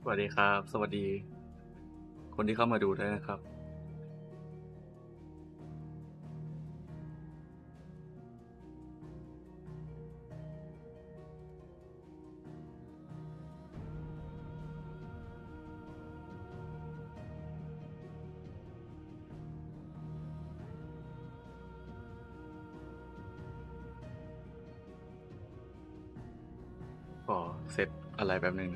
วัสดีครับสวัสดีคนที่เข้ามาดูด้วยนะครับขอเซตอะไรแบบหนึ่ง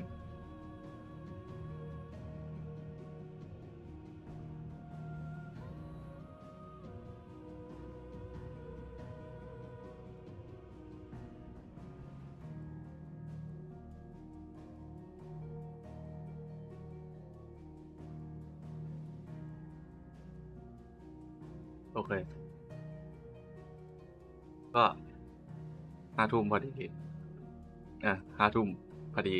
โอเคก็5 ทุ่มพอดี5 ทุ่มพอดี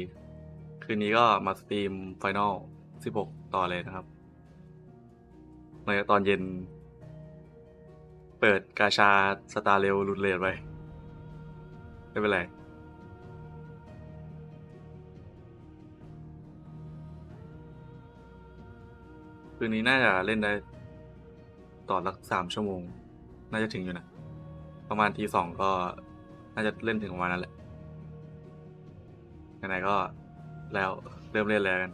คืนนี้ก็มาสตรีมไฟนอล16ต่อเลยนะครับในตอนเย็นเปิดกาชาสตาร์เร็วหลุดเลทไปไม่เป็นไรคืนนี้น่าจะเล่นได้ต่อละ3 ชั่วโมงน่าจะถึงอยู่นะประมาณที 2ก็น่าจะเล่นถึงประมาณนั้นแหละไหนๆก็แล้วเริ่มเล่นแล้วกัน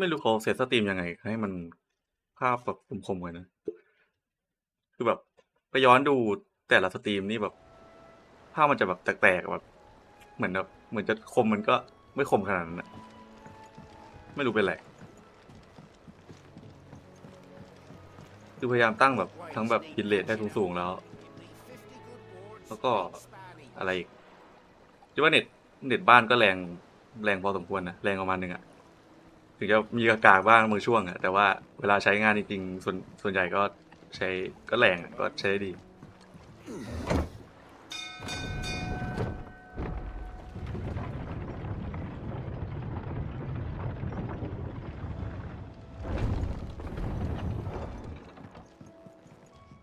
ไม่รู้เขาเซตสตรีมยังไงให้มันภาพแบบคมๆกันนะคือแบบไปย้อนดูแต่ละสตรีมนี่แบบภาพมันจะแบบแตกๆแบบเหมือนจะคมมันก็ไม่คมขนาดนั้นนะไม่รู้เป็นไรคือพยายามตั้งแบบทั้งแบบบิตเรทได้สูงๆแล้วก็อะไรอีกคิดว่าเน็ตบ้านก็แรงพอสมควรนะแรงประมาณนึงอะถึงจะมีกากๆบ้างบางช่วงอะแต่ว่าเวลาใช้งานจริงๆส่วนใหญ่ก็ใช้ก็แรงก็ใช้ได้ดี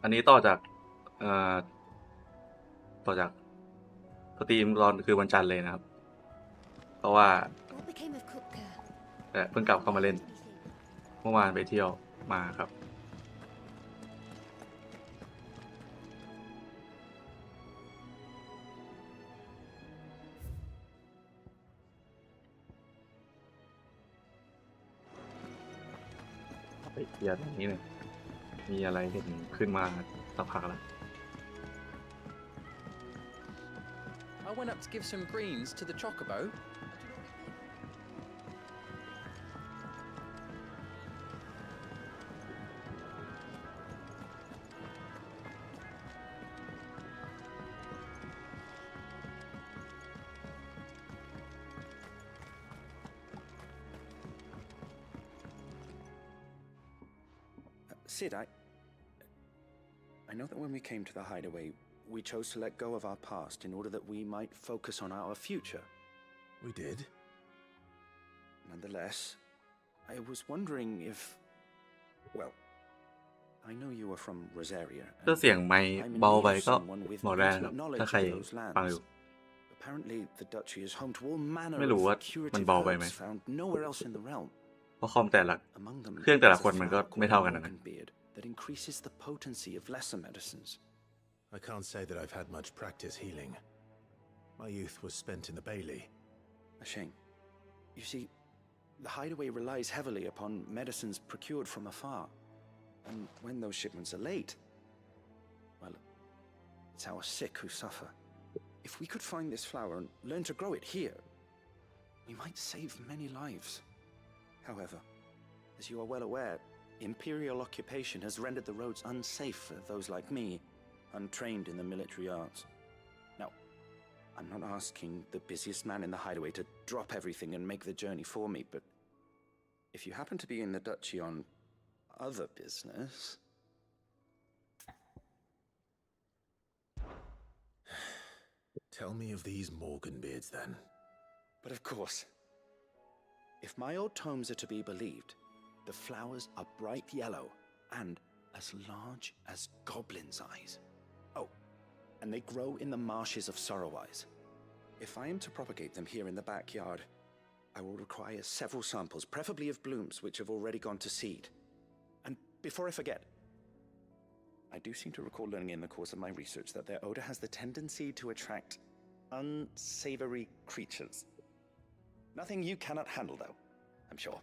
อันนี้เอ่อต่อจากสตรีมตอนคือวันจันทร์เลยนะครับเพราะว่าเพิ่งกลับเข้ามาเล่นเมื่อวานไปเที่ยวมาครับไปเคลียร์ตรงนี้เลยมีอะไรเห็นขึ้นมาสักพักแล้ว I went up to give some greens to the chocobo. Sid, I know that when we came to the hideaway, we chose to let go of our past in order that we might focus on our future. We did. Nonetheless, I was wondering if... Well, I know you are from Rosaria. ถ้าเสียงไมค์เบาไปก็บอกได้ครับถ้าใครฟังอยู่ Apparently, the duchy is home to all manner ไม่รู้ว่า of มัน curative เบาไปไหม herbs found nowhere else in the realm. เพราะคอมแต่ละ Among them เครื่องแต่ละ is คน a มันก็ flower ไม่เท่า called กันนะ organbeard that increases the potency of lesser medicines. I can't say that I've had much practice healing. My youth was spent in the Bailey. A shame. You see, the hideaway relies heavily upon medicines procured from afar. And when those shipments are late, well, it's our sick who suffer. If we could find this flower and learn to grow it here, we might save many lives. However, as you are well aware, imperial occupation has rendered the roads unsafe for those like me, untrained in the military arts. Now, I'm not asking the busiest man in the hideaway to drop everything and make the journey for me, but if you happen to be in the duchy on other business... Tell me of these Morgan beards then. But of course, if my old tomes are to be believed, the flowers are bright yellow and as large as goblins' eyes. Oh, and they grow in the marshes of Sorrowise. If I am to propagate them here in the backyard, I will require several samples, preferably of blooms which have already gone to seed. And before I forget, I do seem to recall learning in the course of my research that their odor has the tendency to attract unsavory creatures. Nothing you cannot handle, though, I'm sure.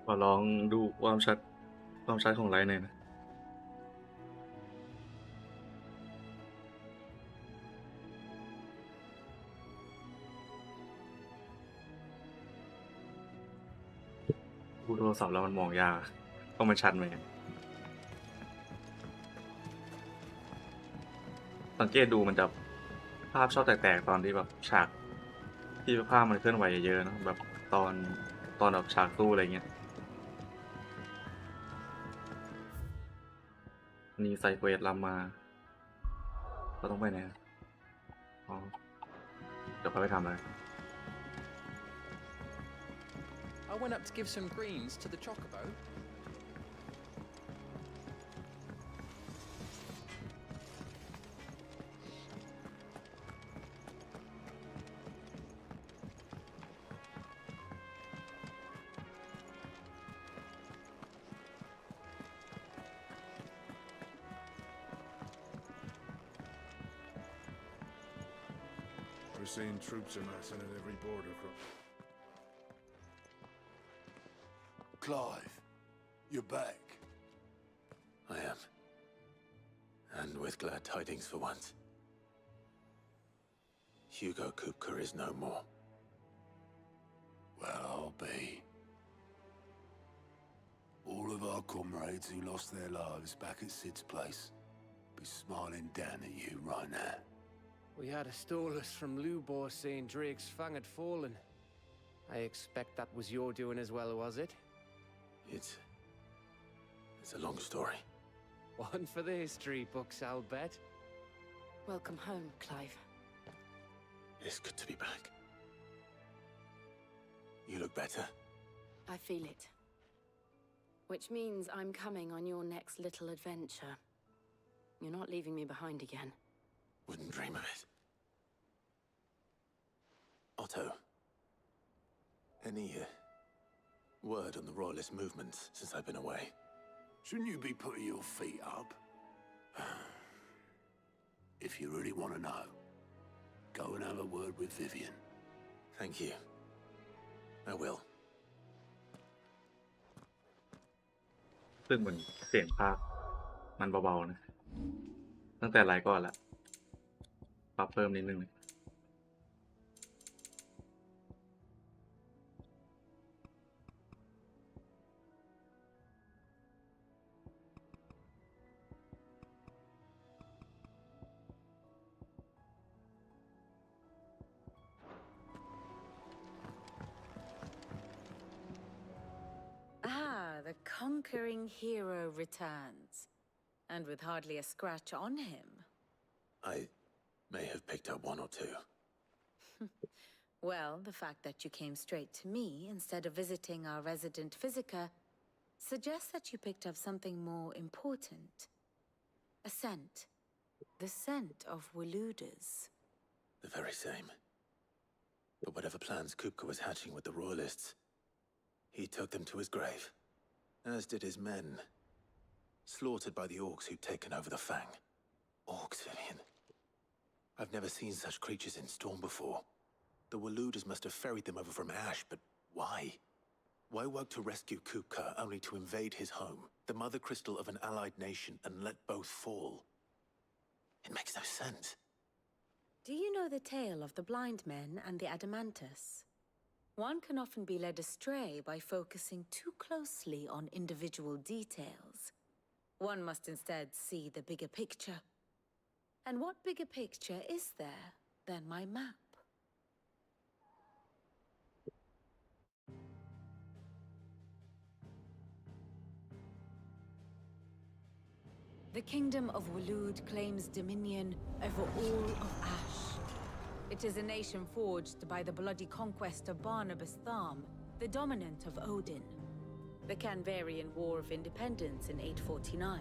ขอลองดูความชัดของไลน์หน่อยนะดูโทรศัพท์แล้วมันมองยากต้องมันชัดไหมสังเกตดูมันจะภาพชอบแตกๆตอนที่แบบฉากที่ภาพมันเคลื่อนไหวเยอะๆนะแบบตอนแบบฉากสู้อะไรเงี้ยนี่ไซเควสลำมาเราต้องไปไหนอ๋อเดี๋ยวเขาไปทำอะไร I went up to give some greens to the chocobo. We're seeing troops amassing at every border cross. Clive, you're back. I am. And with glad tidings for once. Hugo Kupka is no more. Well, I'll be. All of our comrades who lost their lives back at Sid's place be smiling down at you right now. We had a stolus from Lubor saying Drake's fang had fallen. I expect that was your doing as well, was it? It's a long story. One for the history books, I'll bet. Welcome home, Clive. It's good to be back. You look better. I feel it. Which means I'm coming on your next little adventure. You're not leaving me behind again. Wouldn't dream of it. Otto, any word on the Royalist movements since I've been away? Shouldn't you be putting your feet up? If you really want to know, go and have a word with Vivian. Thank you. I will. ซึ่งเหมือนเสียงภาคมันเบาๆนะตั้งแต่ไลฟ์ก่อนละปรับเพิ่มนิดนึงเลย Ah, the conquering hero returns. And with hardly a scratch on him. I may have picked up one or two. Well, the fact that you came straight to me instead of visiting our resident physiker suggests that you picked up something more important. A scent. The scent of Waludas. The very same. But whatever plans Kupka was hatching with the Royalists, he took them to his grave. As did his men. Slaughtered by the orcs who'd taken over the Fang. Orcs, Vivian. I've never seen such creatures in Storm before. The Waludas must have ferried them over from Ash, but why? Why work to rescue Kupka only to invade his home, the mother crystal of an allied nation, and let both fall? It makes no sense. Do you know the tale of the blind men and the Adamantus? One can often be led astray by focusing too closely on individual details. One must instead see the bigger picture. And what bigger picture is there than my map? The kingdom of Waloed claims dominion over all of Ash. It is a nation forged by the bloody conquest of Barnabas Tharm, the dominant of Odin. The Canvarian War of Independence in 849.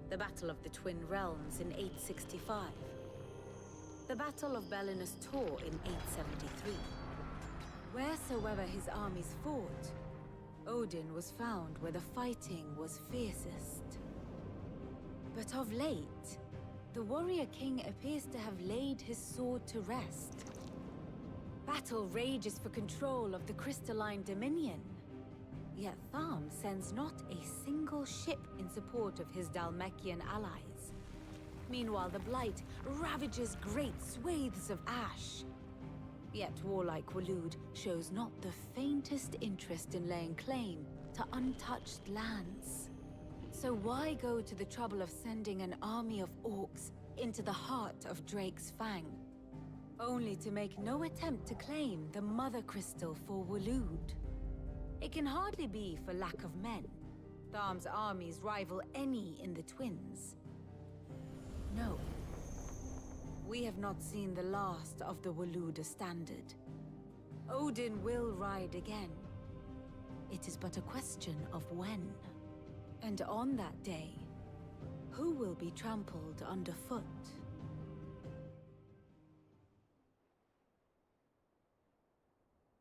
The Battle of the Twin Realms in 865. The Battle of Belinus Tor in 873. Wheresoever his armies fought, Odin was found where the fighting was fiercest. But of late, the warrior king appears to have laid his sword to rest. Battle rages for control of the crystalline dominion. Yet Tharm sends not a single ship in support of his Dhalmekian allies. Meanwhile, the Blight ravages great swathes of Ash. Yet warlike Waloed shows not the faintest interest in laying claim to untouched lands. So why go to the trouble of sending an army of orcs into the heart of Drake's Fang, only to make no attempt to claim the Mother Crystal for Waloed? It can hardly be for lack of men. Tharm's armies rival any in the Twins. No. We have not seen the last of the Waloed standard. Odin will ride again. It is but a question of when. And on that day, who will be trampled underfoot?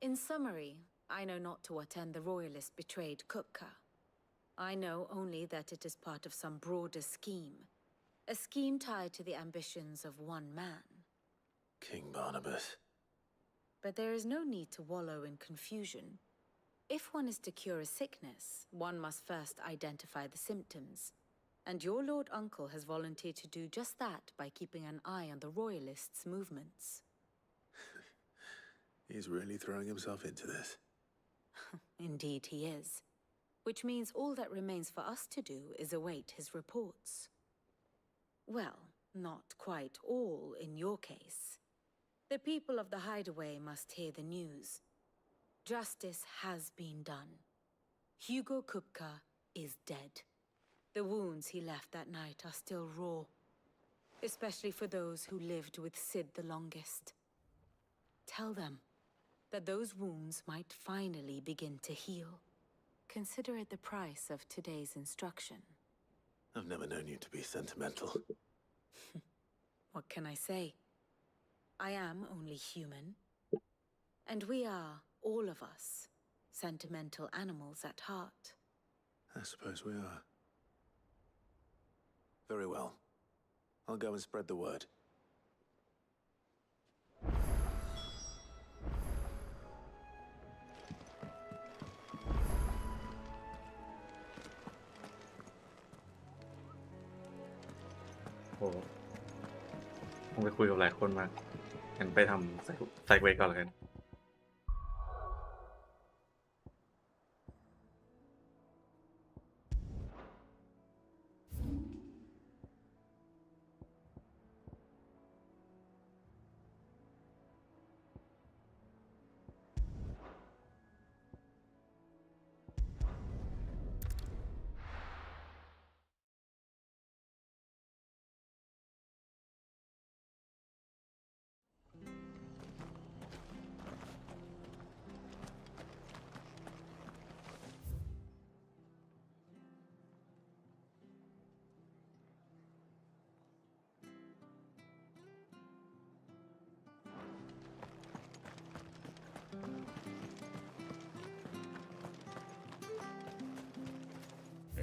In summary, I know not to what end the Royalists betrayed Kupka. I know only that it is part of some broader scheme. A scheme tied to the ambitions of one man. King Barnabas. But there is no need to wallow in confusion. If one is to cure a sickness, one must first identify the symptoms. And your Lord Uncle has volunteered to do just that by keeping an eye on the Royalists' movements. He's really throwing himself into this. Indeed he is. Which means all that remains for us to do is await his reports. Well, not quite all in your case. The people of the Hideaway must hear the news. Justice has been done. Hugo Kupka is dead. The wounds he left that night are still raw, especially for those who lived with Sid the longest. Tell them that those wounds might finally begin to heal. Consider it the price of today's instruction. I've never known you to be sentimental. What can I say? I am only human. And we are, all of us, sentimental animals at heart. I suppose we are. Very well. I'll go and spread the word. Oh. คงไปคุยกับหลายคนมากงั้นไปทำไซเวย์ก่อนเลยกัน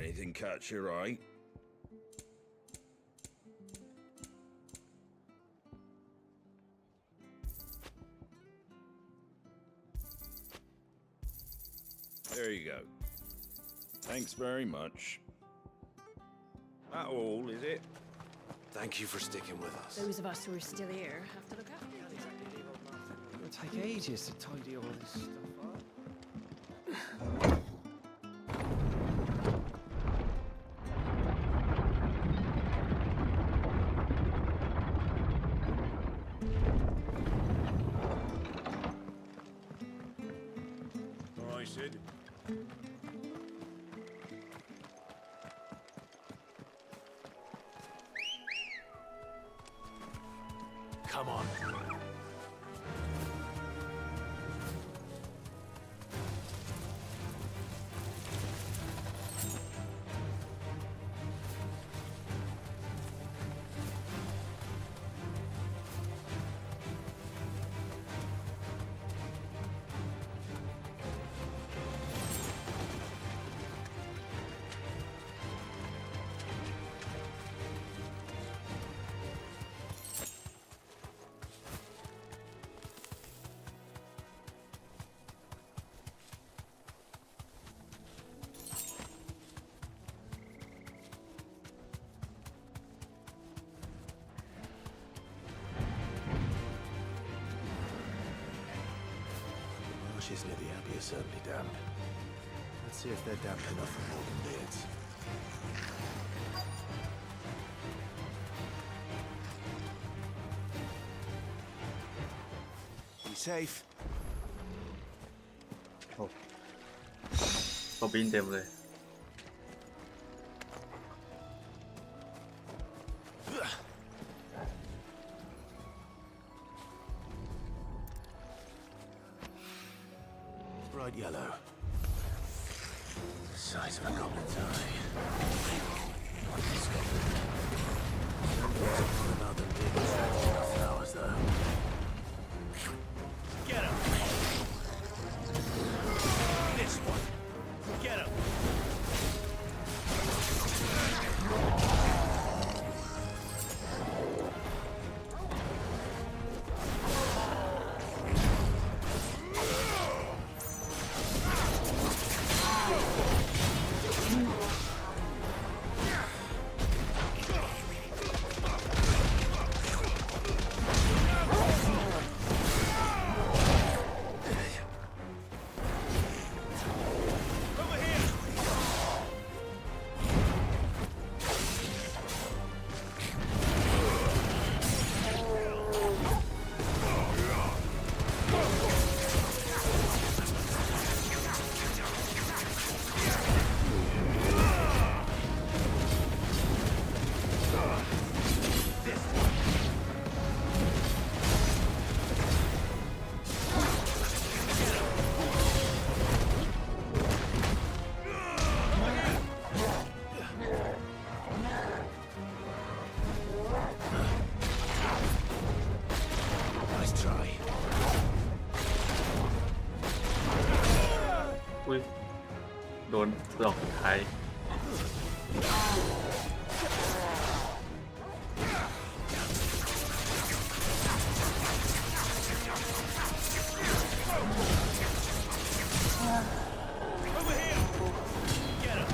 Anything catch your eye? There you go. Thanks very much. That all, is it? Thank you for sticking with us. Those of us who are still here have to look after each other. It'll take ages to tidy all this stuff up. Sid. Come on. Marshes near the Abbey are certainly damp. Let's see if they're damp enough for Morgan beards. Be safe. ก็บินเต็มเลย Bright yellow. The size of a goblin's eye. About them being attracted by flowers, though. Get him! This one. Get him! Nice try. อุ้ย โดนดอกสุดท้าย Over here! Get him!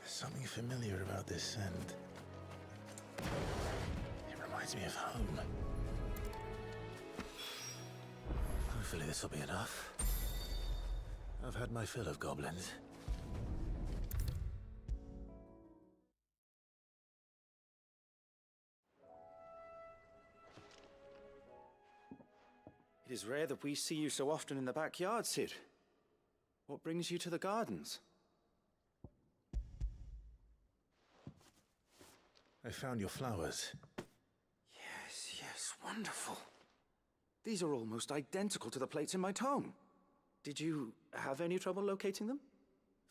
There's something familiar about this scent. It reminds me of home. Hopefully this will be enough. I've had my fill of goblins. It is rare that we see you so often in the backyard, Sid. What brings you to the gardens? I found your flowers. Yes, wonderful. These are almost identical to the plates in my tome. Did you have any trouble locating them?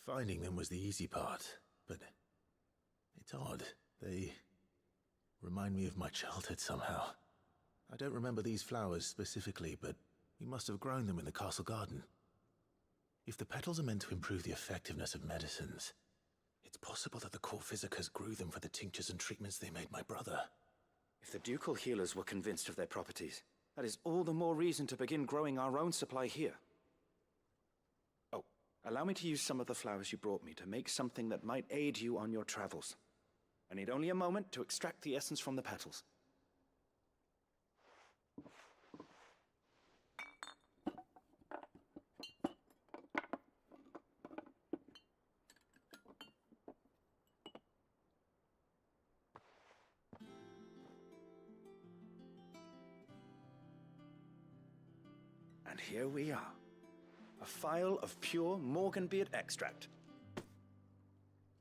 Finding them was the easy part, but it's odd. They remind me of my childhood somehow. I don't remember these flowers specifically, but we must have grown them in the castle garden. If the petals are meant to improve the effectiveness of medicines, it's possible that the court physicers grew them for the tinctures and treatments they made my brother. If the ducal healers were convinced of their properties, that is all the more reason to begin growing our own supply here. Oh, allow me to use some of the flowers you brought me to make something that might aid you on your travels. I need only a moment to extract the essence from the petals. here we are. A phial of pure Morganbeard extract.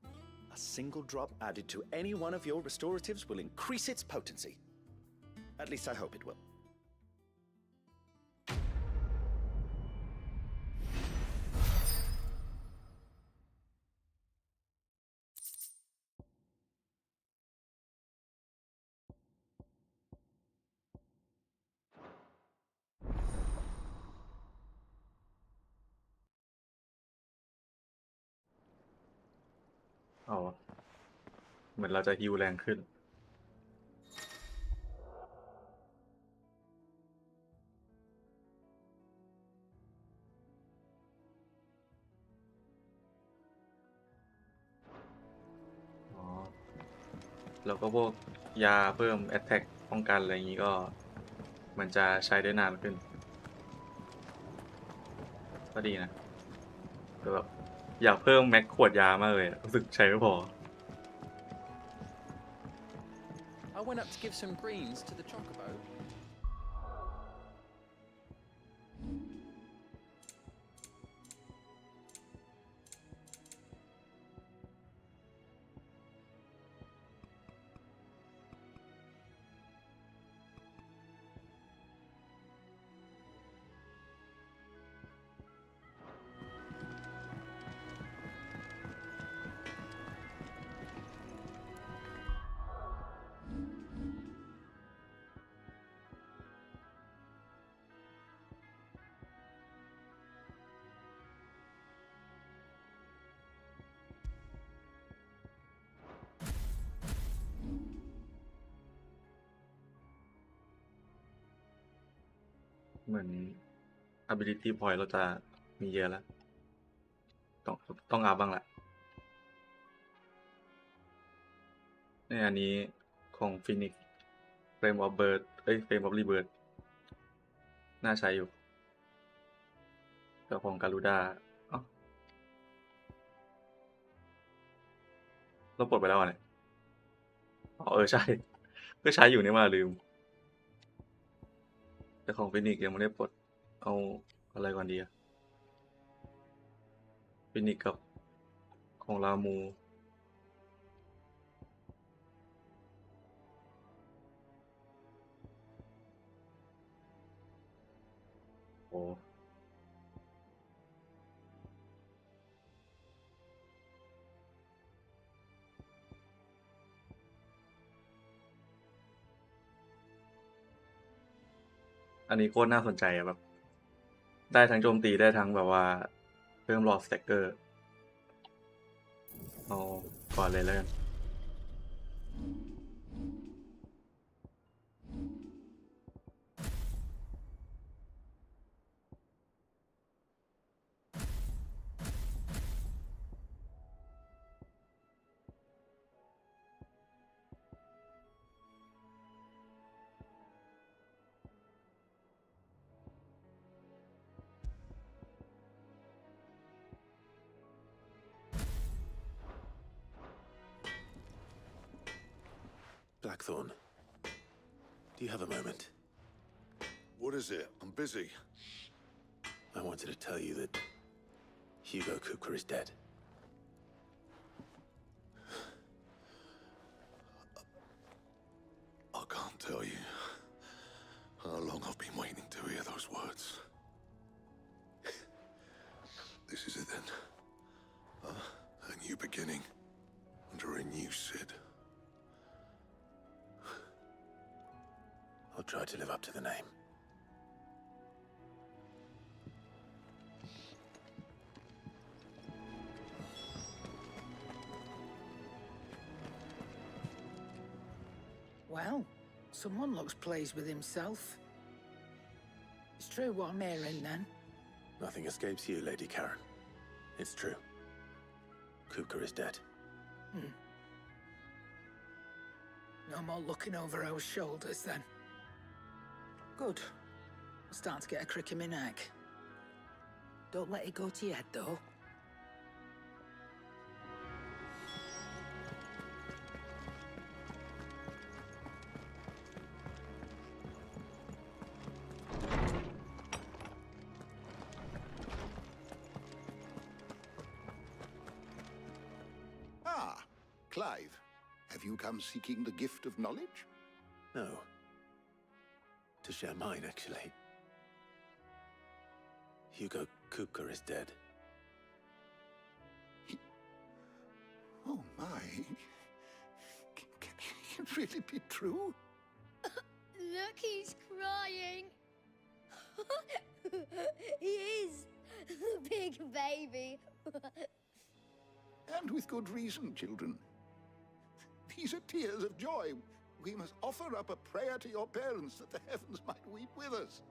A single drop added to any one of your restoratives will increase its potency. At least I hope it will. เอาวะเหมือนเราจะฮีลแรงขึ้น อ๋อ แล้วก็พวกยาเพิ่ม attack ป้องกันอะไรอย่างนี้ก็ มันจะใช้ได้นานขึ้น ก็ดีนะแต่แบบอยากเพิ่มแม็กขวดยามากเลยอะรู้สึกใช้ไม่พอ I went up to give some greens to the chocobo.เหมือน ability point เราจะมีเยอะแล้ว ต้องอัพบ้างแหละในอันนี้ของ Phoenix Flame of Bird Flame of Rebirth น่าใช้อยู่แต่ของการูด้าเราปลดไปแล้วเนี่ยใช่ ก็ใช้อยู่นี่มาลืม แต่ของ Phoenix ยังไม่ได้ปลดเอาอะไรก่อนดีอะ Phoenix กับของรามูโอ้อันนี้โคตรน่าสนใจอะแบบ ได้ทั้งโจมตีได้ทั้งแบบว่าเพิ่มหลอดสแต็กเกอร์เอาก่อนเลยแล้วกัน Blackthorn, do you have a moment? What is it? I'm busy. I wanted to tell you that Hugo Kupka is dead. I can't tell you how long I've been waiting to hear those words. This is it then. A new beginning under a new Sid. I'll try to live up to the name. Well, someone looks pleased with himself. It's true what I'm hearing, then. Nothing escapes you, Lady Karen. It's true. Kupka is dead. No more looking over our shoulders, then. Good. I'm starting to get a crick in my neck. Don't let it go to your head, though. Clive, have you come seeking the gift of knowledge? No. To share mine, actually. Hugo Kupka is dead. Oh my. Can it really be true? Look, he's crying. He is. The big baby. And with good reason, children. These are tears of joy. We must offer up a prayer to your parents that the heavens might weep with us.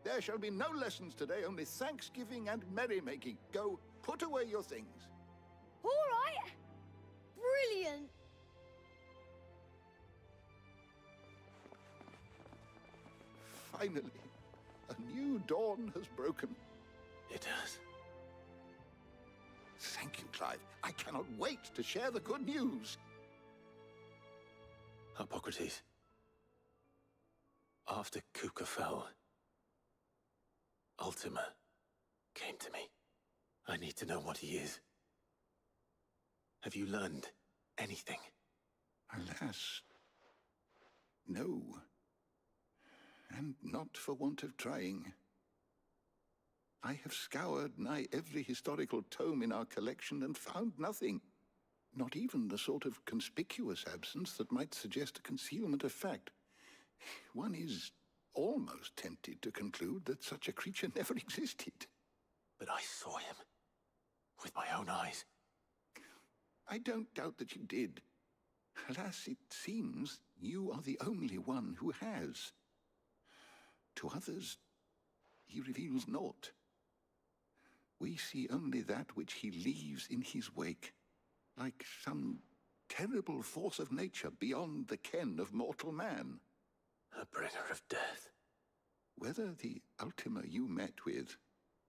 There shall be no lessons today, only thanksgiving and merrymaking. Go, put away your things. All right. Brilliant. Finally, a new dawn has broken. It has. Thank you, Clive. I cannot wait to share the good news. Hippocrates. After Kupka fell, Ultima came to me. I need to know what he is. Have you learned anything? Alas, no. And not for want of trying. I have scoured nigh every historical tome in our collection and found nothing. Not even the sort of conspicuous absence that might suggest a concealment of fact. One is almost tempted to conclude that such a creature never existed. But I saw him with my own eyes. I don't doubt that you did. Alas, it seems you are the only one who has. To others, he reveals naught. We see only that which he leaves in his wake, like some terrible force of nature beyond the ken of mortal man. A bringer of death. Whether the Ultima you met with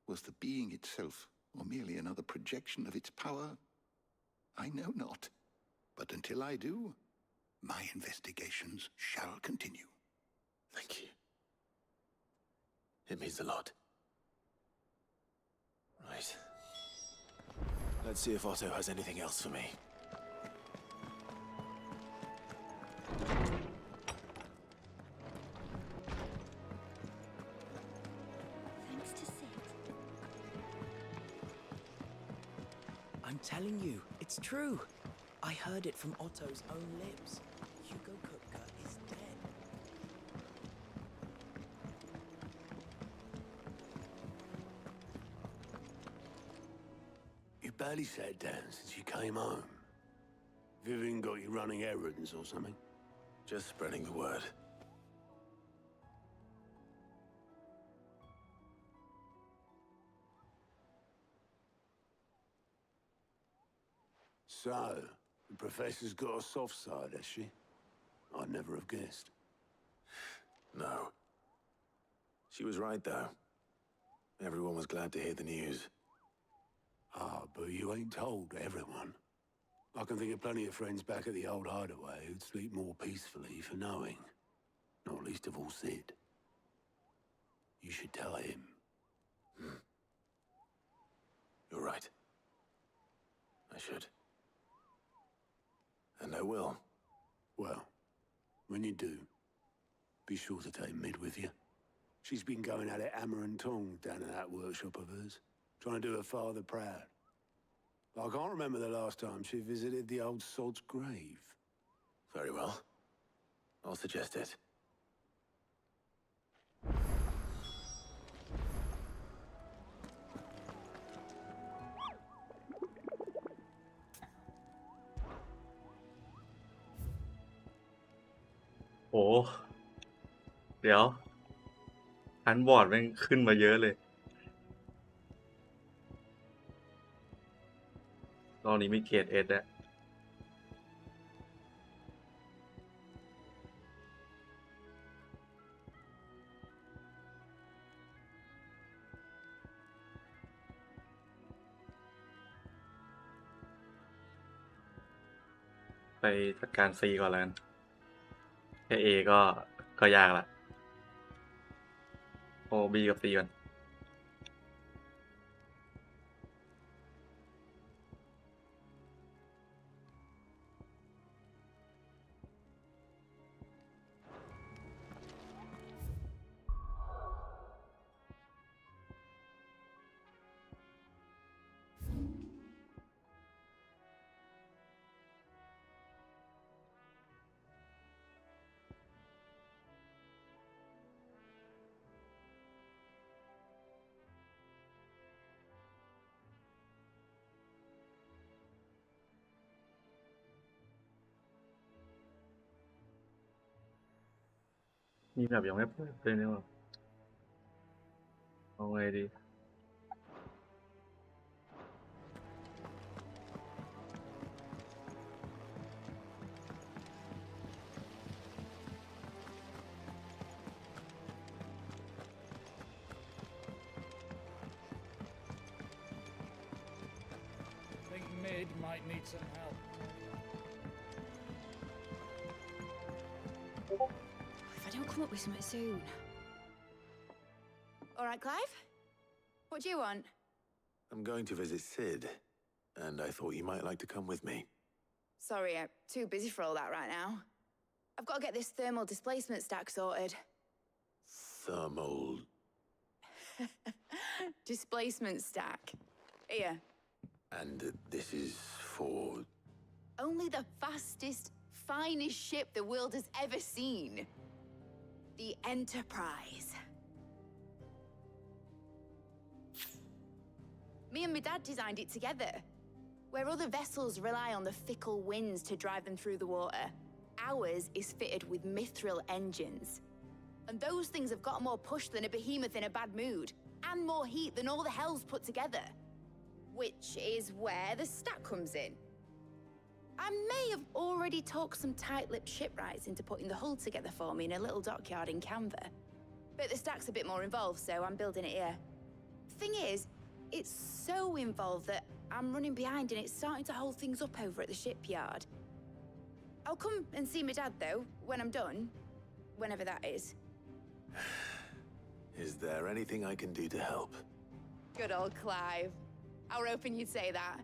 was the being itself, or merely another projection of its power, I know not. But until I do, my investigations shall continue. Thank you. It means a lot. Right. Let's see if Otto has anything else for me. Thanks to Sid. I'm telling you, it's true. I heard it from Otto's own lips. Hugo Kupka is dead. You barely sat down since you came home. Vivian got you running errands or something? Just spreading the word. So, the professor's got a soft side, has she? I'd never have guessed. No. She was right, though. Everyone was glad to hear the news. Ah, but you ain't told everyone. I can think of plenty of friends back at the old hideaway who'd sleep more peacefully for knowing. Not least of all Sid. You should tell him. You're right. I should. And I will. Well, when you do, be sure to take Mid with you. She's been going at it hammer and tongs down in that workshop of hers, trying to do her father proud. I can't remember the last time she visited the old sod's grave. Very well. I'll suggest it.โอ้เดี๋ยวฮันบอร์ดแม่งขึ้นมาเยอะเลยตอนนี้มีเกรดเอสแล้วไปจัดการซีก่อนแล้วกันแค่เอก็ยากละโอบีกับซีก่อน มีแบบยังไม่เปิดเลยเนี่ยว่ะเอาไงดี Think Mid might need some help. If I don't come up with something soon. All right, Clive? What do you want? I'm going to visit Sid, and I thought you might like to come with me. Sorry, I'm too busy for all that right now. I've got to get this thermal displacement stack sorted. Thermal... Displacement stack. Here. And this is for... Only the fastest, finest ship the world has ever seen. The Enterprise. Me and my dad designed it together. Where other vessels rely on the fickle winds to drive them through the water, ours is fitted with mithril engines. And those things have got more push than a behemoth in a bad mood, and more heat than all the hells put together. Which is where the stack comes in. I may have already talked some tight-lipped shipwrights into putting the hull together for me in a little dockyard in Canva. But the stack's a bit more involved, so I'm building it here. Thing is, it's so involved that I'm running behind and it's starting to hold things up over at the shipyard. I'll come and see my dad, though, when I'm done. Whenever that is. Is there anything I can do to help? Good old Clive. I were hoping you'd say that.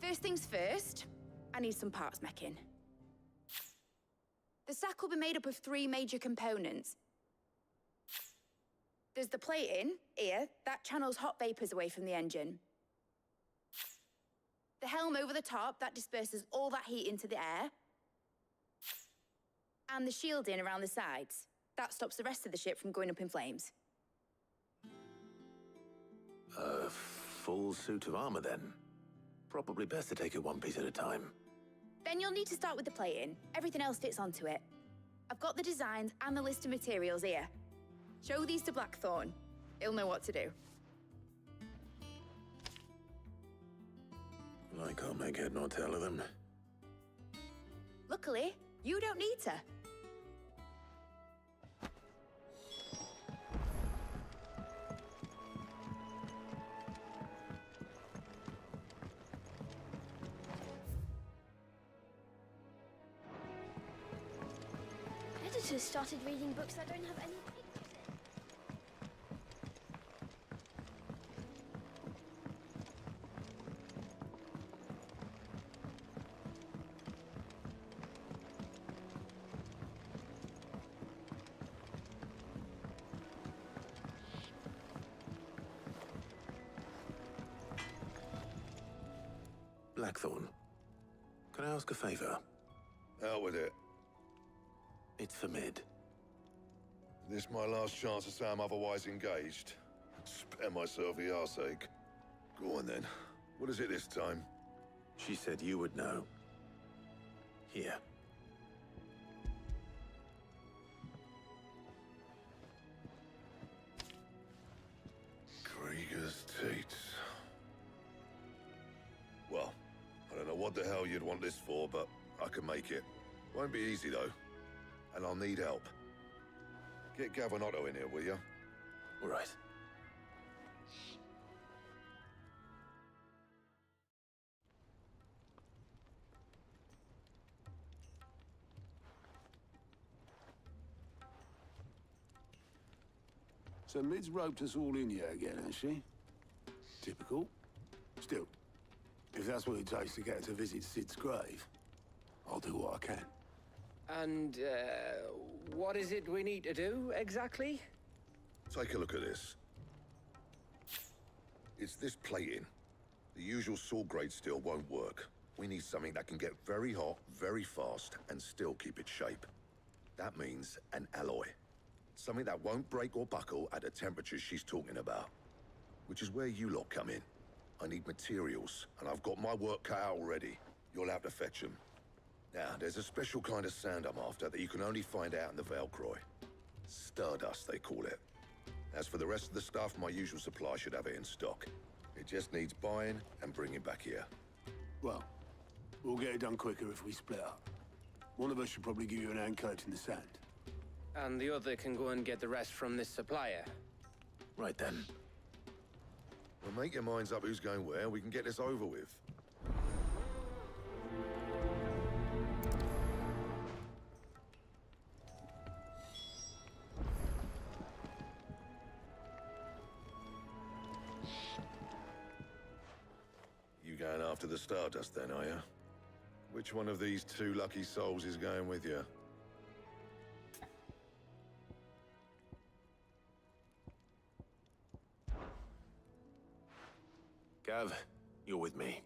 First things first, I need some parts meching. The stack will be made up of 3 major components. There's the plating, here, that channels hot vapors away from the engine. The helm over the top, that disperses all that heat into the air. And the shielding around the sides. That stops the rest of the ship from going up in flames. A full suit of armor, then? Probably best to take it one piece at a time. Then you'll need to start with the plating. Everything else fits onto it. I've got the designs and the list of materials here. Show these to Blackthorn. He'll know what to do. I can't make head nor tail of them. Luckily, you don't need to. Editors started reading books that don't have any pictures in. Blackthorn, can I ask a favor? Out with it. It's for Mid. This my last chance to say I'm otherwise engaged. Spare myself the arseache. Go on then. What is it this time? She said you would know. Here. Krieger's Teats. Well, I don't know what the hell you'd want this for, but I can make it. Won't be easy though. And I'll need help. Get Gavinotto in here, will you? All right. So Mid's roped us all in here again, has she? Typical. Still, if that's what it takes to get her to visit Sid's grave, I'll do what I can. And, what is it we need to do, exactly? Take a look at this. It's this plating. The usual sword-grade steel won't work. We need something that can get very hot, very fast, and still keep its shape. That means an alloy. Something that won't break or buckle at the temperatures she's talking about. Which is where you lot come in. I need materials, and I've got my work cut out already. You'll have to fetch them. Now, there's a special kind of sand I'm after that you can only find out in the Valcroy. Stardust, they call it. As for the rest of the stuff, my usual supply should have it in stock. It just needs buying and bringing back here. Well, we'll get it done quicker if we split up. One of us should probably give you an hand coat in the sand. And the other can go and get the rest from this supplier. Right then. Well, make your minds up who's going where. We can get this over with. You going after the Stardust then, are you? Which one of these two lucky souls is going with you? Gav, you're with me.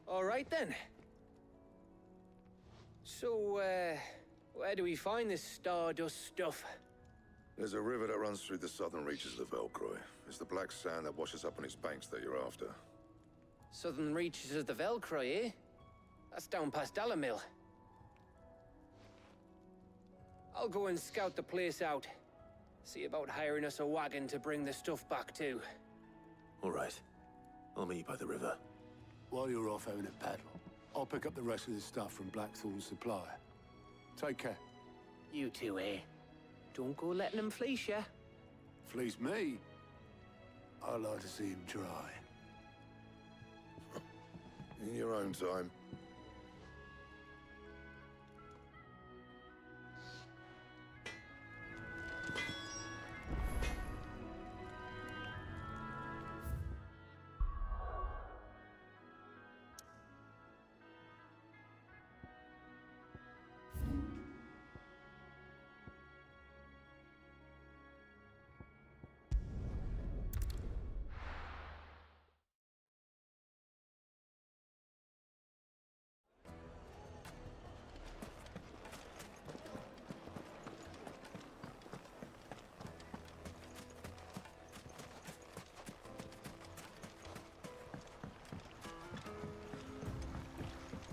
All right then. So, where do we find this Stardust stuff? There's a river that runs through the southern reaches of the Velcroy. It's the black sand that washes up on its banks that you're after. Southern reaches of the Velcroy, eh? That's down past Dalamil. I'll go and scout the place out. See about hiring us a wagon to bring the stuff back to. All right. I'll meet you by the river. While you're off having a paddle, I'll pick up the rest of the stuff from Blackthorn's supplier. Take care. You two, eh? Don't go letting them fleece ya. Fleece me? I like to see him try. In your own time.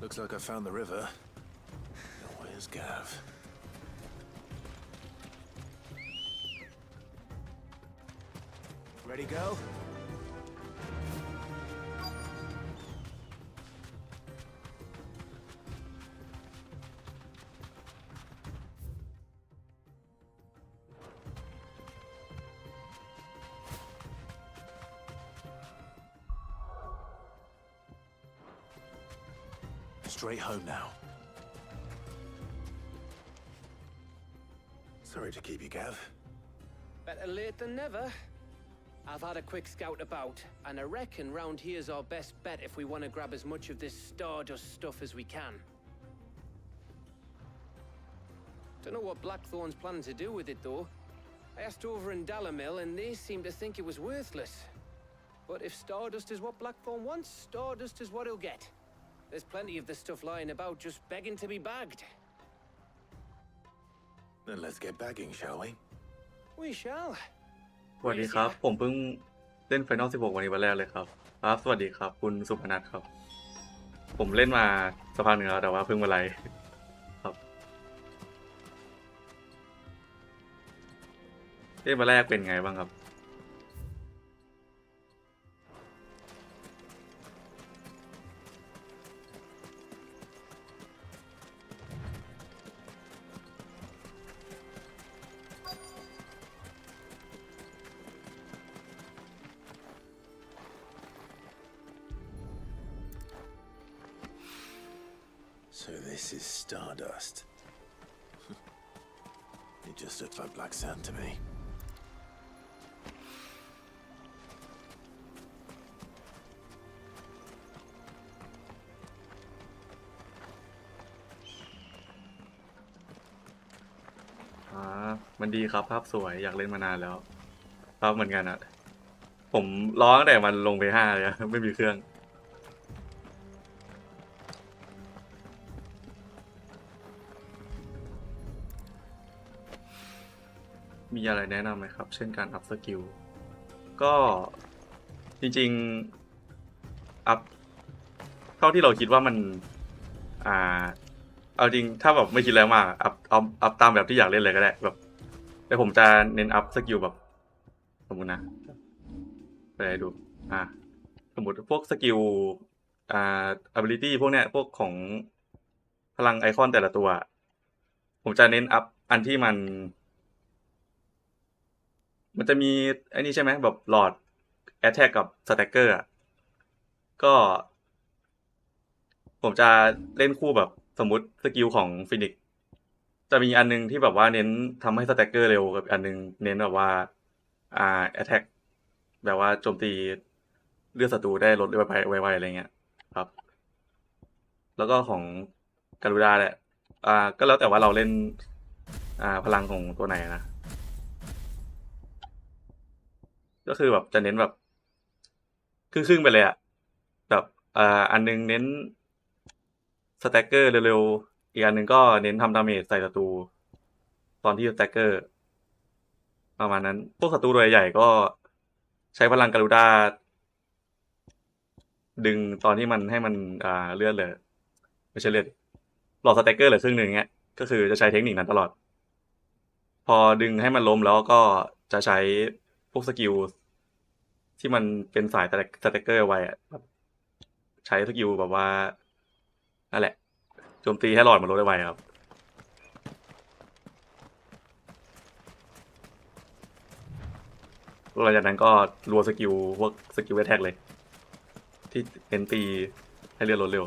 Looks like I found the river. Now where's Gav? Ready, go? Straight home now. Sorry to keep you, Gav. Better late than never. I've had a quick scout about, and I reckon round here's our best bet if we want to grab as much of this Stardust stuff as we can. Don't know what Blackthorn's planning to do with it, though. I asked over in Dalamil, and they seem to think it was worthless. But if Stardust is what Blackthorn wants, Stardust is what he'll get. There's plenty of this stuff lying about, just begging to be bagged. Then let's get bagging, shall we? We shall. สวัสดีครับผมเพิ่งเล่น Final 16 วันนี้วันแรกเลยครับสวัสดีครับคุณสุพนัทครับผมเล่นมาสักพักหนึ่งแล้วแต่ว่าเพิ่งมาไลฟ์ครับเล่นมาแรกเป็นไงบ้างครับ So this is Stardust. It just looks like black sand to me.มันดีครับภาพสวยอยากเล่นมานานแล้วภาพเหมือนกันอะผมร้องแต่มันลงไป5เลยไม่มีเครื่องมีอะไรแนะนำไหมครับเช่นการอัพสกิลก็จริงๆอัพเท่าที่เราคิดว่ามัน เอาจริงถ้าแบบไม่คิดอะไรมากอัพตามแบบที่อยากเล่นเลยก็ได้แบบแต่ผมจะเน้นอัพสกิลแบบสมมุตินะไปดูสมมติพวกสกิลability พวกเนี้ยพวกของพลังไอคอนแต่ละตัว ผมจะเน้นอัพอันที่มันจะมีไอ้นี่ใช่ไหมแบบหลอดแอตแทกกับสแต็กเกอร์ก็ ผมจะเล่นคู่แบบสมมุติสกิลของฟินิกจะมีอันนึงที่แบบว่าเน้นทำให้สแต็กเกอร์เร็วกับอันนึงเน้นแบบว่าแอตแทกแบบว่าโจมตีเลือดศัตรูได้ลดไวๆอะไรเงี้ยครับ แล้วก็ของการูด้าแหละก็แล้วแต่ว่าเราเล่นพลังของตัวไหนนะก็คือแบบจะเน้นแบบครึ่งๆไปเลยอะแบบอันนึงเน้นสแต็กเกอร์เร็วๆอีกอันนึงก็เน้นทำดาเมจใส่ศัตรูตอนที่สแต็กเกอร์ประมาณนั้นพวกศัตรูตัวใหญ่ๆก็ใช้พลังการูด้าดึงตอนที่มันให้มันเลือดเลยไม่ใช่เลือดหลอดสแต็กเกอร์เหลือครึ่งหนึ่งเงี้ยก็คือจะใช้เทคนิคนั้นตลอดพอดึงให้มันล้มแล้วก็จะใช้พวกสกิลที่มันเป็นสายสแต็กเกอร์ไว้แบบใช้สกิลแบบว่านั่นแหละโจมตีให้หลอดมันลดได้ไวครับหลังจากนั้นก็รัวสกิลพวกสกิลแอทแทกเลยที่เน้นตีให้เลือดลดเร็ว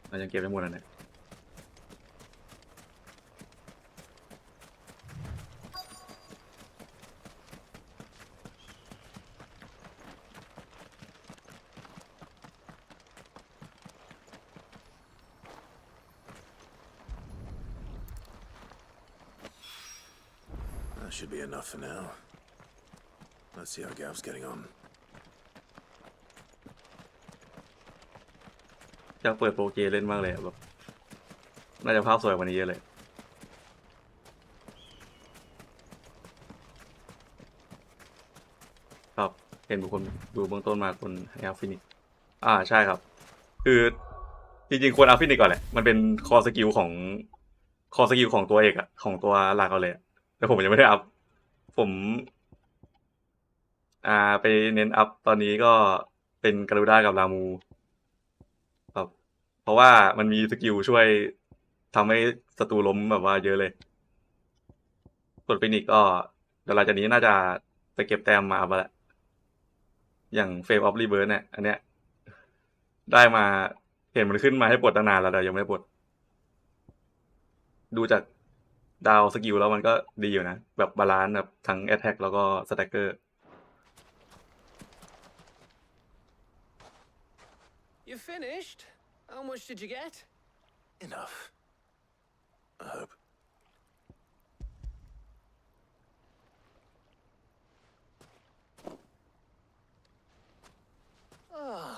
เรายังเก็บไม่หมดนะเนี่ยThat should be enough for now. Let's see how Gav's getting on. อยากเปิดโปรเกเล่นมากเลยแบบน่าจะภาพสวยกว่านี้เยอะเลยครับเห็นบุคคลดูเบื้องต้นมาคนให้อัพฟินิกใช่ครับคือจริงๆควรอัพฟินิกก่อนแหละมันเป็นคอสกิลของตัวเอกของตัวหลักเอาเลยแต่ผมยังไม่ได้อัพผมไปเน้นอัพตอนนี้ก็เป็นการูด้ากับรามูครับเพราะว่ามันมีสกิลช่วยทำให้ศัตรูล้มแบบว่าเยอะเลยส่วนฟินิกก็เดี๋ยวหลังจากนี้น่าจะไปเก็บแต้มมาอัพแล้วอย่างเฟมออฟรีเบิร์นเนี่ยอันเนี้ยได้มาเห็นมันขึ้นมาให้ปลดตั้งนานแล้วแต่ยังไม่ปลดดูจากดาวสกิลแล้วมันก็ดีอยู่นะแบบบาลานซ์แบบทั้งแอตแทกแล้วก็สแต็กเกอร์ You finished? How much did you get? Enough. I hope. Oh,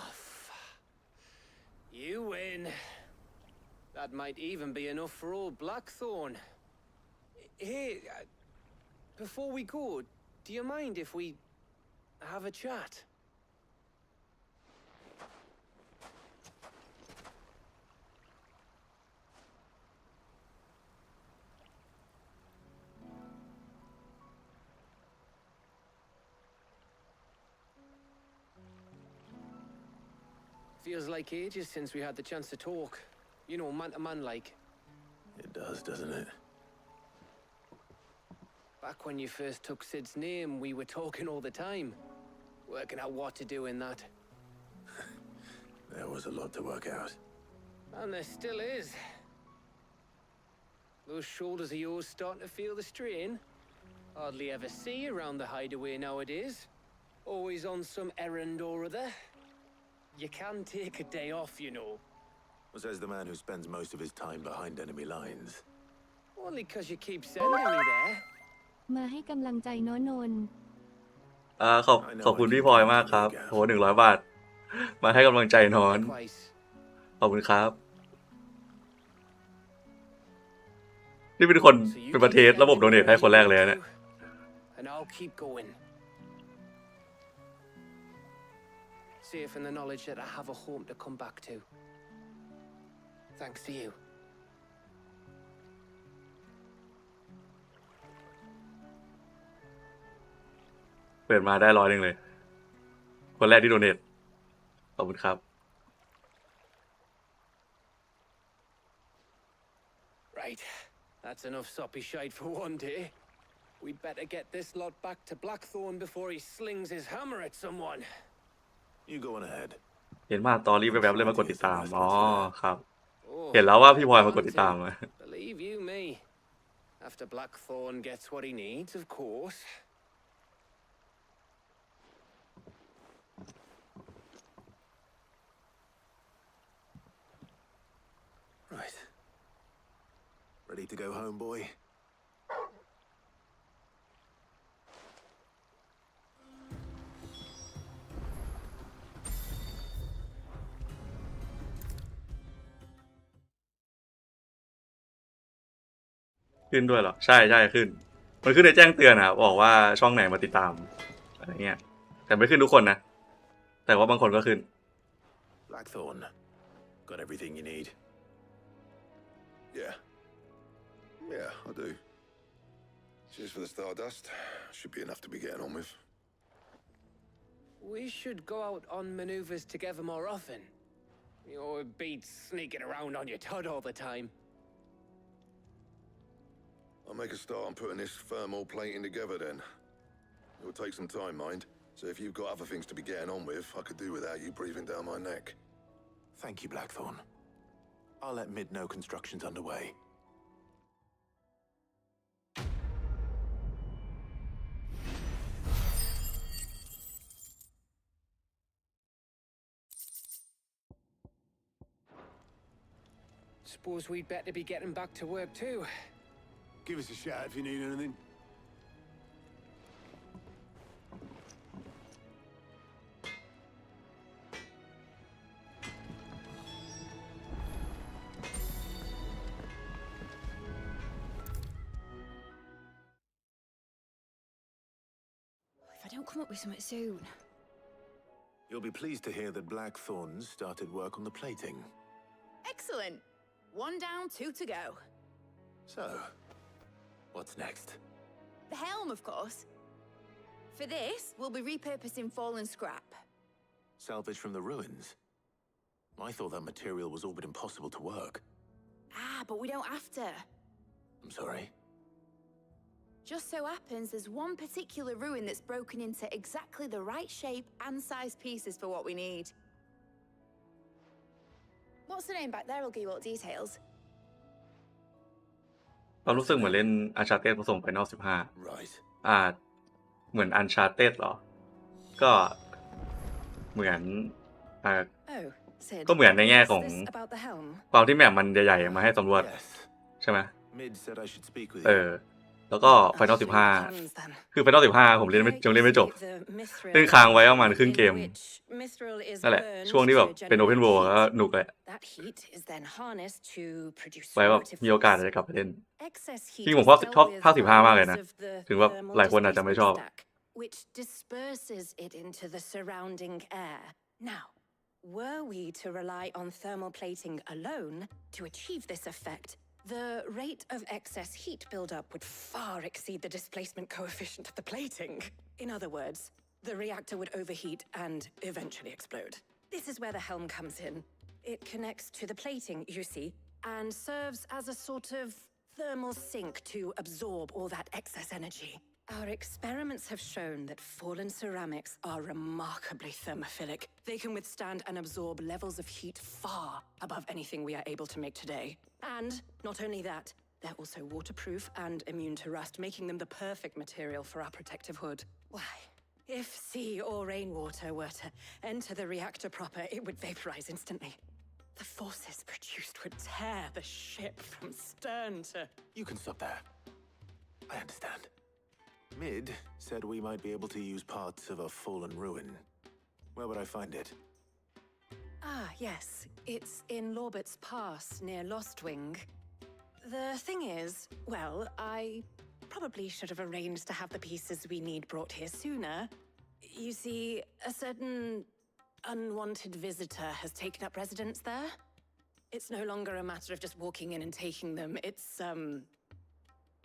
you win. That might even be enough for old Blackthorn. Hey, before we go, do you mind if we have a chat? Feels like ages since we had the chance to talk. You know, man to man like. It does, doesn't it? Back when you first took Sid's name, we were talking all the time. Working out what to do in that. There was a lot to work out. And there still is. Those shoulders of yours starting to feel the strain. Hardly ever see you around the hideaway nowadays. Always on some errand or other. You can take a day off, you know. Says the man who spends most of his time behind enemy lines. Only 'cause you keep sending me there. มาให้กำลังใจโนนน ขอบคุณพี่พลอยมากครับโห100 บาทมาให้กำลังใจนอนขอบคุณครับนี่เป็นคนเป็นประเทศระบบโดเนทให้คนแรกเลยเนี่ย And I'll keep going. safe in the knowledge that I have a home to come back to. Thanks to you. เปิดมาได้100เลย คนแรกที่โดเนทขอบคุณครับ Right, that's enough soppy shite for one day. We'd better get this lot back to Blackthorn before he slings his hammer at someone. You go on ahead. เห็นมาตอรี่แวบๆเลยมากดติดตาม อ๋อครับ เห็นแล้วว่าพี่พลอยมากดติดตาม Believe you me. After Blackthorn gets what he needs, of course. Right. Ready to go home, boy? ขึ้นด้วยเหรอ ใช่ใช่ขึ้น มันขึ้นในแจ้งเตือนอ่ะบอกว่าช่องไหนมาติดตามอะไรเงี้ย แต่ไม่ขึ้นทุกคนนะ แต่ว่าบางคนก็ขึ้น Blackthorn. Got everything you need. Yeah. Yeah, I do. Cheers for the Stardust. Should be enough to be getting on with. We should go out on maneuvers together more often. It beats sneaking around on your tud all the time. I'll make a start on putting this thermal plating together then. It will take some time, mind. So if you've got other things to be getting on with, I could do without you breathing down my neck. Thank you, Blackthorn. I'll let Mid know construction's underway. Suppose we'd better be getting back to work too. Give us a shout if you need anything. If I don't come up with something soon. You'll be pleased to hear that Blackthorn's started work on the plating. Excellent. 1 down, 2 to go. So, what's next? The helm, of course. For this, we'll be repurposing fallen scrap. Salvage from the ruins? I thought that material was all but impossible to work. Ah, but we don't have to. I'm sorry? Just so happens there's one particular ruin that's broken into exactly the right shape and size pieces for what we need. What's the name back there? I'll give you all the details. เรารู้สึกเหมือนเล่น Uncharted ผสม Final 15 Right. เหมือน Uncharted เหรอ ก็เหมือนก็เหมือนในแง่ของความที่แมปมันใหญ่ๆมาให้สำรวจ ใช่ไหม Mid said I should speak with you. แล้วก็ Final 15 คือ Final 15 ผมยังเล่นไม่จบซึ่งค้างไว้ประมาณครึ่งเกมนั่นแหละช่วงที่แบบเป็น Open World แล้วหนุกเลยไว้แบบมีโอกาสจะกลับไปเล่นจริงผมชอบภาค15มากเลยนะถึงแบบหลายคนอาจจะไม่ชอบ which disperses it into the surrounding air. Now, were we to rely on thermal plating alone to achieve this effect, the rate of excess heat buildup would far exceed the displacement coefficient of the plating. In other words, the reactor would overheat and eventually explode. This is where the helm comes in. It connects to the plating, you see, and serves as a sort of thermal sink to absorb all that excess energy. Our experiments have shown that fallen ceramics are remarkably thermophilic. They can withstand and absorb levels of heat far above anything we are able to make today. And not only that, they're also waterproof and immune to rust, making them the perfect material for our protective hood. Why, if sea or rainwater were to enter the reactor proper, it would vaporize instantly. The forces produced would tear the ship from stern to... You can stop there. I understand. Mid said we might be able to use parts of a fallen ruin. Where would I find it? Ah, yes. It's in Lorbert's Pass, near Lostwing. The thing is, well, I probably should have arranged to have the pieces we need brought here sooner. You see, a certain unwanted visitor has taken up residence there. It's no longer a matter of just walking in and taking them. It's,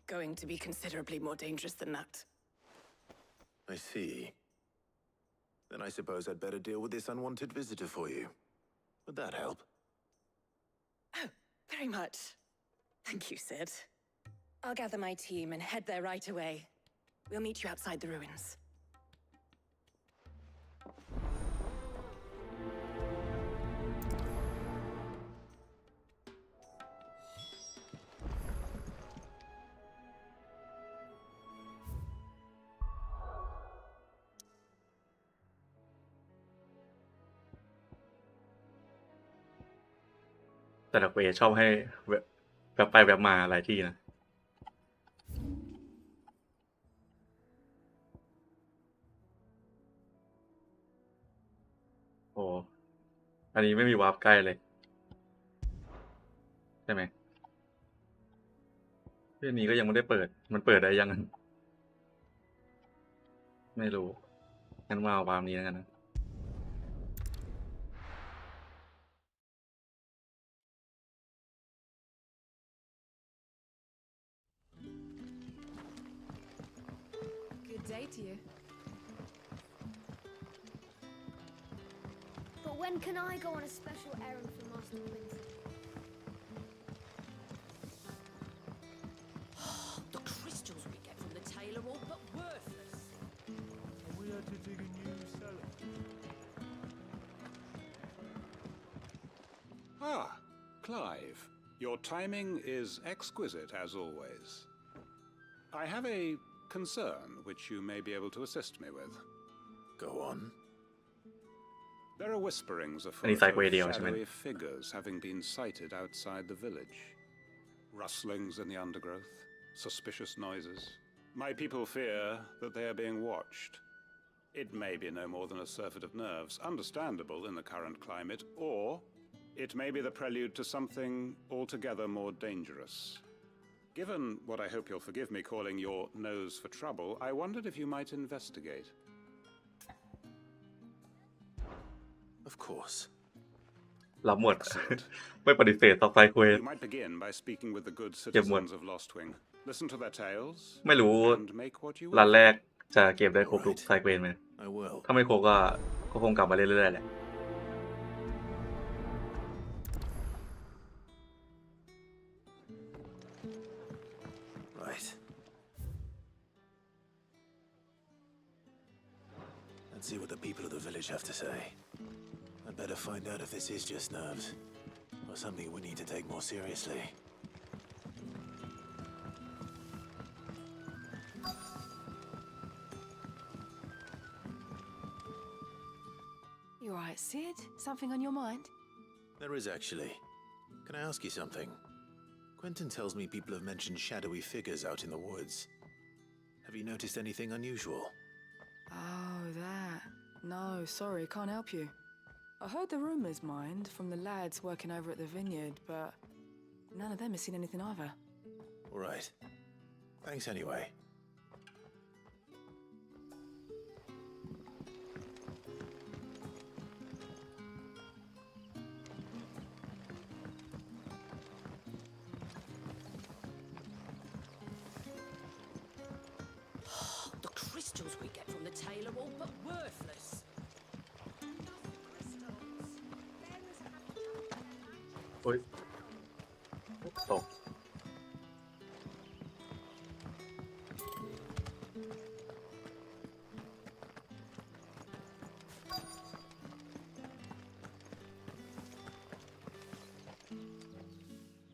going to be considerably more dangerous than that. I see. Then I suppose I'd better deal with this unwanted visitor for you. Would that help? Oh, very much. Thank you, Sid. I'll gather my team and head there right away. We'll meet you outside the ruins. แต่ละเวชอบให้แบบไปแบบมาหลายที่นะโอ้อันนี้ไม่มีวาร์ปใกล้เลยใช่ไหมเรื่องนี้ก็ยังไม่ได้เปิดมันเปิดได้ยังไม่รู้งั้นมาเอาวาร์ปนี้แล้วกันนะDay to you. But when can I go on a special errand for Master Quincy? The crystals we get from the tailor all but worthless. We had to dig a new cellar. Ah, Clive. Your timing is exquisite as always. I have a concern which you may be able to assist me with. Go on. There are whisperings of shadowy figures having been sighted outside the village. Rustlings in the undergrowth, suspicious noises. My people fear that they are being watched. It may be no more than a surfeit of nerves, understandable in the current climate, or it may be the prelude to something altogether more dangerous. Given what I hope you'll forgive me calling your nose for trouble, I wondered if you might investigate. Of course. รับหมด ไม่ปฏิเสธต่อไซเควส You might begin by speaking with the good citizens of Lostwing. Listen to their tales ไม่รู้ and make what you รัน will. แรกจะเก็บได้ครบทุกไซเควสไหม I will. ถ้าไม่ครบก็คงกลับมาเรื่อยๆแหละ Right. Let's see what the people of the village have to say. I'd better find out if this is just nerves, or something we need to take more seriously. You all right, Sid? Something on your mind? There is actually. Can I ask you something? Quentin tells me people have mentioned shadowy figures out in the woods. Have you noticed anything unusual? Oh, that. No, sorry, can't help you. I heard the rumours, mind, from the lads working over at the vineyard, but none of them has seen anything either. All right. Thanks anyway. The crystals we get from the tailor all but worthless. โอ้ยตก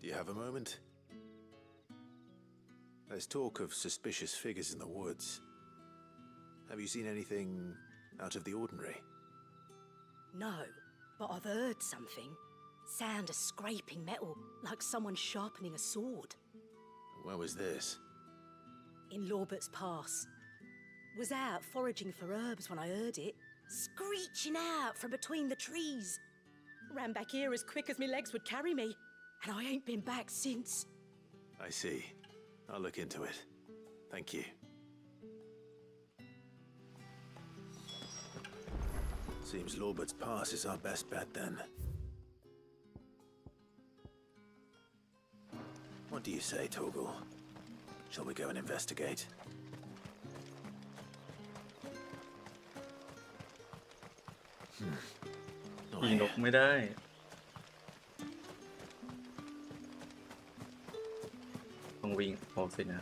Do you have a moment? There's talk of suspicious figures in the woods. Have you seen anything out of the ordinary? No, but I've heard something. Sound of scraping metal, like someone sharpening a sword. Where was this? In Lorbert's Pass. Was out foraging for herbs when I heard it, screeching out from between the trees. Ran back here as quick as my legs would carry me, and I ain't been back since. I see. I'll look into it. Thank you. Seems Lorbert's Pass is our best bet then. What do you say, Torgal? Shall we go and investigate? ยิงนกไม่ได้ต้องวิ่งออกสินะ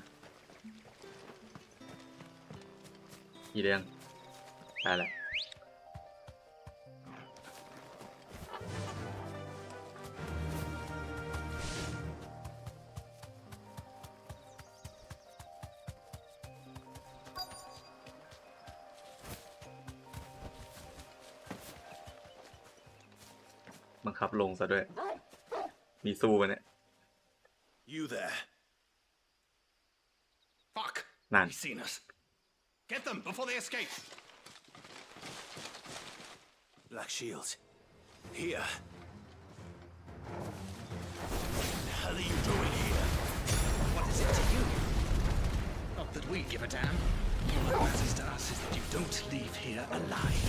อีเดียงได้แหละบังคับลงซะด้วย มีสู้กันเนี่ย You there? Fuck! นั่น He's seen us. Get them before they escape. Black Shields. Here. What the hell are you doing here? What is it to you? Not that we give a damn. All that matters to us is that you don't leave here alive.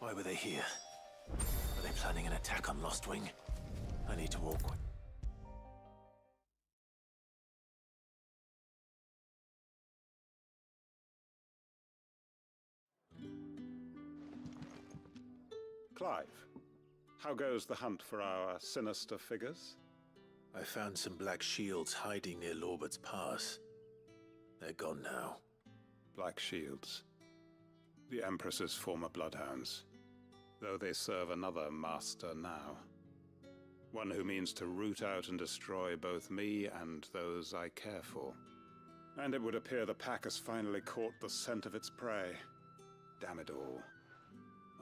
Why were they here? Were they planning an attack on Lost Wing? I need to walk. Clive, how goes the hunt for our sinister figures? I found some black shields hiding near Lorbert's Pass. They're gone now. Black Shields. The Empress's former bloodhounds. Though they serve another master now. One who means to root out and destroy both me and those I care for. And it would appear the pack has finally caught the scent of its prey. Damn it all.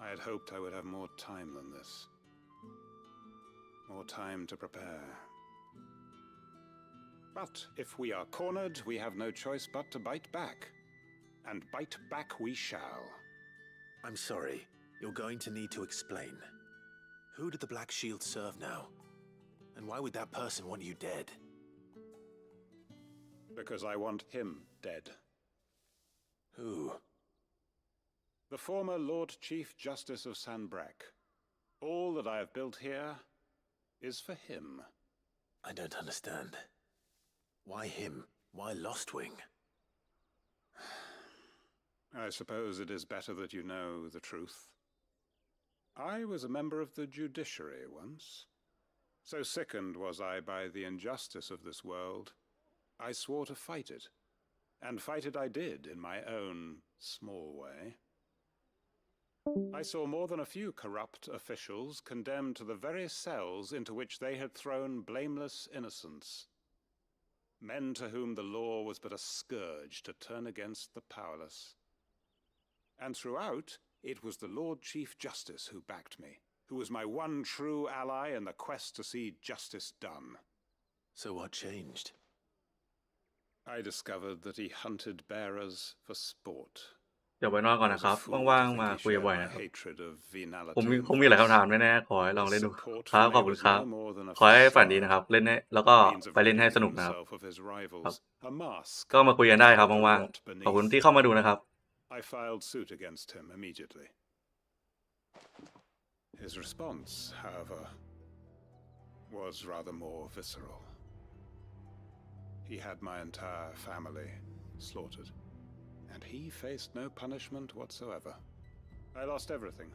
I had hoped I would have more time than this. More time to prepare. But if we are cornered, we have no choice but to bite back. And bite back we shall. I'm sorry. You're going to need to explain. Who did the Black Shield serve now? And why would that person want you dead? Because I want him dead. Who? The former Lord Chief Justice of Sanbreque. All that I have built here is for him. I don't understand. Why him? Why Lost Wing? I suppose it is better that you know the truth. I was a member of the judiciary once. So sickened was I by the injustice of this world, I swore to fight it. And fight it I did in my own small way. I saw more than a few corrupt officials condemned to the very cells into which they had thrown blameless innocents. Men to whom the law was but a scourge to turn against the powerless. And throughout, it was the Lord Chief Justice who backed me, who was my one true ally in the quest to see justice done. So what changed? I discovered that he hunted bearers for sport, เดี๋ยวไปนอนก่อนนะครับ ว่างๆมาคุยบ่อยๆนะครับ hatred of ผม venality คงมีหลายคำถามแน่ๆขอให้ลองเล่นดูครับ ขอบคุณครับ ขอให้ฝันดีนะครับ เล่นให้แล้วก็ไปเล่นให้สนุกนะครับ ครับ a mask ก็มาคุยกันได้ครับว่างๆ ขอบคุณที่เข้ามาดูนะครับ I filed suit against him immediately. His response, however, was rather more visceral. He had my entire family slaughtered, and he faced no punishment whatsoever. I lost everything.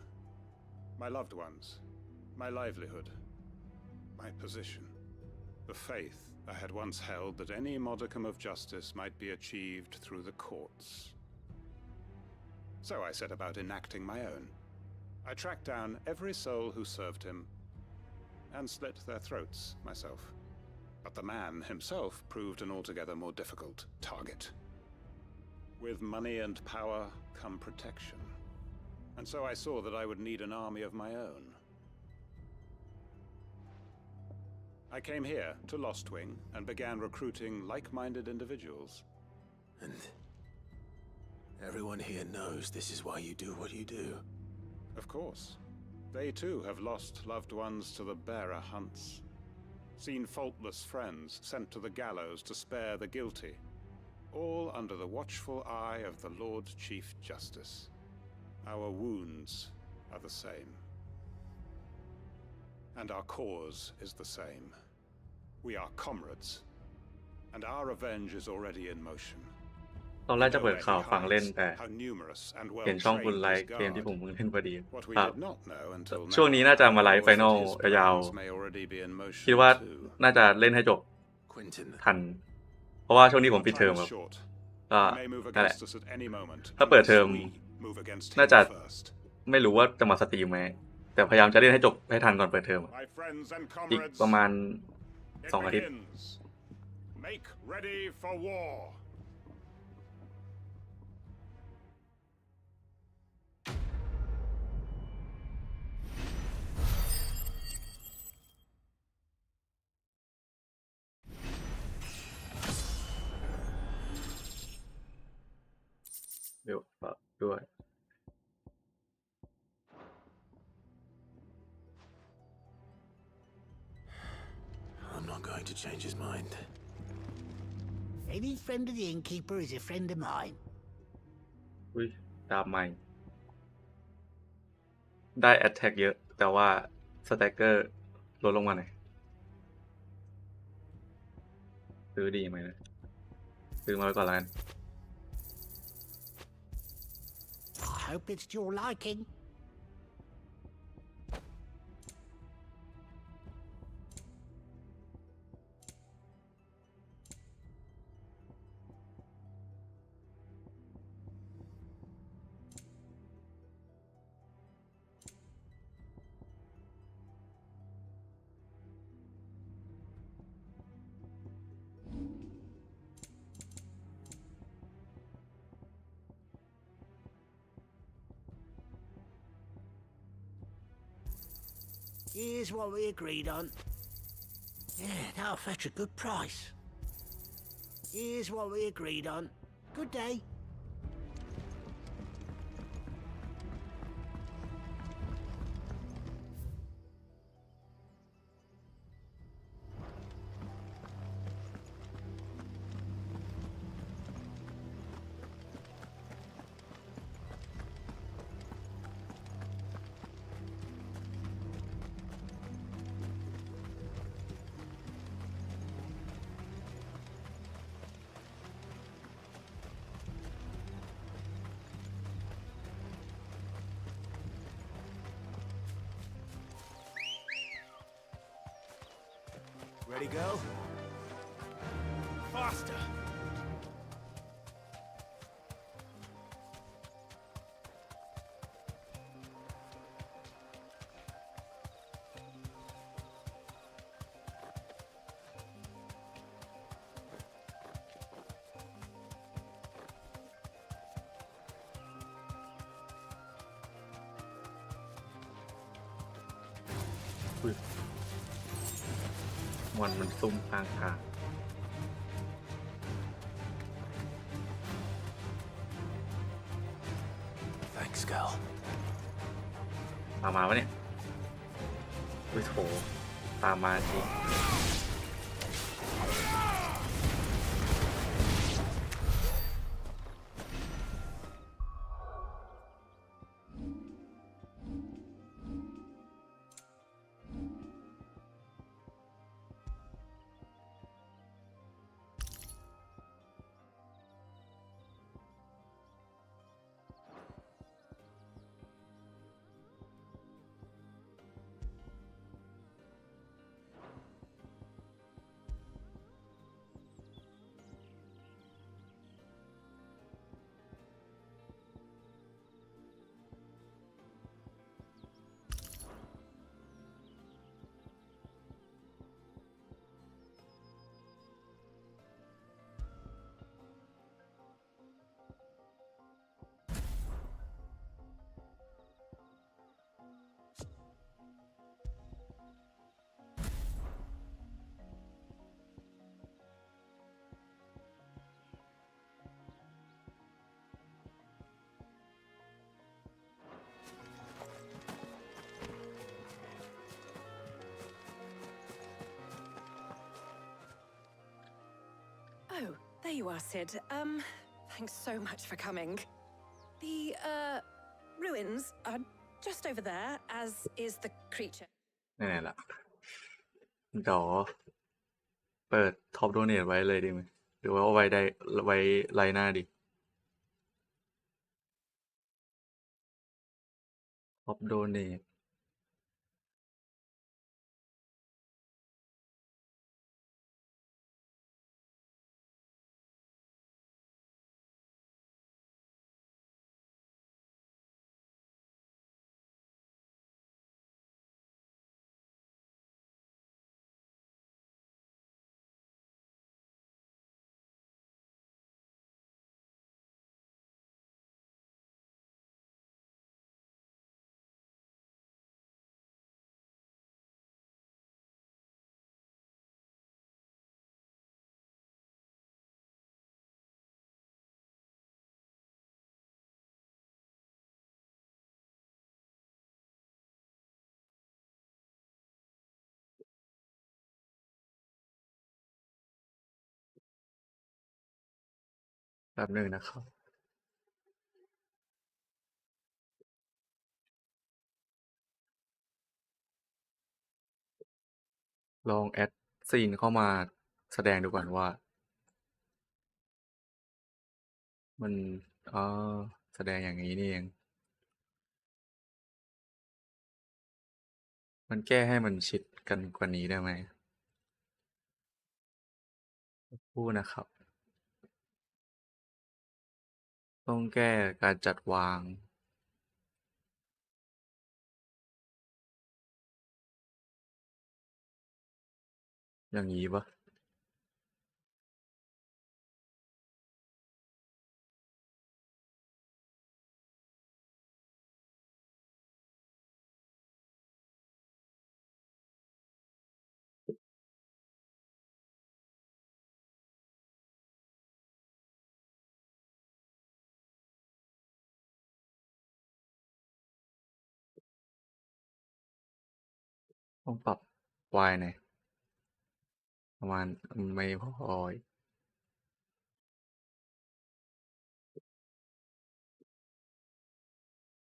My loved ones, my livelihood, my position, the faith I had once held that any modicum of justice might be achieved through the courts. So I set about enacting my own. I tracked down every soul who served him and slit their throats myself. But the man himself proved an altogether more difficult target. With money and power come protection. And so I saw that I would need an army of my own. I came here to Lostwing and began recruiting like-minded individuals. And everyone here knows this is why you do what you do. Of course. They too have lost loved ones to the bearer hunts. Seen faultless friends sent to the gallows to spare the guilty. All under the watchful eye of the Lord Chief Justice. Our wounds are the same. And our cause is the same. We are comrades. And our revenge is already in motion. ตอนแรกจะเปิดข่าวฟังเล่นแต่เห็นช่องคุณไลฟ์เกมที่ผมเพิ่งเล่นพอดีครับช่วงนี้น่าจะมาไลฟ์ไฟนอลยาวๆคิดว่าน่าจะเล่นให้จบทันเพราะว่าช่วงนี้ผมปิดเทอมครับก็นั่นแหละถ้าเปิดเทอมน่าจะไม่รู้ว่าจะมาสตรีมไหมแต่พยายามจะเล่นให้จบให้ทันก่อนเปิดเทอมอีกประมาณ2 อาทิตย์ Make ready for war. I'm not going to change his mind. Any friend of the innkeeper is a friend of mine. อุ้ยดาบใหม่ได้ attack เยอะแต่ว่า stagger ลดลงมาหน่อยซื้อดีไหมนะซื้อมาไว้ก่อนแล้วกัน I hope it's to your liking. Here's what we agreed on. Yeah, that'll fetch a good price. Here's what we agreed on. Good day. Ready, go? Faster! Ui. มันซุ่มทางทาง scale. ตามมาวะเนี่ยอุ้ยโถตามมาจริงOh, there you are, Sid. Thanks so much for coming. The, ruins are just over there, as is the creature. นี่นแหละเดี๋ยวเปิดท็อปโดเนทไว้เลยดีไหมหรือว่าไว้ได้ไว้ไลน์หน้าดิท็อปโดเนทแบบหนึ่งนะครับลองแอดซีนเข้ามาแสดงดูก่อนว่ามันอ๋อแสดงอย่างนี้นี่เองมันแก้ให้มันชิดกันกว่านี้ได้ไหมพูดนะครับต้องแก้การจัดวางอย่างนี้ปะต้องปรับ Y หน่อยประมาณไม่พออีก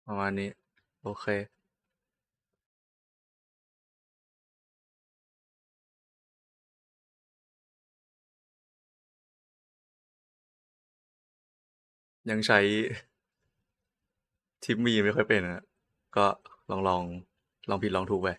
ประมาณนี้โอเคยังใช้ทิปมีไม่ค่อยเป็นอะก็ลองผิดลองถูกไป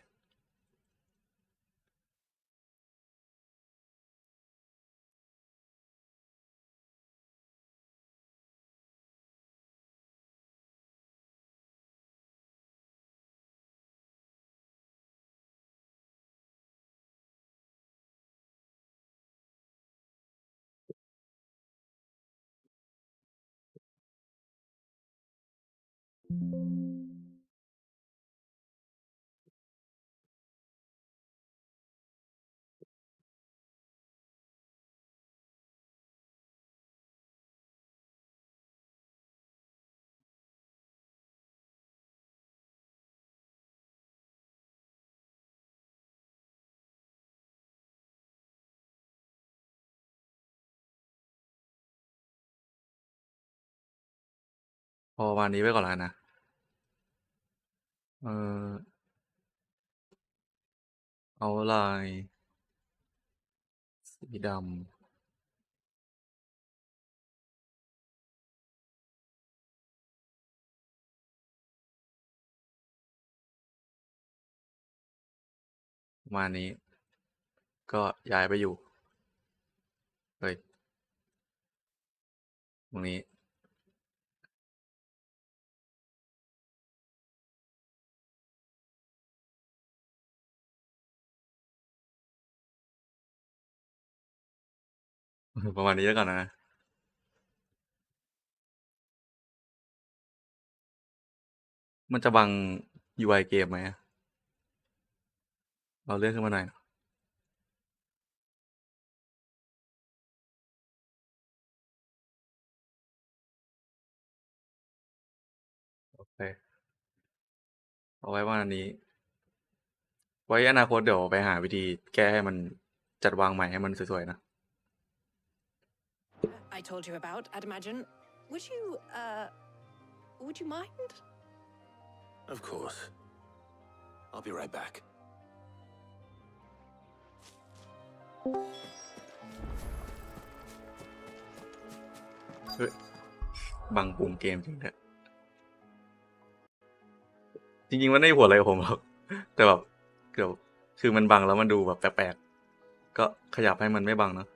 พอวันนี้ไว้ก่อนแล้วนะเอาลายสีดำประมาณนี้ก็ย้ายไปอยู่เฮ้ยตรงนี้ประมาณนี้แล้วกันนะมันจะบัง UI เกมไหมเราเลื่อนขึ้นมาหน่อยโอเคเอาไว้ว่าอันนี้ ไว้อนาคตเดี๋ยวไปหาวิธีแก้ให้มันจัดวางใหม่ให้มันสวยๆนะ I told you about, I'd imagine. Would you mind? Of course. I'll be right back. เฮ้ยบังปุ่มเกมจริงแท้จริงๆมันไม่หัวอะไรกับผมหรอกแต่แบบเกือบคือมันบังแล้วมันดูแบบแปลกๆก็ขยับให้มันไม่บังเนาะ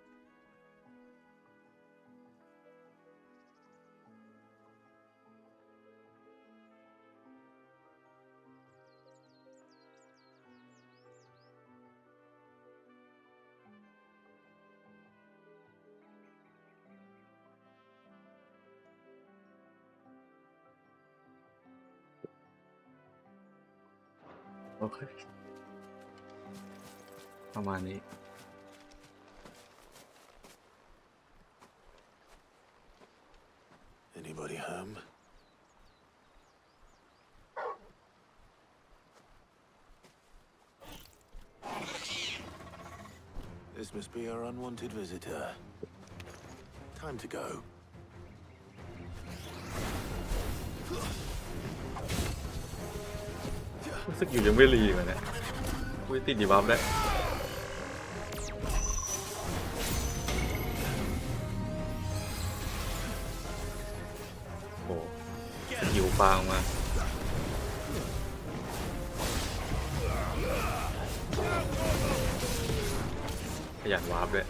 โอเคประมาณนี้ Anybody home? This must be our unwanted visitor. Time to go. รู้สึกอยู่ยังไม่รีเลยเนี่ยอุ้ยติดดีบัฟได้โอ้สกิลฟางมาขยันวาร์ปด้วย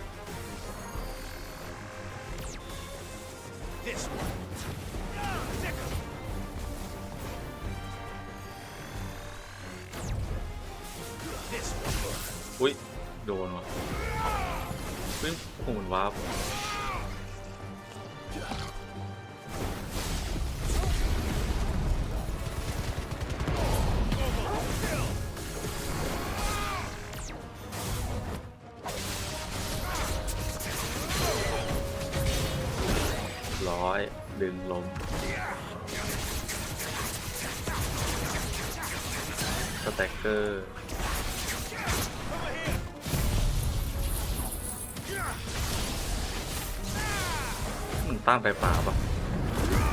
อุ้ยโดนว่ะเฮ้ยโหมันวาร์ปร้อยดึงลมสแต็กเกอร์มันต้านไฟฟ้าปะ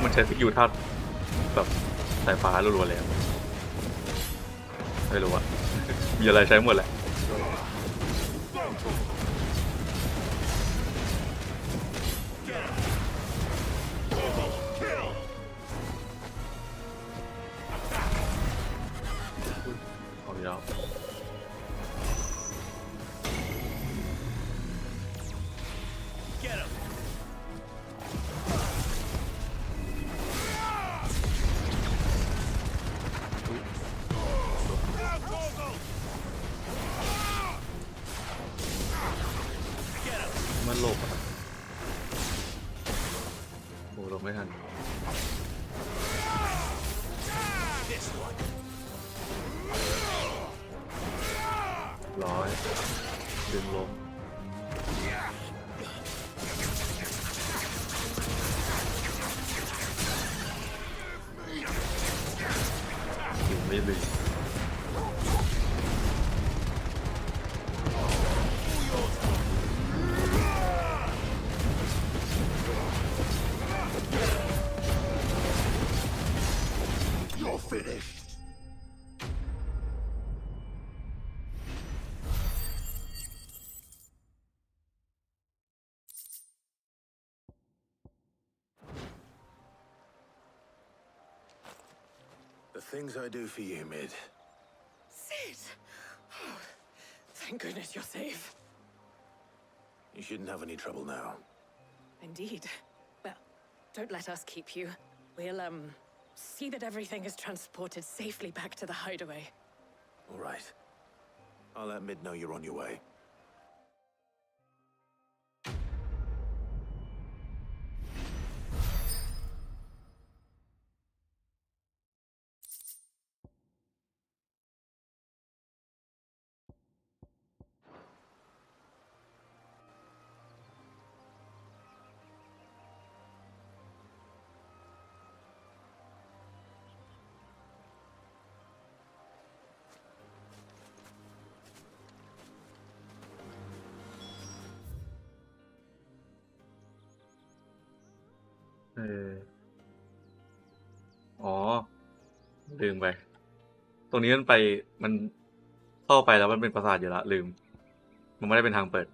มันใช้สกิลท่าแบบสายฟ้ารัวๆเลยไม่รู้อะมีอะไรใช้หมดแหละเอาเยอะมันหลบอ่ะโอ้หลบไม่ทันร้อยดึงลมดึงไม่ดึง things I do for you, Mid. Sid! Oh, thank goodness you're safe. You shouldn't have any trouble now. Indeed. Well, don't let us keep you. We'll, see that everything is transported safely back to the hideaway. All right. I'll let Mid know you're on your way. อ๋อลืมไปตรงนี้มันไปมันเข้าไปแล้วมันเป็นปราสาทอยู่ละลืมมันไม่ได้เป็นทางเปิด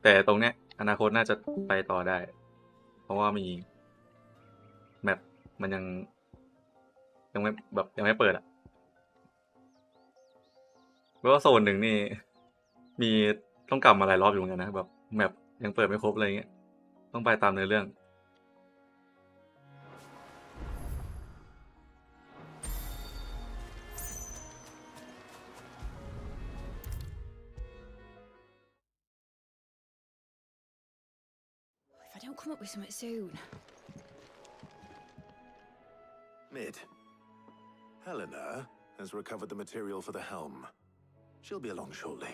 แต่ตรงเนี้ยอนาคตน่าจะไปต่อได้เพราะว่ามีแมปมันยังไม่แบบยังไม่เปิดอะเพราะว่าโซนหนึ่งนี่มีต้องกลับมาหลายรอบอยู่เหมือนกันนะแบบแมปยังเปิดไม่ครบอะไรเงี้ยต้องไปตามเนื้อเรื่อง If I don't come up with something soon. Mid. Helena has recovered the material for the helm. She'll be along shortly.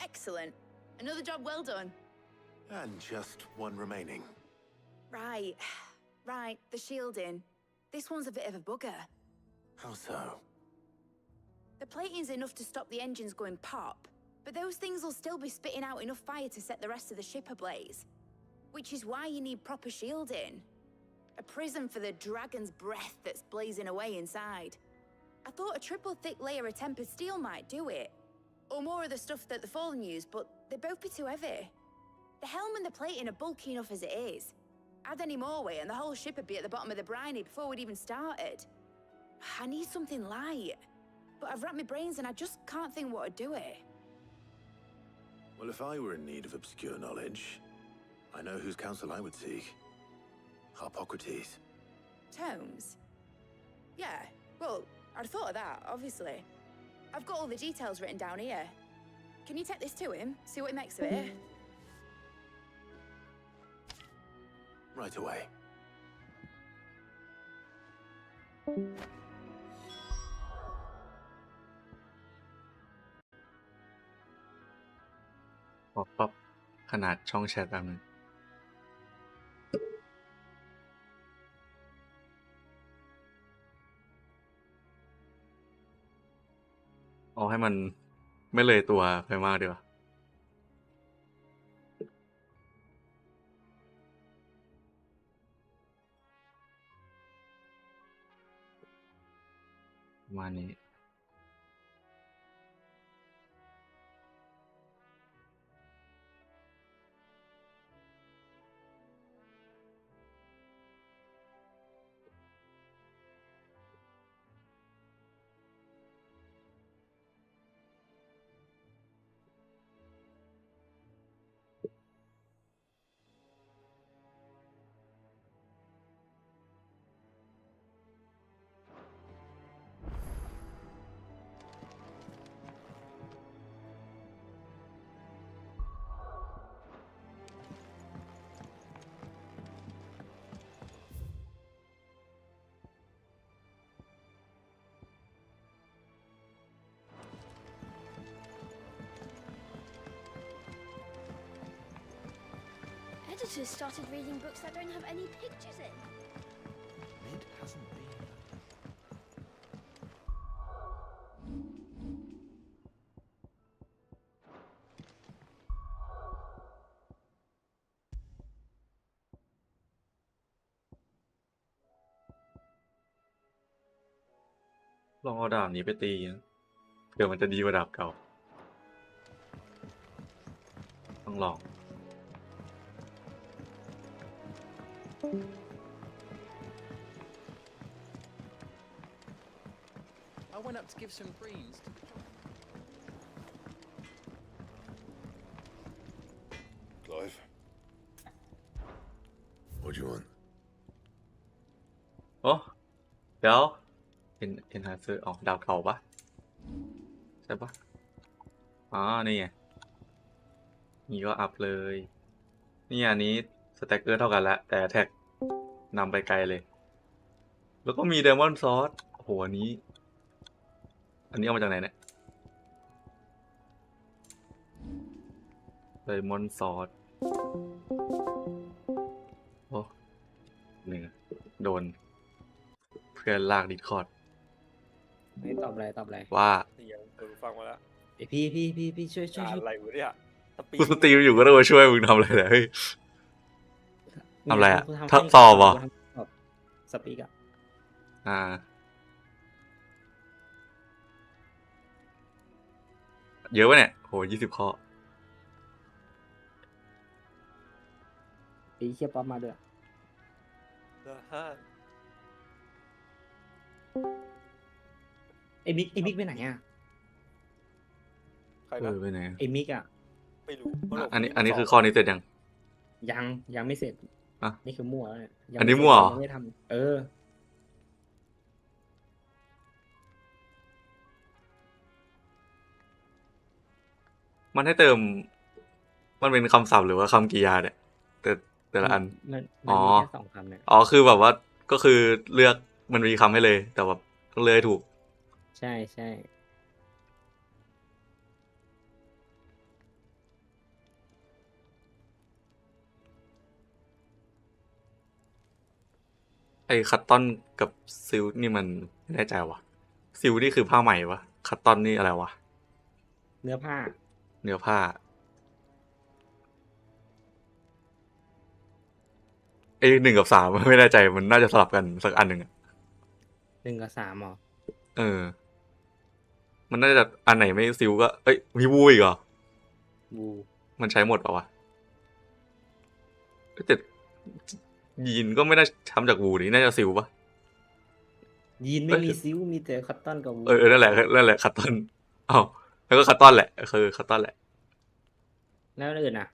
Excellent. Another job well done. And just one remaining. Right. Right, the shielding. This one's a bit of a bugger. How so? The plating's enough to stop the engines going pop, but those things will still be spitting out enough fire to set the rest of the ship ablaze. Which is why you need proper shielding. A prism for the dragon's breath that's blazing away inside. I thought a triple thick layer of tempered steel might do it. Or more of the stuff that the Fallen use, but they'd both be too heavy. The helm and the plating are bulky enough as it is. Add any more weight and the whole ship would be at the bottom of the briny before we'd even started. I need something light. But I've racked my brains and I just can't think what would do it. Well, if I were in need of obscure knowledge, I know whose counsel I would seek. Harpocrates. Tomes? Yeah, well, I'd thought of that, obviously. I've got all the details written down here. Can you take this to him, see what he makes of it? Right away. ขอปรับขนาดช่องแชทแป๊บนึงเอาให้มันไม่เลยตัวไปมากดีกว่าประมาณนี้Editors started reading books that don't have any pictures in. Mid hasn't been. ลองเอาดาบนี้ไปตีนะเผื่อมันจะดีกว่าดาบเก่าต้องลอง I went up to give some greens to the Clive? What do you want? โอ้เดี๋ยวเอ็นหาซื้อดาวเก่าปะใช่ปะอ๋อนี่ไงนี่ก็อัพเลยนี่อันนี้สแต็กเกอร์เท่ากันแล้วแต่แท็กนำไปไกลเลยแล้วก็มีเดมอนซอสโอ้โหอันนี้เอามาจากไหนเนี่ยเดมอนซอสโอ้หนึ่งโดนเพื่อนลากดิสคอร์ด ไม่ตอบอะไรว่ายังฟังมาแล้วพี่ช่วยอะไรวะเนี่ย กูสตรีมอยู่ก็ต้องมาช่วยมึงทำอะไรเนี่ยเฮ้ยทำอะไรอ่ะสอบเหรอสปีกอ่ะเยอะปะเนี่ยโห20 ข้อเคียบปั๊บมาด้วยไอ้มิกไปไหนอ่ะใครนะไปไหนไอ้มิกอ่ะไม่รู้อันนี้คือข้อนี้เสร็จยังไม่เสร็จอ่ะนี่คือมั่วแล้วเนี่ยอันนี้มั่วยังไม่ทำมันให้เติมมันเป็นคำศัพท์หรือว่าคำกริยาเนี่ยแต่ละอันมันมีแค่2 คำเนี่ยคือแบบว่าก็คือเลือกมันมีคำให้เลยแต่แบบต้องเลือกให้ถูกใช่ไอ้คัตตอนกับซิลนี่มันไม่แน่ใจวะซิลนี่คือผ้าใหม่วะคัตตอนนี่อะไรวะเนื้อผ้า1 กับ 3ไม่แน่ใจมันน่าจะสลับกันสักอันหนึ่ง1 กับ 3หรอมันน่าจะอันไหนไม่ซิลก็มีวูอีกเหรอวูมันใช้หมดเปล่าวะแต่ยีนก็ไม่น่าทำจากวูนี่น่าจะซิลปะยีนไม่มีซิลมีแต่คัตตอนกับวูนั่นแหละคัตตอนแล้วก็คัตตอนแหละคือคัตตอนแหละแล้วอื่นอ่ะ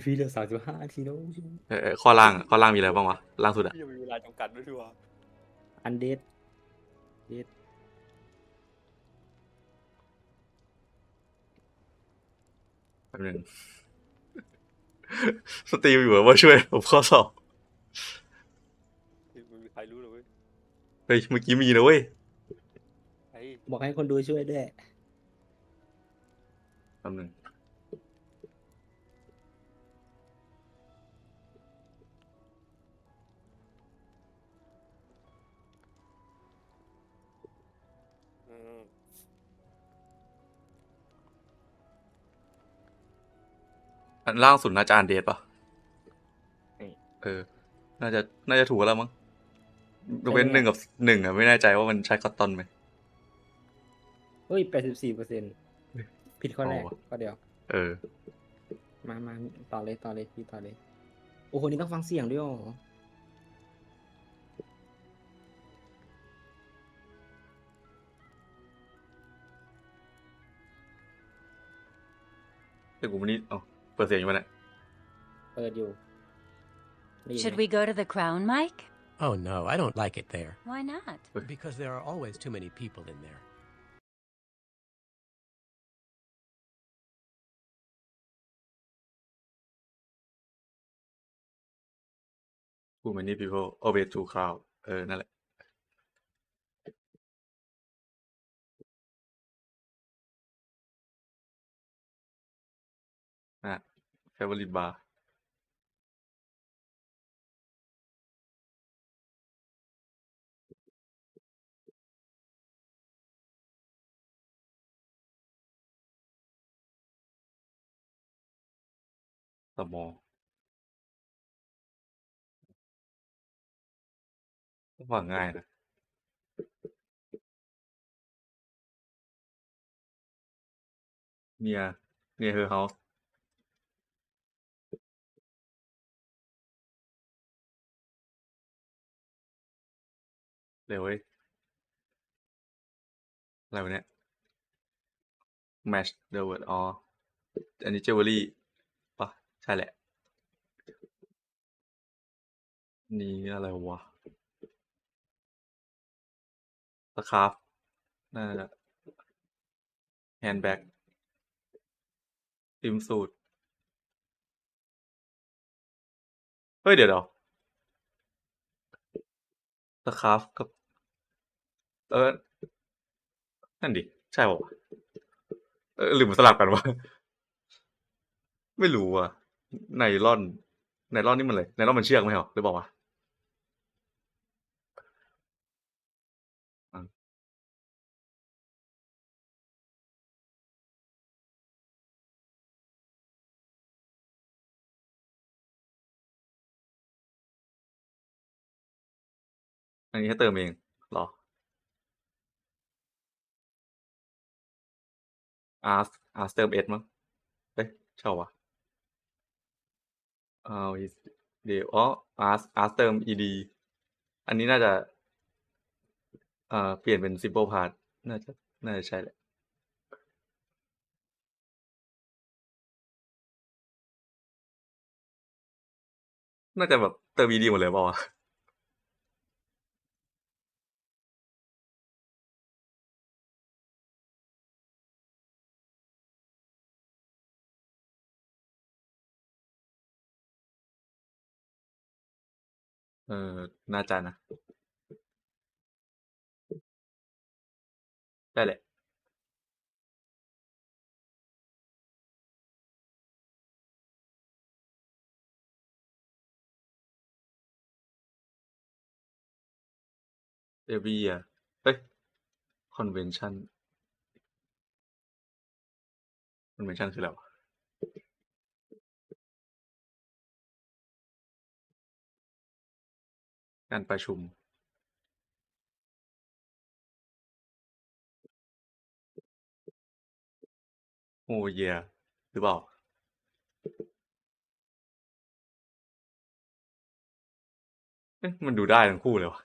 พี่เหลือ35 นาทีแล้วข้อล่างมีอะไรบ้างวะล่างสุดอ่ะมีเวลาจำกัดด้วยทัวร์อันเดดแป๊บนึงสตรีมอยู่ว่าช่วยผมข้อสอบไม่มีใครรู้เลยเว้ยเมื่อกี้มีนะเว้ยบอกให้คนดูช่วยด้วยแป๊บนึงอันล่างสุดน่าจะอ่านเดทป่ะน่าจะถูกแล้วมั้งยกเว้น1 กับ 1อ่ะไม่แน่ใจว่ามันใช้คัตตอนไหมเฮ้ย 84%ผิดข้อแรกข้อเดียวมาต่อเลยพี่ต่อเลยโอ้โหนี่ต้องฟังเสียงด้วยเหรอกูไม่นี่เปิดเสียงอยู่มั้ยเนี่ยเปิดอยู่ Should we go to the Crown, Mike? Oh no, I don't like it there. Why not? Because there are always too many people in there. Too many people, always too crowd นั่นแหละfavorite bar small ฟังง่ายนะ near her house เร็วเว้ยอะไรวะเนี่ย match the word อ๋ออันนี้ jewelry ปะใช่แหละ นี่อะไรวะสครับน่าจะแฮนด์แบ็กซิมสูทเฮ้ยเดี๋ยวสครับกับเออนั่นดิใช่ป่าวะหรือมันสลับกันวะ ไม่รู้อ่ะไนลอนไนลอนนี่มันเลยไนลอนมันเชือกไหมเหรอหรือเปล่าวะอ่ะอันนี้ให้เติมเองเหรอ ask ask เติม s มั้งเอ้ยใช่วะis เดี๋ยวอ๋อ ask เติม ed อันนี้น่าจะเปลี่ยนเป็น simple part น่าจะใช่แหละน่าจะแบบเติม ed หมดเลยเปล่าวะเออน่าจะนะได้แหละ every year เอ้ย convention คืออะไรวะการประชุมโอ้เยหรือเปล่าเอ๊ะมันดูได้ทั้งคู่เลยวะ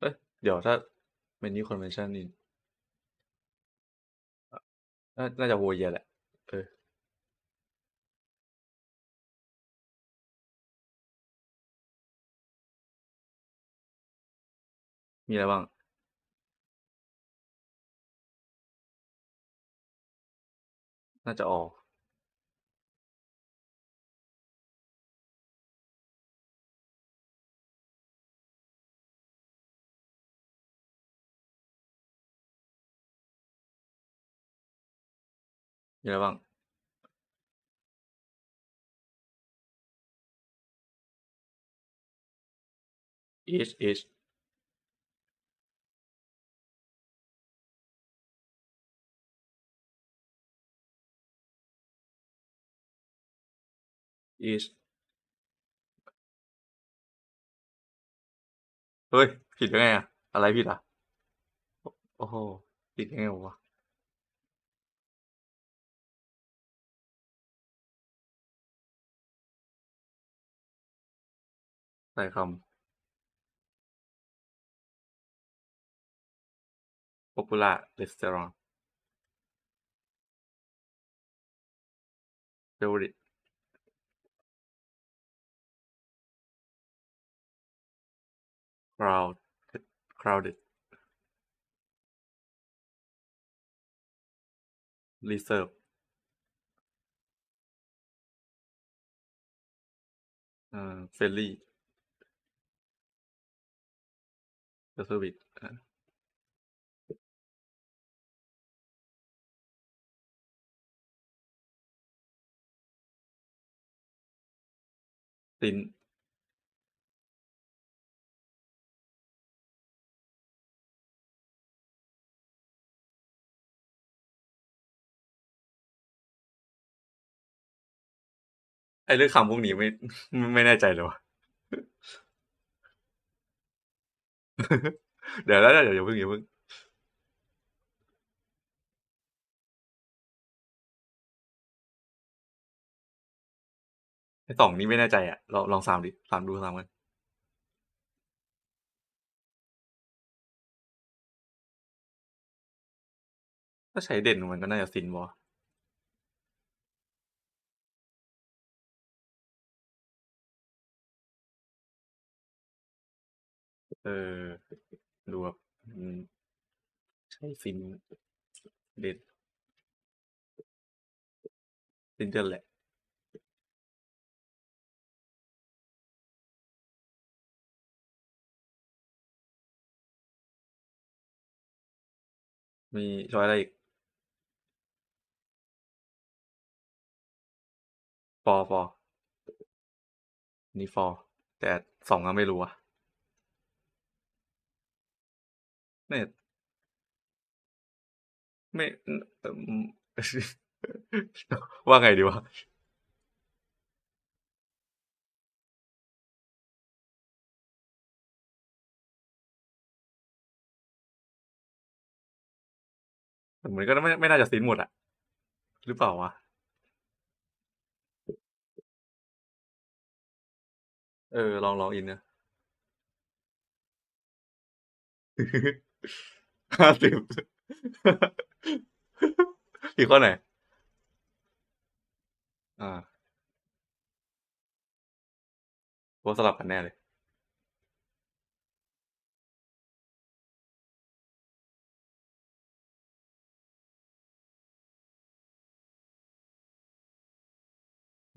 เอ้ยเดี๋ยวถ้า menu convention นี่น่าจะโฮเยแหละเออมีอะไรบ้างน่าจะออกมีอะไรบ้าง each each เฮ้ยผิดได้ไงอะอะไรผิดอ่ะโอ้โหผิดได้ไงวะใส่คำ popular restaurant favorite crowd crowded reserve friendly service ตินไอ้เรื่องคำพวกนี้ไม่แน่ใจเลยวะ เดี๋ยวแล้วเดี๋ยวอย่าเพิ่งไอ้2นี่ไม่แน่ใจอ่ะลอง3ดิ3ดู3กันถ้าใช้เด่นมันก็น่าจะซินวะดูแบบใช่ซินเด่นซินเดิลแหละมีช้อยอะไรอีกฟอนี่ฟอแต่2ก็ไม่รู้อะเนี่ยไม่เอิ่ม ว่าไงดีวะมันก็ไม่น่าจะซินหมดอะหรือเปล่าวะลองอินนะ 50อีกข้อไหนว่าสลับกันแน่เลย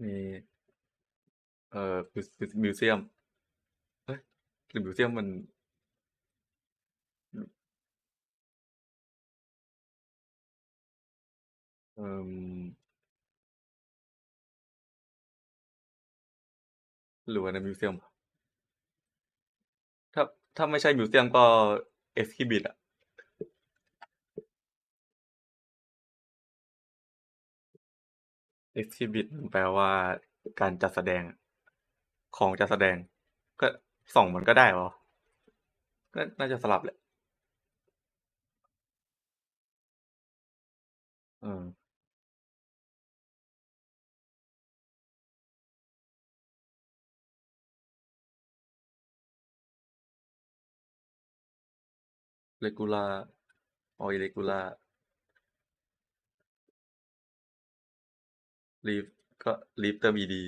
มีมิวเซียมเอ้ยหรือมิวเซียมมันเอ่อหรือว่าในมิวเซียมถ้าไม่ใช่มิวเซียมก็เอ็กซิบิทอะเอ็กซิบิทมันแปลว่าการจัดแสดงของจัดแสดงก็2มันก็ได้เหรอก็น่าจะสลับแหละเรกูล่าอออิเรกูล่าลีฟก็ลีฟเติมอีดี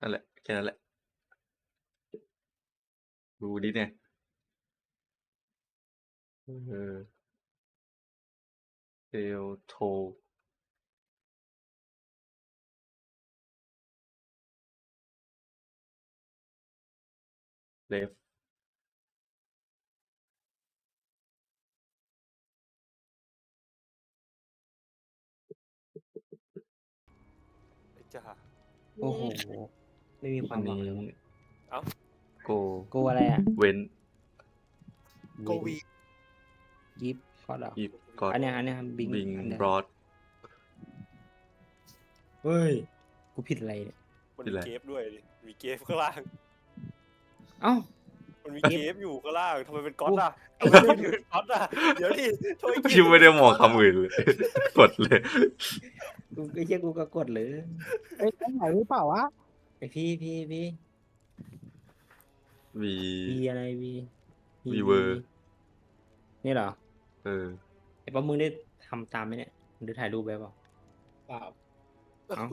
นั่นแหละแค่นั้นแหละดูดิเนี่ยเทลโทเลฟจ้า โอ้โห ไม่มีความหวังเลยว่ะ เอ้า โกอะไรอ่ะ เว้น โกวี ยิปก็เหรอ ยิปก็ อันเนี้ยบิง บิง อันเนี้ย บรอด เฮ้ย กูผิดอะไรเนี่ย มันมีเกฟด้วยดิมีเกฟข้างล่าง เอ้า มันมีเกฟอยู่ข้างล่างทำไมเป็นก๊อตอ่ะทำไมมันเป็นก๊อตอ่ะเดี๋ยวดิทำไม คิวไม่ได้มองคำอื่นเลย กดเลย กูไอ้เหี้ยกูก็กดเลย เอ้ยไหนหรือเปล่าวะ ไอพี่ วี อะไรวี วีเวอร์ นี่เหรอ ไอ้ป๊อปมึงได้ทำตามไหมเนี่ยหรือถ่ายรูปไว้เปล่า เปล่า เอ้า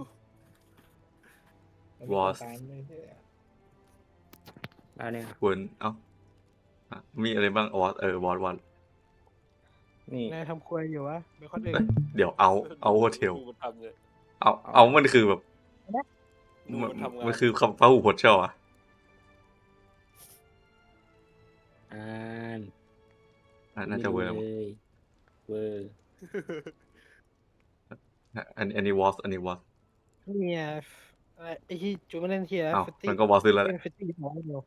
วอส แล้วเนี่ย ควรมีอะไรบ้างวอสวอสวัน นี่ นายทำครัวอยู่วะไม่ค่อยได้ เดี๋ยวเอาโฮเทล ดูมันทำเลย เอามันคือแบบ ดูมันทำงาน มันคือคำพหูพจน์ใช่ปะ น่าจะเวอร์ เวอร์ อันนี้วอส เนี่ยไอ้ที่จูมาเล่นที่แล้ว มันก็วอสซื้อแล้วแหละ เป็นฟิตตี้ของเรา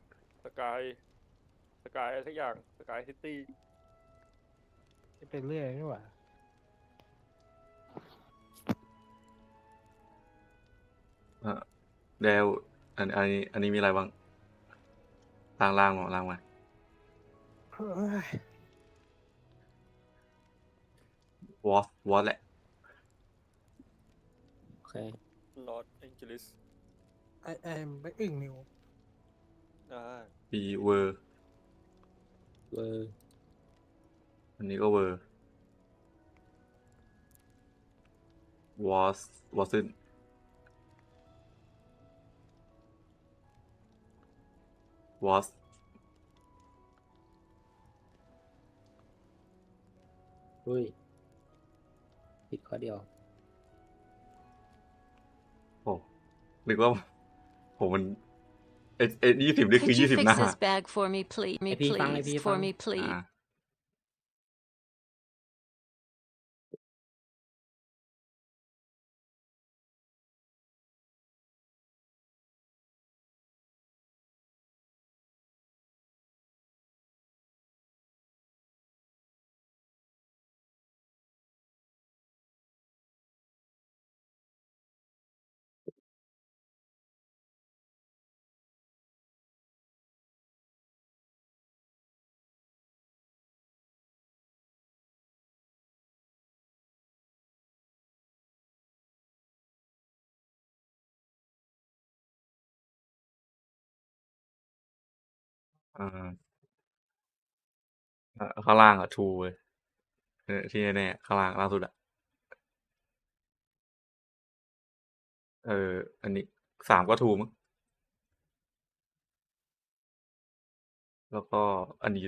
สกายอะไรสักอย่างสกายซิตี้ จะเป็นเรื่อยนี่หว่า เดวอันนี้มีอะไรบ้างล่างมา วอสแหละ โอเค ลอสแองเจลิส I am breaking news ปีเวอร์ อันนี้ก็เวอร์วอซึนวอสอุ้ยผิดข้อเดียว โอ้นึกว่าผมมัน20นี่คือ Could you 20 fix หน้า this bag for me, please? For me, please. ข้างล่างอะทูเลยที่แน่ๆข้างล่างสุดอะอันนี้3ก็ทูมั้งแล้วก็อันนี้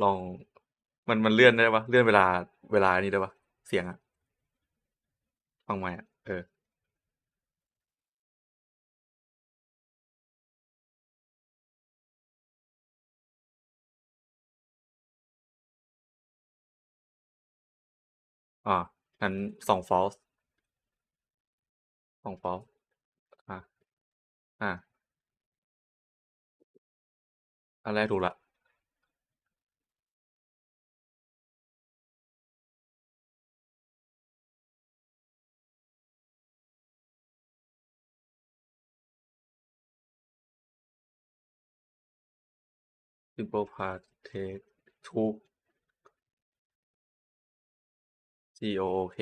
ลองมันเลื่อนได้ปะเลื่อนเวลานี้ได้ปะเสียงอะฟังไหมอะงั้น2 false 2 false อ่าอันแรกถูกละ simple part take took gook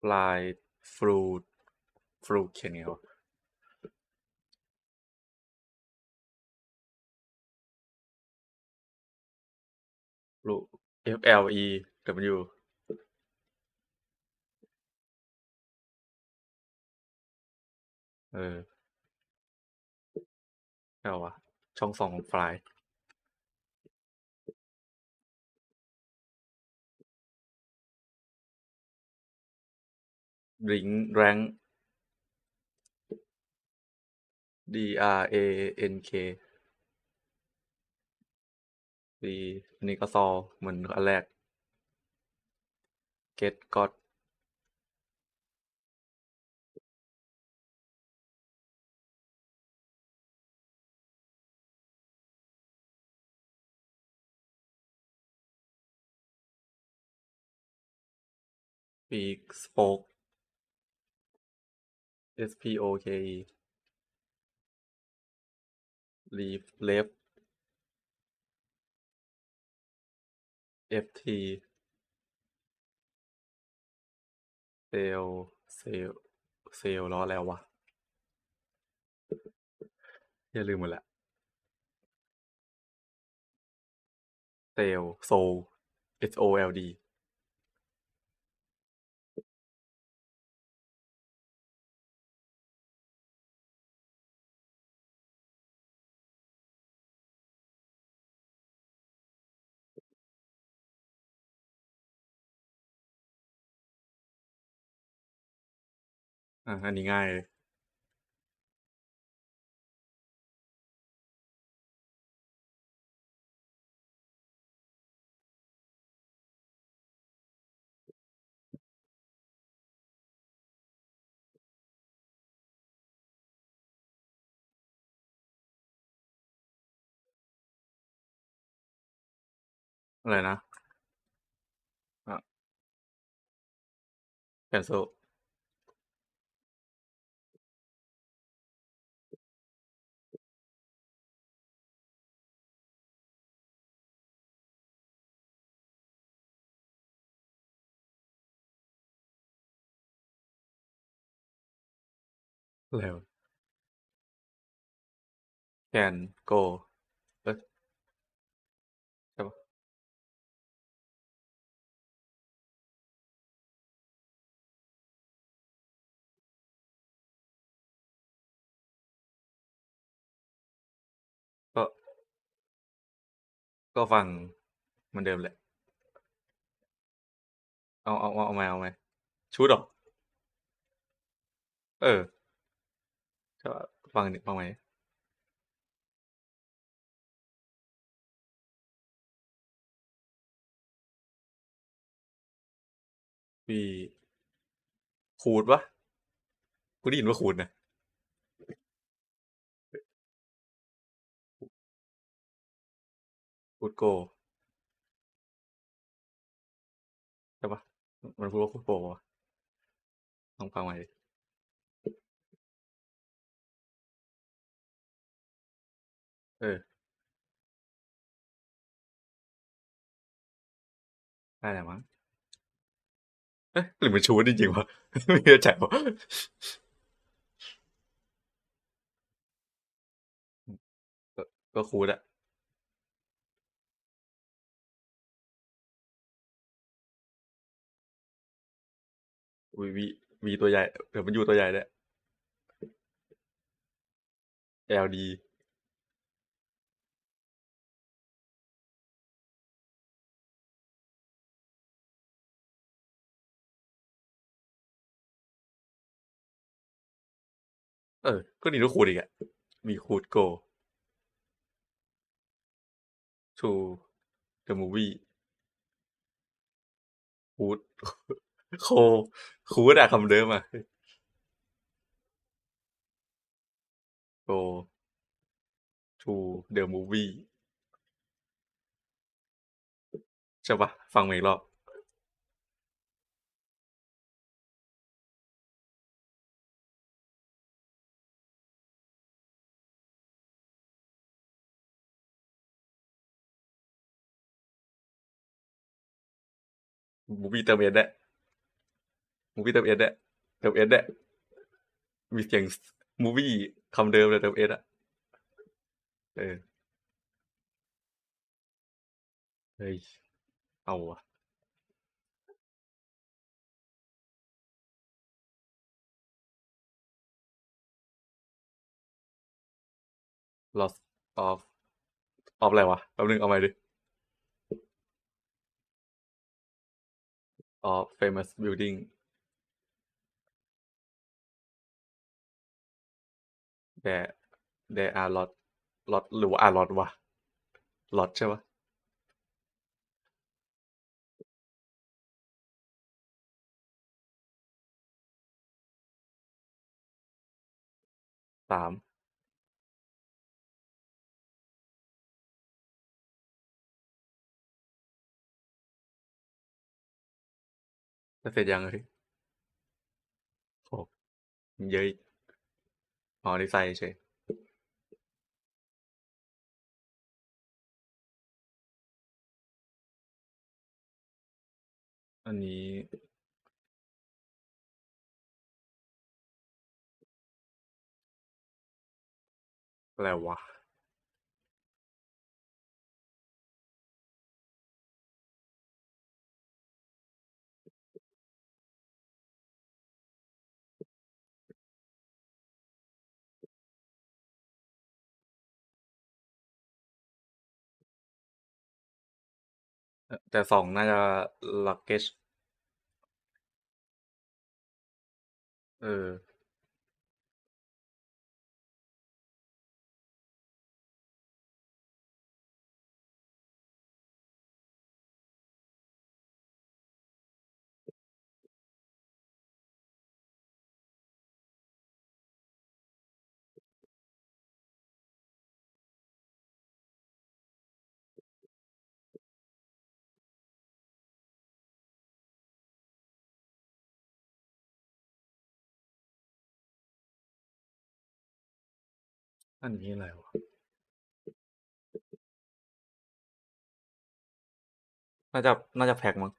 fly fruit เขียนไงวะลูก FLEW เอาวะช่อง2ของ fly rank DRANK อันนี้ก็ซอเหมือนอันแรก get got speak spoke SPOKE leave left FT sell ล้อแล้ววะอย่าลืมหมดละ sold SOLDอันนี้ง่ายเลย อะไรนะแคนเซิลแล้วแคนโกเอ๊ะใช่ปะก็ก็ฟังเหมือนเดิมแหละเอาไหมชุดหรอเออใช่ปะฟังไหมพี่ขูดวะกูได้ยินว่าขูดนะขูดโกใช่ปะมันพูดว่าขูดโกวะลองฟังใหม่ดิเออได้แหละมั้งเอ๊ะหรือมันชูดจริงๆวะไม่เข้าใจวะก็ก็ขูดอะวีตัวใหญ่เดี๋ยวมันอยู่ตัวใหญ่ด้วย LD เออก็นี่ก็ขูดอีกอะมีขูดโก to the movie ขูดโคขูดอะคำเดิมอะ go to the movie ใช่ปะฟังมาอีกรอบมูวี่เติมเอ็ดได้มูวี่เติมเอ็ดได้เติมเอ็ดได้มีเสียงมูวี่คำเดิมเลยเติมเอ็ดอะเออเฮ้ยเอาอะ loss of อะไรวะแป๊บนึงเอาใหม่ดิ of famous building there there are lot หรือว่าlot วะ lot ใช่ปะ3จะเสร็จยังเฮ้ยโอ้เยอะอีกอ๋อดีไซน์เฉยอันนี้อะไรวะแต่2น่าจะ luggage เออ อันนี้อะไรวะน่าจะแพ็กมั้ง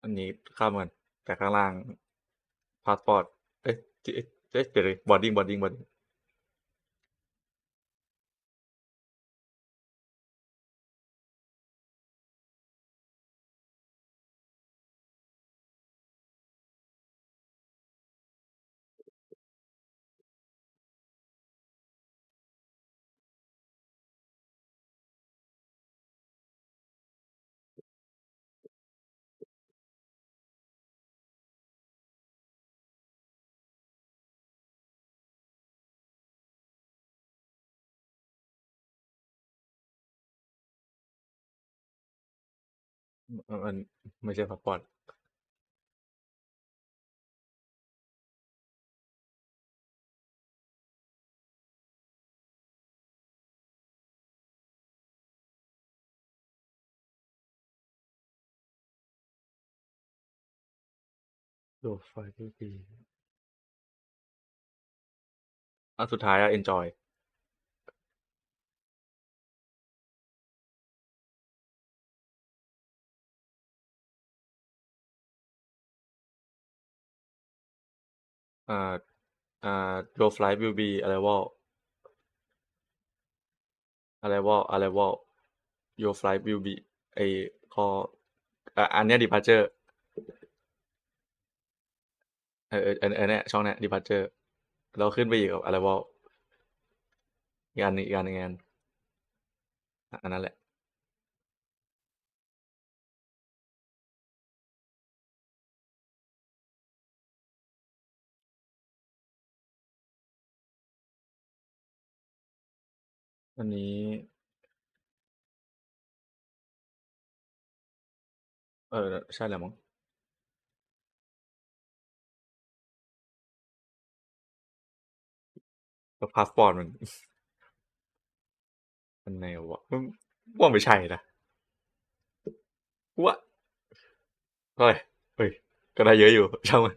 อันนี้ข้ามกันแต่ข้างล่างพาสปอร์ตเอ๊ะเดี๋ยวเลยบอร์ดิ้งมันไม่ใช่พาสปอร์ตโดไฟดีอันสุดท้ายenjoy your flight will be arrival your flight will be คออันเนี้ย departure เนี่ยช่องเนี้ย departure เราขึ้นไปอีกกับ arrival อีกอันอันนั้นแหละอันนี้ใช่แหละมั้งพาสปอร์ตมัน อันไหนวะว่าไม่ใช่นะว่าเฮ้ยก็ได้เยอะอยู่ช่างมัน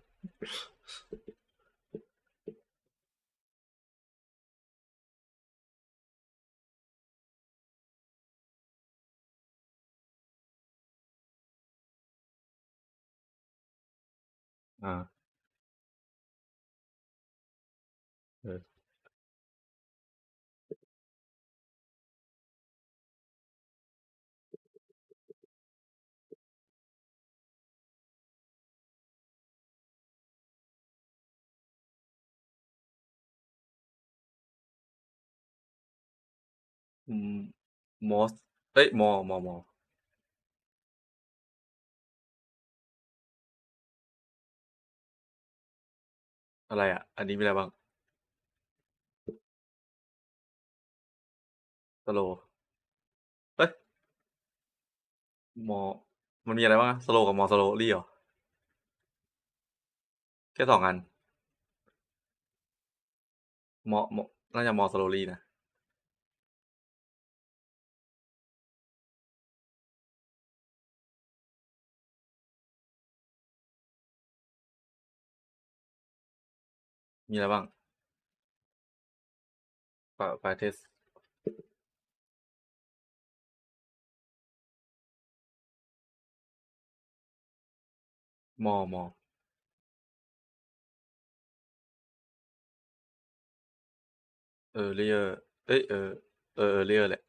เออมอสมออะไรอันนี้มีอะไรบ้างสโลเอ้ยมอมันมีอะไรบ้างสโลกับมอสโลลี่เหรอแค่2 อันมอน่าจะมอสโลลี่นะมีอะไรบ้างไฟเทสมอเรียเอ้ยเรียแหละ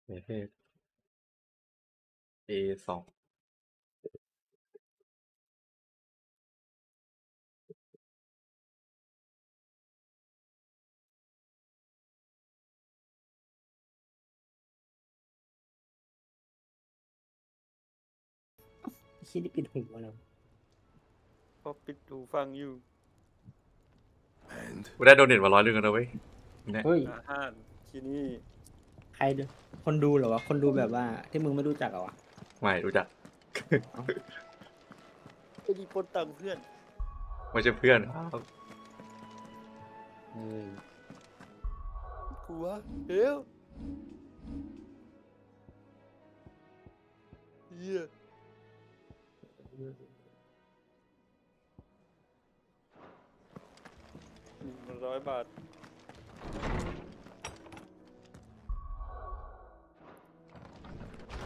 ประเทศ A2คิดที่ปิดหูแล้ว พอปิดหูฟังอยู่ กูได้โดเนทมา100 กันนะเว้ยเนี่ย เฮ้ย อาหารที่นี่ ใครดูคนดูเหรอวะคนดูแบบว่าที่มึงไม่รู้จักเหรอวะ ไม่รู้จัก ไอ้ดีปนตังเพื่อน ไม่ใช่เพื่อนครับ เฮ้ย กลัวเฮ้ยเหี้ย100 บาท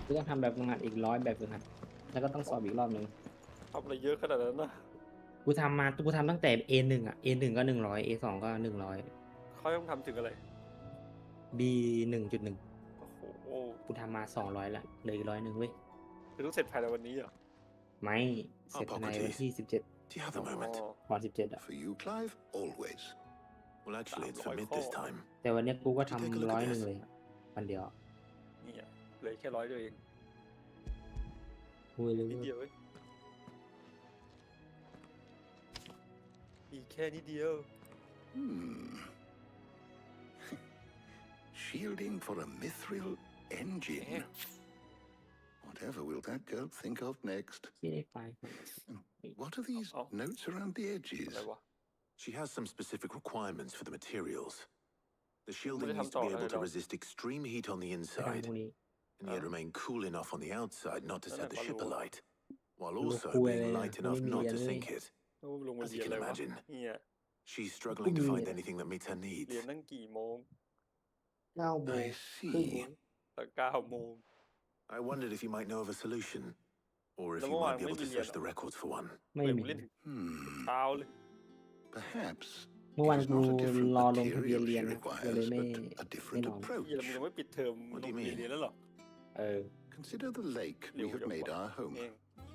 กูต้องทำแบบฝึกหัดอีก100แบบฝึกหัดแล้วก็ต้องสอบอีกรอบหนึ่ง ทำอะไรเยอะขนาดนั้นนะ กูทำตั้งแต่ A1 อ่ะ A1 ก็100 A2 ก็100เขาต้องทำถึงอะไร B 1.1โอ้โห กูทำมา200ละเหลืออีก100เว้ย คือต้องเสร็จภายในวันนี้เหรอ ไม่เสร็จภายในวันที่17 Do you have a moment? ก่อน17อ่ะ For you, Clive, always. Well, actually, it's for mid this time. แต่วันเนี้ยกูก็ทำ100เลยอะวันเดียว นี่อ่ะเหลือแค่100เอง คุยเลย นิดเดียวเว้ยอีกแค่นิดเดียว Shielding for a mithril engine. Whatever will that girl think of next? What are these notes around the edges? She has some specific requirements for the materials. The shielding needs to be able to resist extreme heat on the inside, and yet remain cool enough on the outside not to set the ship alight, while also being light enough not to sink it. As you can imagine, she's struggling to find anything that meets her needs. เรียนตั้งกี่โมง I see. แต่9 โมง I wondered if you might know of a solution, or ifแล้ว you เมื่อวาน might be ไม่ able มี to เรียน search เหร the อ records for one. ไม่มี เล่นเช้าเลย Perhaps เมื่อวาน it is กู not a different รอลงทะเบียน material เรีย she นนะก็เลย requires, ไม่ but a different นอน approach. เหี้ยแล้วมึงยังไม่ปิดเทอม What do you ลง mean? เรียนแล้วเหรอ Consider the lake we have made our home.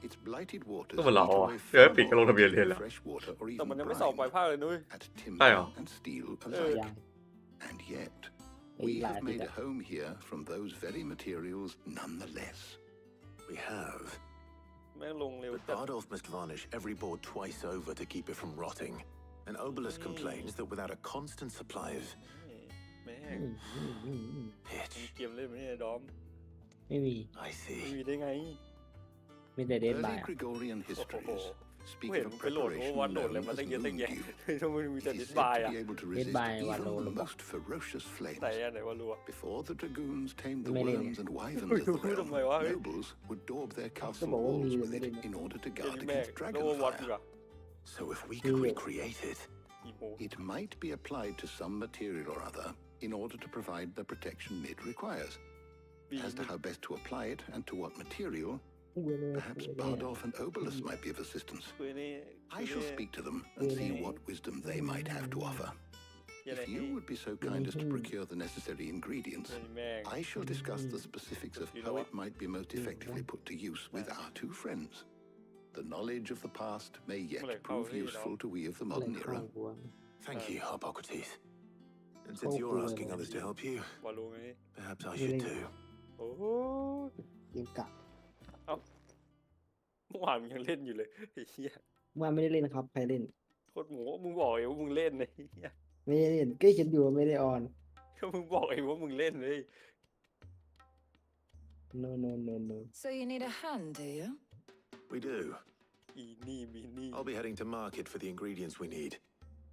Its blighted waters ก็มันรอ lead อ่ะ away เดี๋ยว far ปิดก็ลงทะเบียนเรียน beyond แล้ว fresh water or แต่ even มันยังไม่สอบ brine ปลายภาคเลยนุ้ย at ใช่เหรอ timber and steel เออ alike. And yet, we have made a home here from those very materials nonetheless. We have. แม่งลงเร็ว But Bardolph must varnish every board twice over to keep it from rotting. And Obelisk complains that without a constant supply of แม่ง pitch. มีเกมเล่นไหมเนี่ยดอม ไม่มี I ไม่ see. มีได้ไง มีแต่เดทบาย Early Gregorian โอ้โห histories กู speak เห็น of มึ a งไปโหลดโอ้ preparation วันโหลดอะไร known มา as ตั้งเยอะตั้งแยะ moondew. ทำไมมีแต่ It ดิ is สบาย said to อ่ะ be able to resist Deadby even Wallow the หรือเปล่า most ferocious flames. ไหนอ่ะไหนวะรัว Before the dragoons tamed the ไม่เล่น worms and wyverns Ui, of the ui, realm, tầm mày quá, ê. nobles would daub their ก็ castle บอกว่ามี walls แต่ with ไม่ it เล่น in order to เกม guard นี้แม่ง against แล้ว dragon วัดดี fire. กว่า So if we could recreate it, กี่โมง It might be applied to some material or other in order to provide the protection it requires. As to how best to apply it and to what material, perhaps Bardolph and Obelisk might be of assistance. คือนี่ I shall speak to them and see what wisdom they might have to offer. If you would be so kind as to procure the necessary ingredients, I shall discuss the specifics of how it might be most effectively put to use with our two friends. The knowledge of the past may yet prove useful to we of the modern era. thank you, Hippocrates. And since you're asking others to help you, วารู้ไหม perhaps I should too. โอ้โห เกมกะ เอ้าเมื่อวานมึงยังเล่นอยู่เลยไอ้เหี้ย เมื่อวานไม่ได้เล่นครับใครเล่น โคตรหมูมึงบอกเองว่ามึงเล่นเลยไอ้เหี้ย ไม่ได้เล่นก็เขียนอยู่ว่าไม่ได้ออน ก็มึงบอกเองว่ามึงเล่นเลย no So you need a hand, do you? We do. อีนี่มีนี่ I'll be heading to market for the ingredients we need.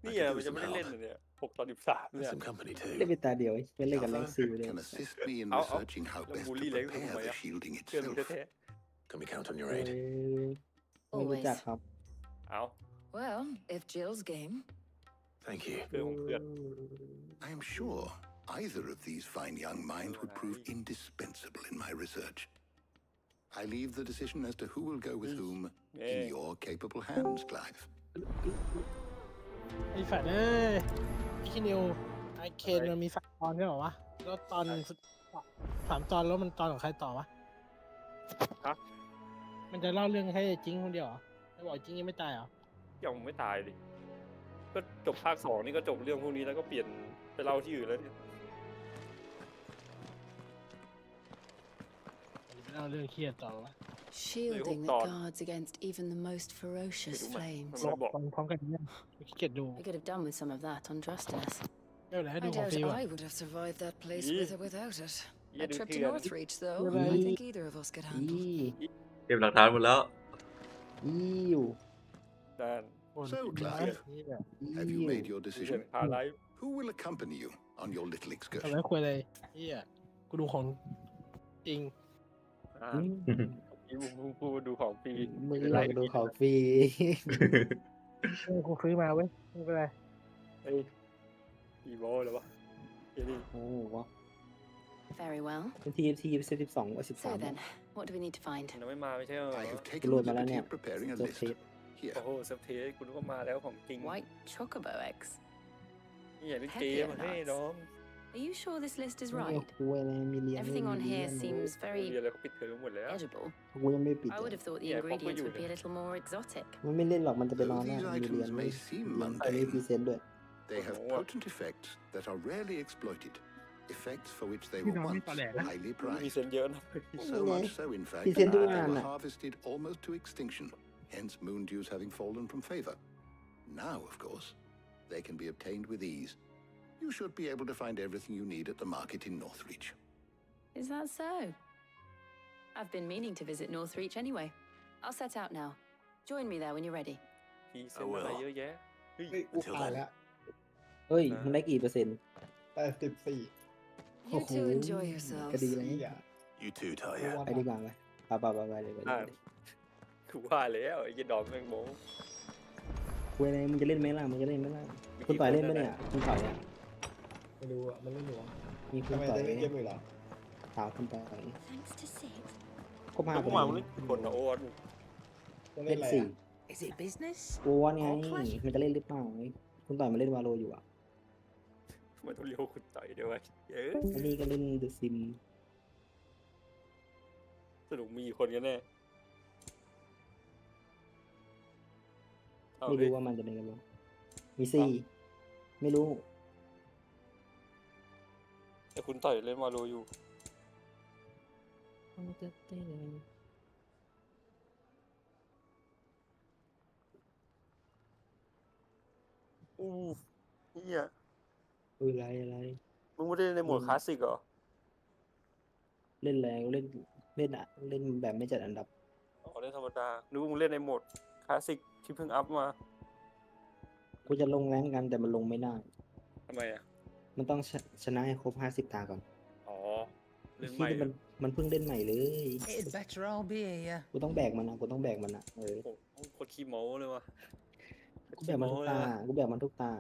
นี่อะมันจะไม่ได้เล่นเลยเนี่ย6-13เนี่ย Some company เล่น too. เป็นตาเดียวไปเล่นกับแรงซิลเลย Can assist me in Ow, ow. researching how Lang best to bully lang prepare ako the mamaya. shielding เพื่อนมึง itself. แท้ Can we count on your เอ aid? ไม่รู้จักครับ ๆเอา Well, if Jill's game. Thank you. เพื่อนของเพื่อน I am sure either of these fine young minds would prove indispensable in my research. I leave the decision as to who will go with whom in your capable hands, Clive. ไอ้แฟดเอ้ยพี่นิวไอเคนมันมี3 ตอนใช่เหรอวะแล้วตอน3 ตอนแล้วมันตอนของใครต่อวะ ฮะ มันจะเล่าเรื่องให้จิงคนเดียวเหรอไม่บอกจิงยังไม่ตายเหรอ ยังไม่ตายดิก็จบภาค 2นี่ก็จบเรื่องพวกนี้แล้วก็เปลี่ยนไปเล่าที่อื่นแล้วเนี่ย เล่าเรื่องเครียดต่อวะ Shielding that guards against even the most ferocious flames. รอบพร้อมกันเนี่ยขี้เกียจดู I could have done with some of that on Justice. ไม่เป็นไรให้ I ดูของ doubt ฟรีว่ะ I would have survived that place with or without it. Yeah, A trip to yeah. Northreach, though, Yeah, I think either of us could อี handle. เก็บหลักฐานหมดแล้ว อีอยู่ ด้าน So, Clive, have you made your เพื่อน decision? พาไลฟ์ Who will accompany you on your little ทำ excursion? ไมคุยเลยเฮียกูดูของจริง กูดูของฟรี มึงหลอกดูของฟรี กูซื้อมาเว้ยไม่เป็นไร เฮ้ยอีโมเลยวะเฮ้ย โอ้โห Very well. เป็นที12กับ So 13 then, what do we need to find? ยังไม่มาไม่ใช่เหรอ I have กู taken โหล the ดมาแล้ว liberty เนี่ย of preparing a เจอ list. เทส Here. โอ้โหเซฟเทสกูนึกว่ามาแล้วของจริง White chocobo eggs. นี่อย่าเล่นเกมอ่ะให้น้อง Are you sure this list is ไม่ right? คุยอะไรมีเรียน Everything on here seems เรียน very แล้วก็ปิดเทอมหมดแล้ว edible. กูยังไม่ปิด I would have thought the Yeah, ingredients would be popular. a little more exotic. มันไม่เล่นหรอกมันจะไปนอน Though นะ these มีเรียน items ไม่ may seem อันนี้พรี mundane, เซนต์ด้วย they have potent effects that are rarely exploited. Effects for which they You were know, once Mr. Lena. highly มี prized. เซนเยอะนะ So much so, in fact, He said that do they one. were harvested almost to extinction, hence moon dews having fallen from favor. Now, of course, they can be obtained with ease. You should be able to find everything you need at the market in Northreach. Is that so? I've been meaning to visit Northreach anyway. I'll set out now. Join me there when you're ready. มีเซนอะไรเยอะแยะเฮ้ย กูผ่านแล้ว เฮ้ยมันได้กี่เปอร์เซ็นต์ 84 You two enjoy yourselves. ก็ดีเลย You too, Taya. ไปดีกว่าไหมไปเลย อ่ากูว่าแล้วไอ้ยี่ดอกแมงโม คุยอะไรมึงจะเล่นไหมล่ะมึงจะเล่นไหมล่ะคุณต่อยเล่นไหมเนี่ยคุณต่อยอ่ะ ไม่รู้อ่ะมันไม่รู้อ่ะ มีคุณ ทำไม ต่อย ได้ ไหม เล่นเกมอยู่เหรอ ถามคุณต่อย Thanks to Sid. ก็มา แล้วกูมามึงเล่นคนนะโอ้ย ต้อง เล่ เล่น น อะไร สี่ อ่ะ Is it business? โอ้วันไงมันจะเล่นหรือเปล่าคุณต่อยมาเล่นวาโลอยู่อ่ะ มันต้องเรียกว่าคุณต่อยด้วยเอ้ย อันนี้ก็เล่นเดอะซิม สนุกมีคนกันแน่เอา ไม่ ดิ รู้ว่ามันจะเล่นกันบ้างมีสี่ไม่รู้ แต่คุณต่อยเล่นวาโลอยู่อู้เนี่ย อะไร มึงไม่ได้เล่นในโหมดคลาสสิกเหรอ เล่นแล้วเล่นแบบไม่จัดอันดับ อ๋อเล่นธรรมดานึกว่ามึงเล่นในโหมดคลาสสิกที่เพิ่งอัพมา กูจะลงแรงกันแต่มันลงไม่ได้ ทำไมอ่ะ มันต้องชนะให้ครบ50 ตาก่อน อ๋อเล่นให ที่ ม่ มันเพิ่งเล่นใหม่เลย It's better I'll be here. กูต้องแบกมันนะเออ โอ้โหโคตรขี้โม้เลยว่ะ กูแบกมันทุกตา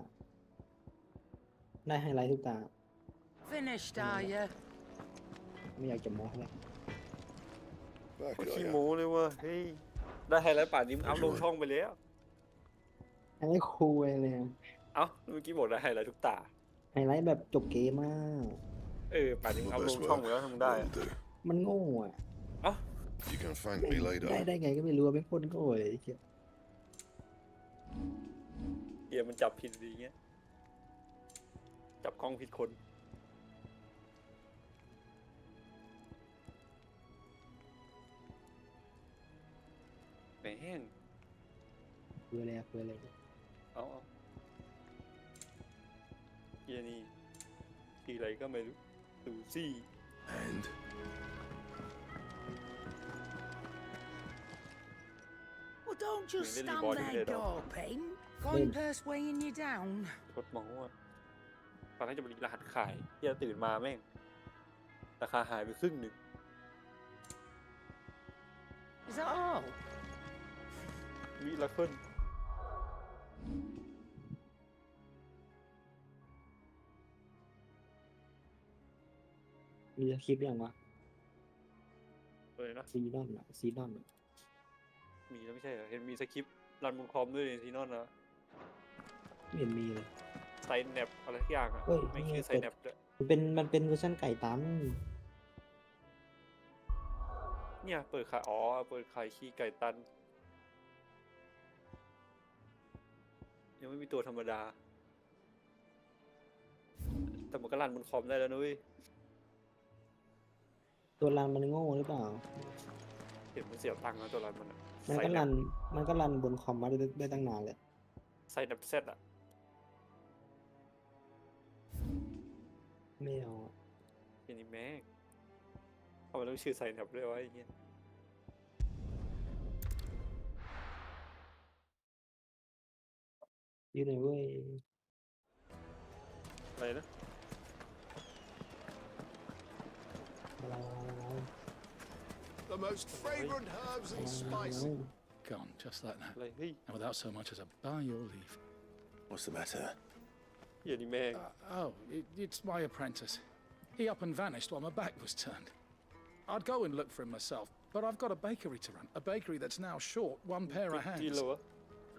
ได้ไฮไลท์ทุกตา Finished, are you? ไม่อยากจะโม้เลย โคตรขี้โม้เลยว่ะเฮ้ยได้ไฮไลท์ป่านนี้มึงอัพลงช่องไปแล้ว ไฮไลท์คูลเลย เอ้าเมื่อกี้บอกได้ไฮไลท์ทุกตา ไฮไลท์แบบจบเกมมาก ป่านนี้มึงอัพลงช่องไปแล้วทำได้อะ มันโง่อ่ะ เอ้า You can thank me later. ได้ไงก็ไม่รู้เป็นคนโง่เลยไอ้เหี้ย เกียร์มันจับผิดดีเงี้ยจับกล้องผิดคนแม่ง คุยอะไร เอาเกียร์นี่ทีอะไรก็ไม่รู้ดูซี่ And Well, don't just Really stand body there head off. gawping. Coin-purse weighing you down. รถเมาอ่ะตอนแรกจะบริรหัสขายเกียร์ตื่นมาแม่งราคาหายไปครึ่งหนึ่ง Is that all? วิลาเคิล มีคลิปยังวะ เลยนะ ซีนอน มีแล้วไม่ใช่เหรอเห็นมีสคริปต์รันบนคอมด้วยในซีนอนนะ ไม่เห็นมีเลย ไซแนปอะไรทุกอย่างอ่ะ เฮ้ย ไม่ชื่อไซแนปเลย มันเป็นเวอร์ชันไก่ตัน เนี่ยเปิดขายเปิดขายขี้ไก่ตันยังไม่มีตัวธรรมดาแต่มันก็รันบนคอมได้แล้วนุ้ย ตัวรันมันโง่หรือเปล่า เห็นมันเสียตังค์นะตัวรันมันอะ มันก็รันบนคอมมาได้ตั้งนานเลย ไซแนปเซตอ่ะ ไม่เอาอะ ทีนี้แม่งเอามาต้องชื่อไซแนปด้วยวะไอ้เงี้ย อยู่ไหนเว้ย อะไรนะ The most fragrant herbs and spices. Gone, just like that. And without so much as a by your leave. What's the matter? It's my apprentice. He up and vanished while my back was turned. I'd go and look for him myself, but I've got a bakery to run. A bakery that's now short one pair of hands.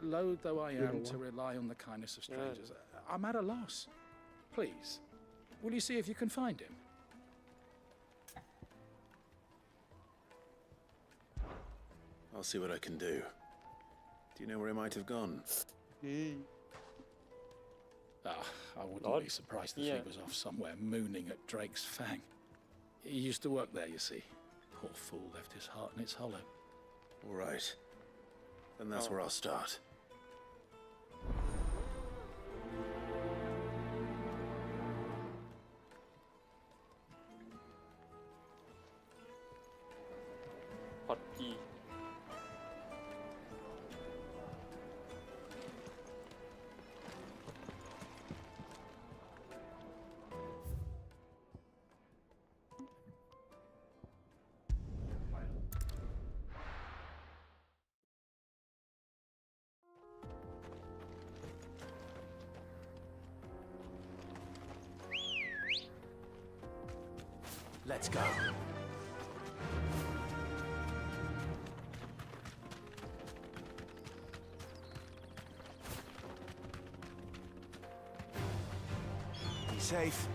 Loath though I am to rely on the kindness of strangers, I'm at a loss. Please, will you see if you can find him? I'll see what I can do. Do you know where he might have gone? I wouldn't be surprised if he was off somewhere mooning at Drake's Fang. He used to work there, you see. Poor fool left his heart in its hollow. All right. Then that's where I'll start. Let's go. Be safe.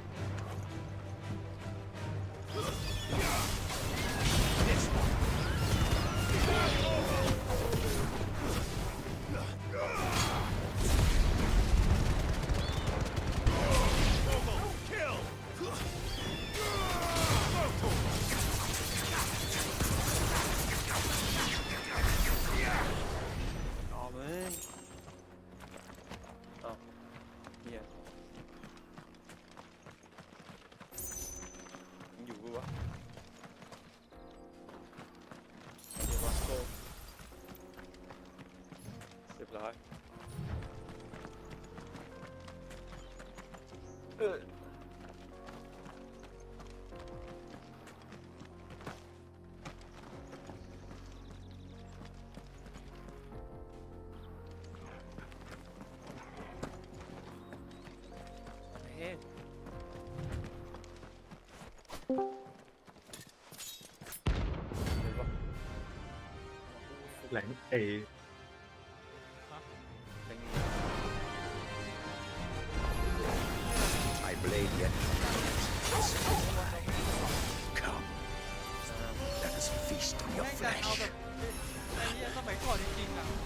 แหลงI blade yet. Come, let us feast on your flesh.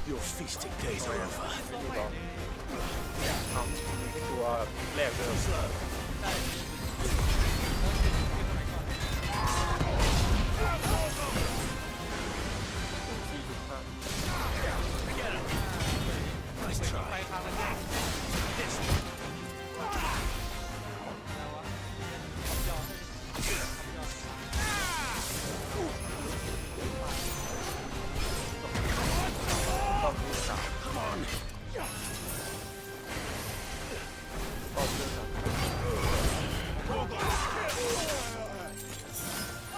Your feasting days are over. ตัวแรกเลย Nice try. Come on.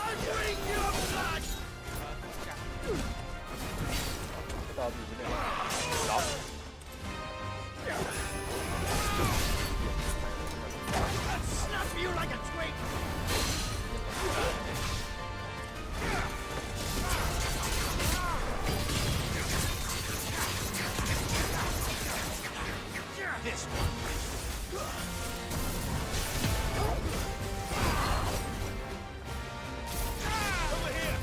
I bring your blood. ตอนนี้เนี่ยล็อก Snap you like a twig. This one. Over here.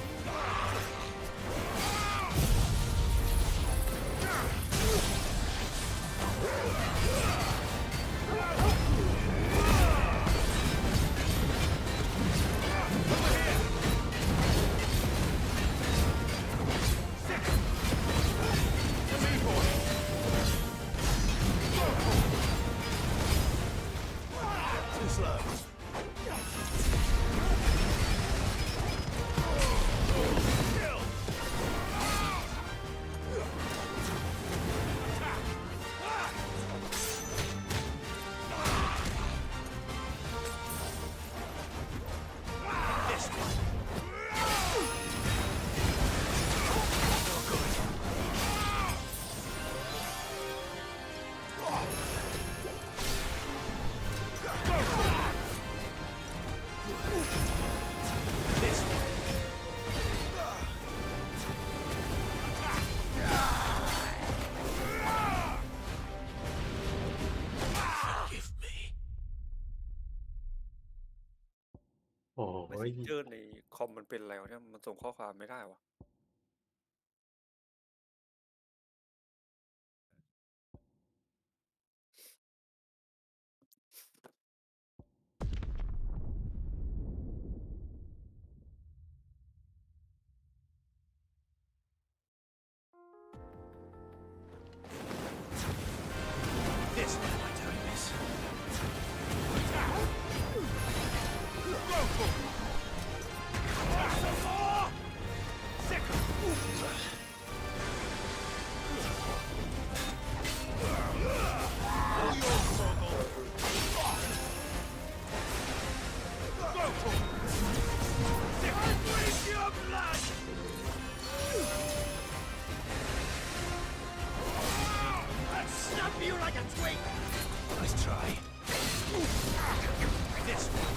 Too slow. Kill. โอ้ เมส ย เซนเจอร์ในคอมมันเป็นอะไรวะเนี่ยมันส่งข้อความไม่ได้วะ This one am I doing this? Snap you like a twig! Nice try. This one.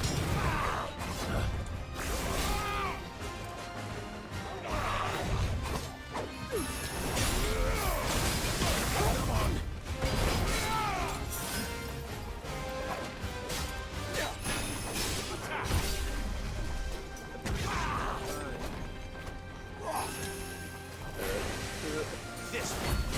Come on. This one.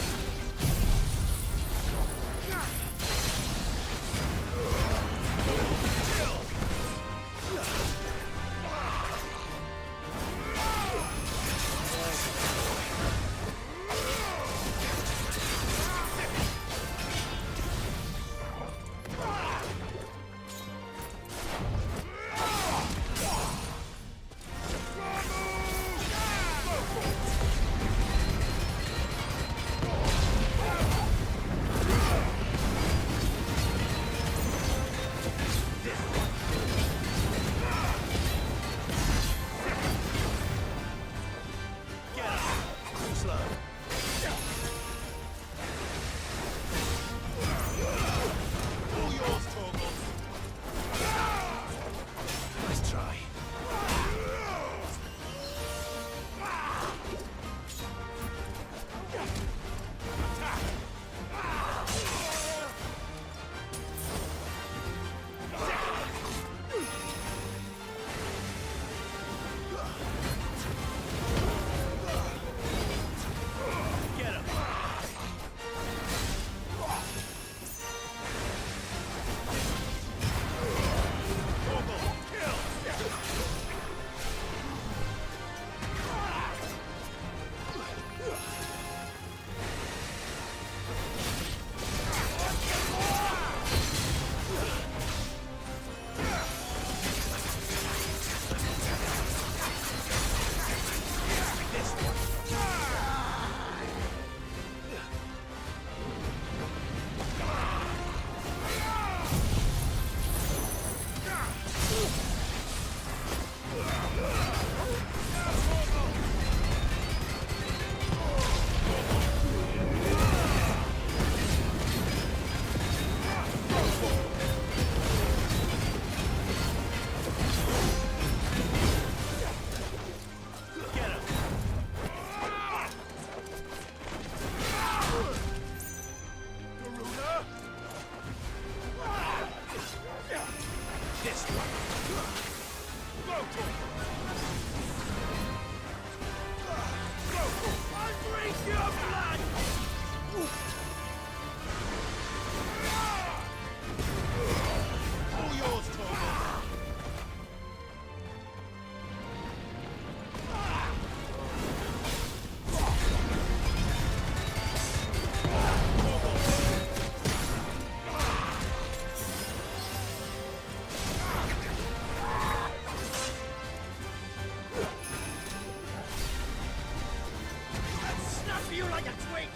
you like a twig!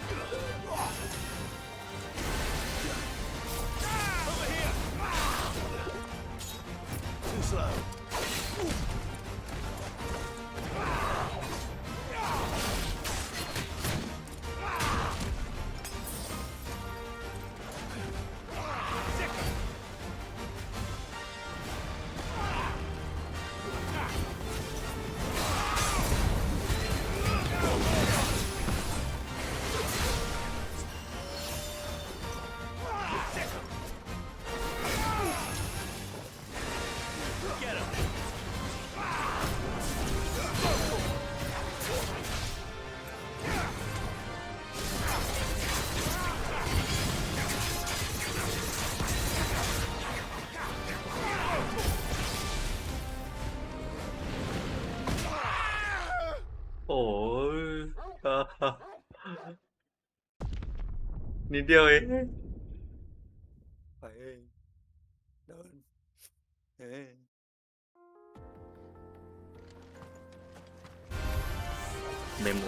Over here! Too slow. Get him! นิดเดียวเอง ไปเองเดินเอง เมม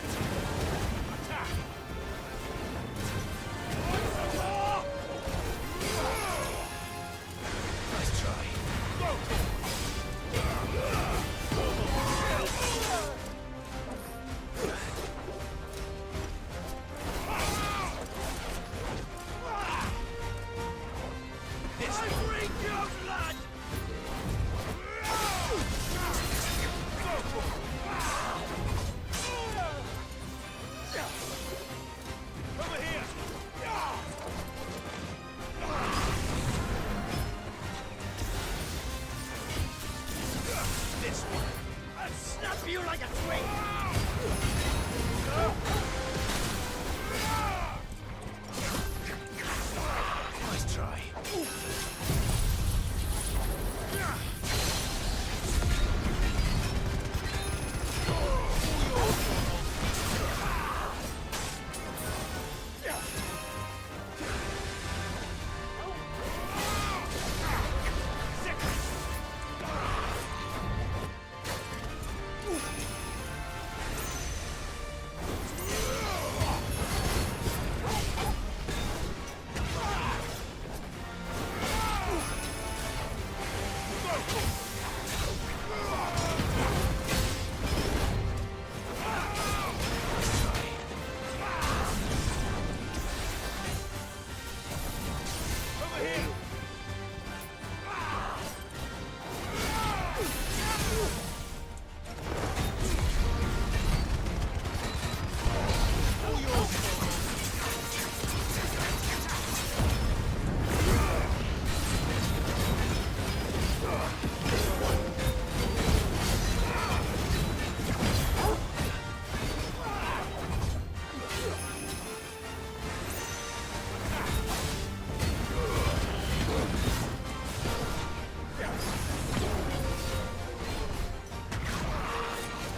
Nice try. This I bring your blood. Over here. This one. I'll snap you like a twig. Nice try.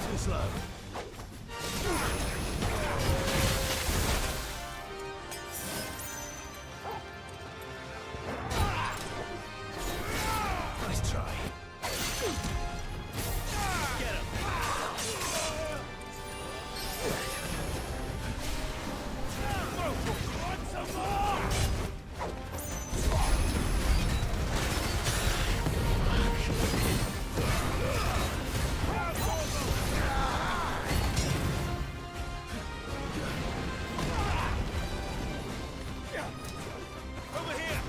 Too slow. Nice try. Get him. Want some more? Over here.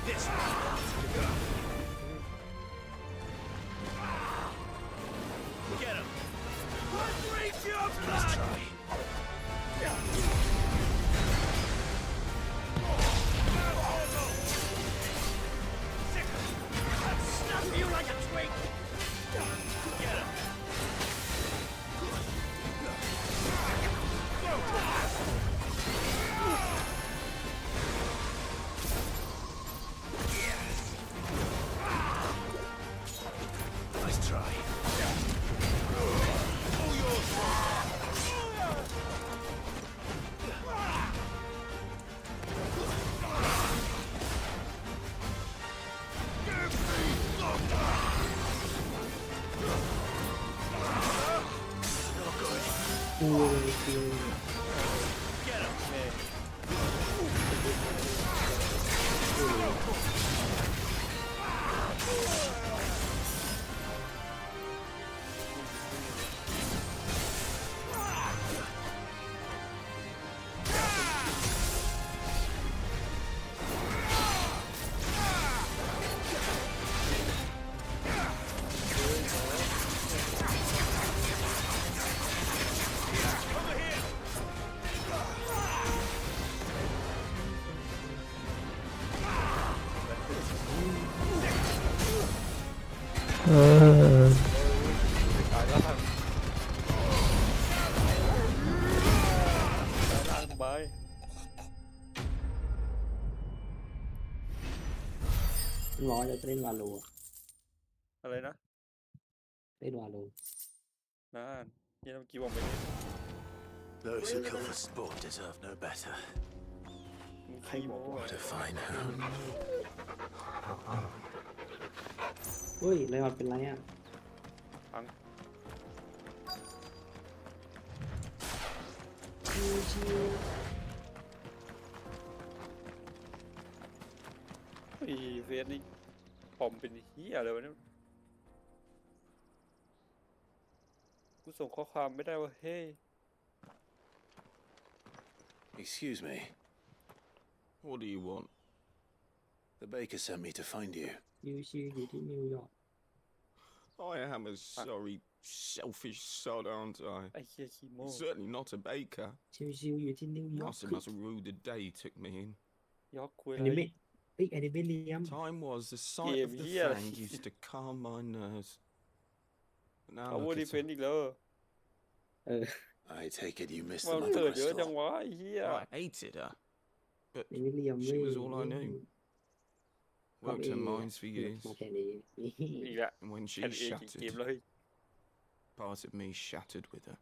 This Get him. Drink your blood. Let's try. I'll snap you like a twig. Get him. Nice try. All yours. Get him, man. ตายแล้วทางล่างไป มันบอกว่าจะเล่นวาโล อะไรนะ เล่นวาโล นั่นนี่เมื่อกี้ผมไป Those who kill for sport deserve no better. ใครบอกว่า What a fine home. เฮ้ยไลออนเป็นไรอ่ะ ฟัง ชิว อีเฟสนี่ผมเป็นเฮียอะไรวะเนี่ยกูส่งข้อความไม่ได้ว่าเฮ้ย Excuse me. What do you want? The baker sent me to find you. ชิวอยู่ที่นิวยอร์ก I am a sorry, selfish sod, aren't I? ไอ้เฮียขี้โม่ Certainly not a baker. ชิวอยู่ที่นิวยอร์ก Must have ruled the day he took me in. ยอกคุย อั อะ น ไร นี้ไม่เฮ้ยอันนี้ไม่เลี้ยม Time was the sight of the Yeah, fang used to calm my nerves. But now เขา look ว่าดี at เฟ her. นอีกแล้ว I take it you missed มั the นเกิ mother ดเยอะจัง crystal. วะไอ้เฮีย I hated her, but อันนี้เลี้ยม she was all I knew. Worked her mines for years, มาแค่นี้ อีกแล้ว and when แค่ she นี้เกม shattered, เลย part of me shattered with her.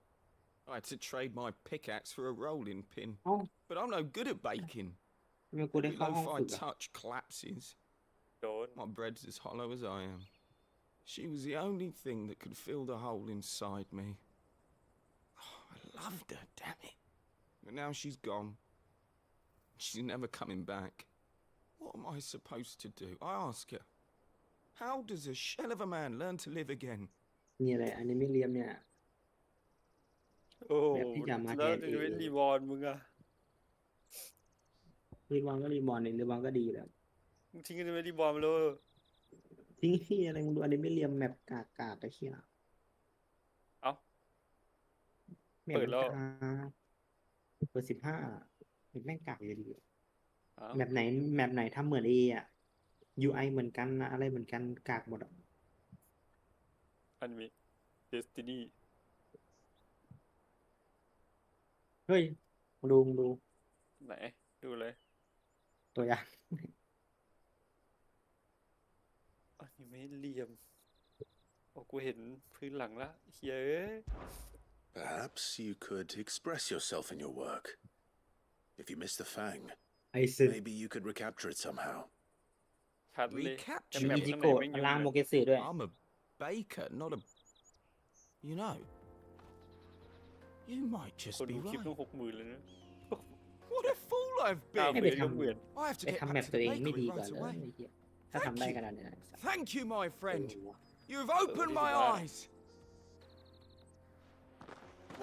I had to trade my pickaxe for a rolling pin, เอ้า but I'm no good at baking. ทำไมกูได้ Every เข้าห้อง loaf I ฝึกอ่ะ touch collapses. โดน My bread's as hollow as I am. She was the only thing that could fill the hole inside me. Oh, I loved her, damn it. But now she's gone. She's never coming back. What am I supposed to do? I ask her. How does a shell of a man learn to live again? นี่อะไรอันนี้ไม่เลี้ยมเนี่ย โอ้ แบบที่จะมาแท แล้ว นเอ จะเป็นรีบอลมึงอะ รีบอลก็รีบอลเนี่ยรีบอลก็ดีแล้ว มึงทิ้งกันไม่รีบอลมาเลย ทิ้งที่อะไรมึงดูอันนี้ไม่เลี้ยมแมปกากไอ้เหี้ย เอ้า แมป เปิดแล้ว เปิด15แม่งกากเลยดี เอ้า แมปไหนทำเหมือนเออ่ะ UI เหมือนกันนะอะไรเหมือนกันกากหมดอ่ะ อันนี้เดสตินี เฮ้ยมึงดู ไหนดูเลย ตัวอย่าง อันนี้ไม่เหลี่ยมโอ้กูเห็นพื้นหลังละเฮ้ย Perhaps you could express yourself in your work. If you missed the fang, maybe you could recapture it somehow. ชัดเลย Recapture แต่แบบ จิ ข้าง โกะ ในไม่ ล่าง ยุ่ โม ง เกสึด้วย I'm a baker, not a... You know, you might ค just น be ดูคลิป right. ต้อง60,000เลยนะ What a fool I've ให้ been! ไป เดี๋ยว ทำ เหมือน I have to ไป get ทำแม back ป to ตัว the เองไม่ดี bakery กว่า right เลย away. ไอ้เหี้ยถ้าทำได้ขนาดนี้นะ Thank you, my friend. You've opened my eyes.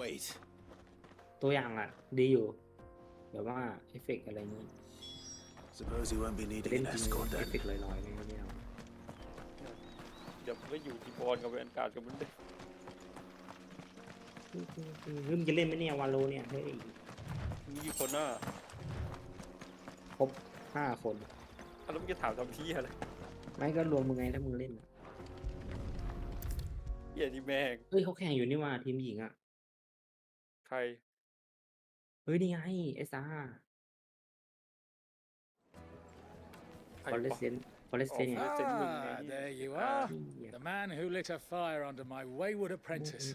Wait. ตัวอย่างอ่ะ ดีอยู่แบบว่าเอฟเฟกต์อะไรนี้ Suppose you won't be เล่ needing น an จริง escort เอฟ then. เฟกต์ลอยๆไม่เอา เดี๋ยวมึงก็อยู่ที่บอลกับแวนการ์ดกับมึงเลย มึงจะเล่นไหมเนี่ยวาโลเนี่ยเฮ้ย มึงกี่คนน่ะ ครบ5 คน แล้วมึงจะถามทำที่อะไร ไม่ก็รวมมึงไงถ้ามึงเล่นอะ เหี้ยนี่แม่ง เฮ้ยเขาแข่งอยู่นี่ว่าทีมหญิงอ่ะ ใคร เฮ้ยนี่ไงเอสอาร์ ใคร ฟอเรส วะ เซนฟอเรสเซน Ah, there you are. The man who lit a fire under my wayward apprentice.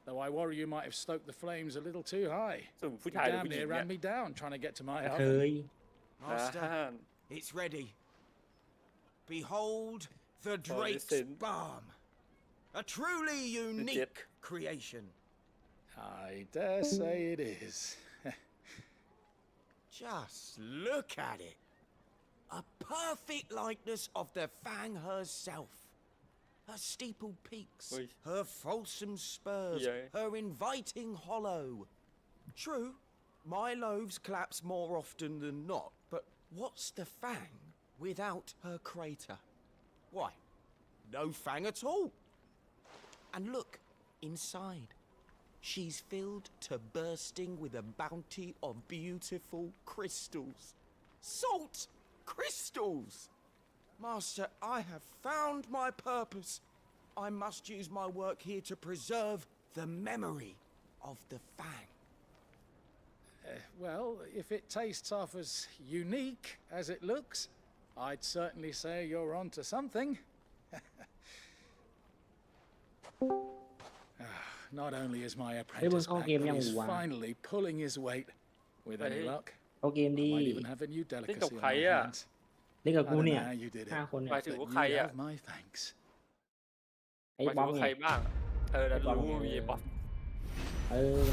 Though I worry you might have stoked the flames a little too high. สุ่มผู้ You ชายหรือ damn ผู้หญิ near งเนี่ย ran me down trying to get to my เค oven. ย Master, อ่า it's ready. Behold the Oh, Drake's listen. Balm. A truly unique creation. I dare say it is. Just look at it. A perfect likeness of the Fang herself. Her steepled peaks, Oi. her fulsome spurs, Yeah. her inviting hollow. True, my loaves collapse more often than not, but what's the Fang without her crater? Why, no Fang at all. And look, inside. She's filled to bursting with a bounty of beautiful crystals. Salt crystals! Master, I have found my purpose. I must use my work here to preserve the memory of the Fang. Well, if it tastes half as unique as it looks, I'd certainly say you're onto something. Not only is my apprentice back, but he's finally pulling his weight. With any luck, เขาเกมดี might even have a new เล่นกับ delicacy on ใคร my อ่ะ hands. เล่นกับ I กู don't เนี่ย know how you did it, 5 คน ห เนี่ย มายถึง but ว่า you ใครอ่ะ have my thanks. ไอ้ หมาย บ ถึ อง ม ว่า ไง ใครบ้างนั่นรู้ว่ามีไอ้บ๊อบ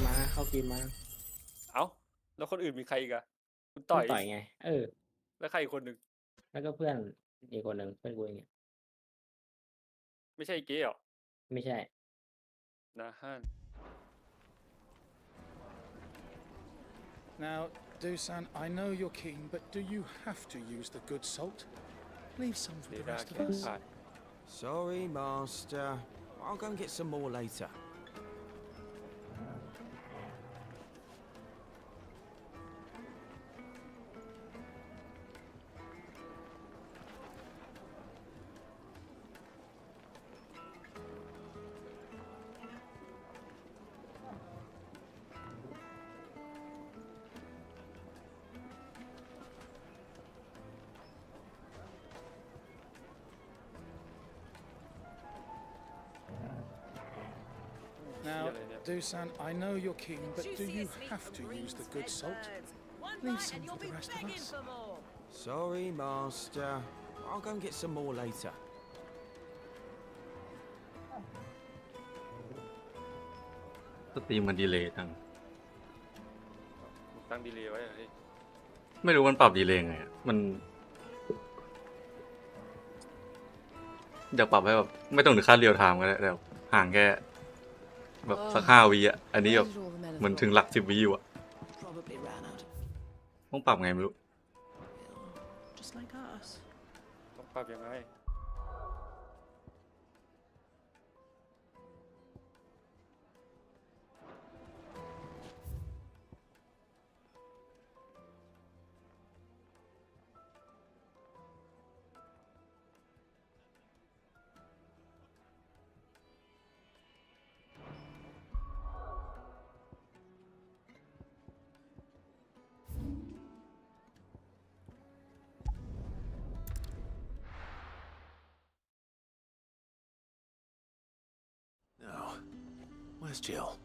มาเข้าเกมมา เอ้าแล้วคนอื่นมีใครอีกอะคุณ ต่ ต่ อ อย ไงแล้วใครอีกคนหนึ่ง แล้วก็เพื่อนอีกคนหนึ่งเพื่อนกูเองเนี่ย ไม่ใช่เก๊เหรอ ไม่ใช่ นะฮั่น Now, Dusan, I know you're keen, but do you have to use the good salt? Leave some for the rest of us. Sorry, Master. I'll go and get some more later. Now, Dusan, I know you're keen, but do you have to use the good salt? Leave some for the rest of us. Sorry, Master. I'll go and get some more later. สตรีมมันดีเลย์จัง ตั้งดีเลย์ไว้เหรอพี่ ไม่รู้มันปรับดีเลย์ไงอะมันอยากปรับให้แบบไม่ต้องถึงขั้นเรียลไทม์ก็ได้แต่ห่างแค่แบบสัก5 วิอ่ะอันนี้แบบเหมือนถึงหลัก10 วิอยู่อ่ะ Probably ran out of ต้องปรับไงไม่รู้ just like us. ต้องปรับยังไง Now, where's Jill?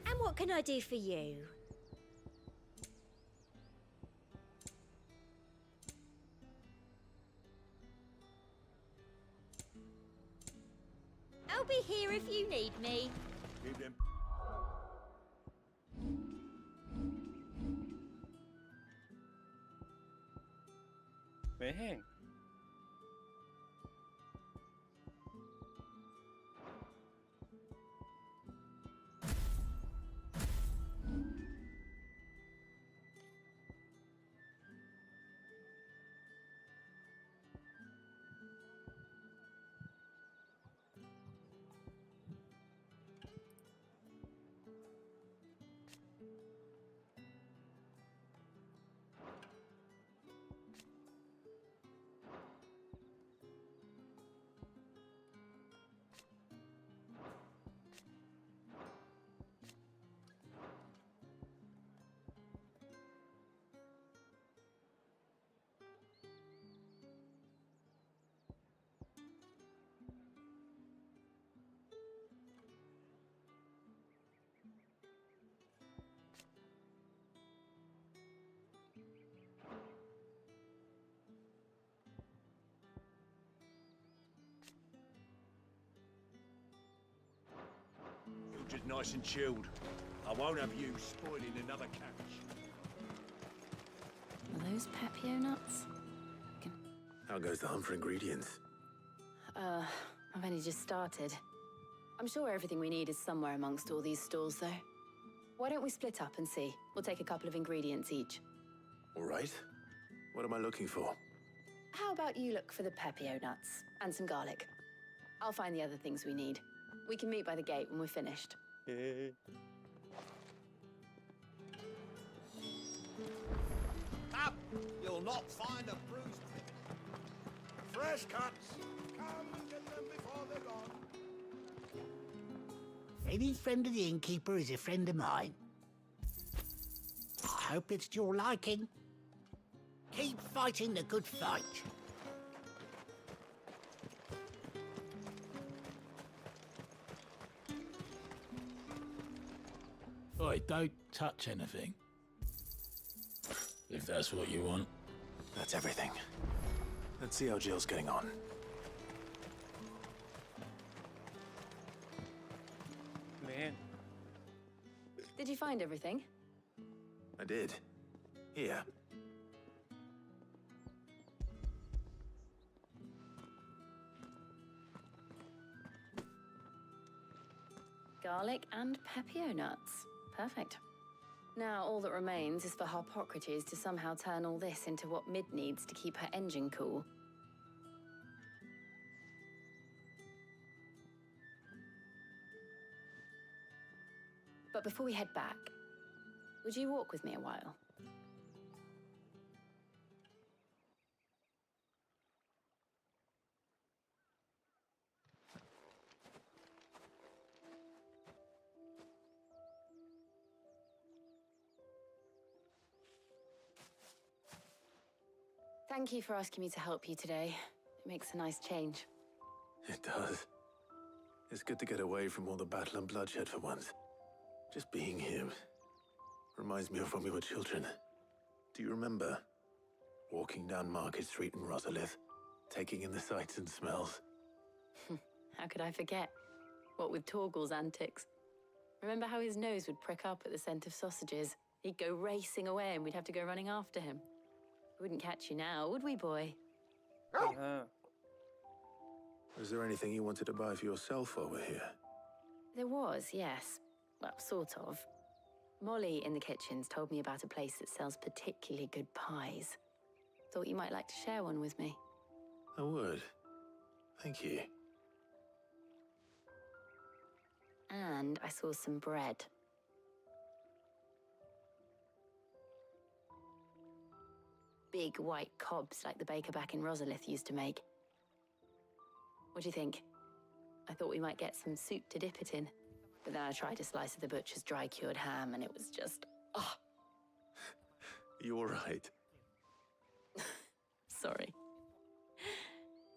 And what can I do for you? I'll be here if you need me. Keep them. ไม่แห้งJust nice and chilled. I won't have you spoiling another catch. Are those pepio nuts? How goes the hunt for ingredients? I've only just started. I'm sure everything we need is somewhere amongst all these stalls, though. Why don't we split up and see? We'll take a couple of ingredients each. All right. What am I looking for? How about you look for the pepio nuts and some garlic? I'll find the other things we need. We can meet by the gate when we're finished. Up! You'll not find a bruised pig. Fresh cuts. Come and get them before they're gone. Any friend of the innkeeper is a friend of mine. I hope it's to your liking. Keep fighting the good fight. Oi, don't touch anything. If that's what you want. That's everything. Let's see how Jill's getting on. Man. Did you find everything? I did. Here. Garlic and pepio nuts. Perfect. Now all that remains is for Harpocrates to somehow turn all this into what Mid needs to keep her engine cool. But before we head back, would you walk with me a while? Thank you for asking me to help you today. It makes a nice change. It does. It's good to get away from all the battle and bloodshed for once. Just being here reminds me of when we were children. Do you remember? Walking down Market Street in Rosalith, taking in the sights and smells. How could I forget? What with Torgal's antics. Remember how his nose would prick up at the scent of sausages? He'd go racing away and we'd have to go running after him. We wouldn't catch you now, would we, boy? Was there anything you wanted to buy for yourself while we're here? There was, yes. Well, sort of. Molly in the kitchens told me about a place that sells particularly good pies. Thought you might like to share one with me. I would. Thank you. And I saw some bread. Big white cobs like the baker back in Rosalith used to make. What do you think? I thought we might get some soup to dip it in. But then I tried a slice of the butcher's dry-cured ham and it was just, oh. You all right? Sorry.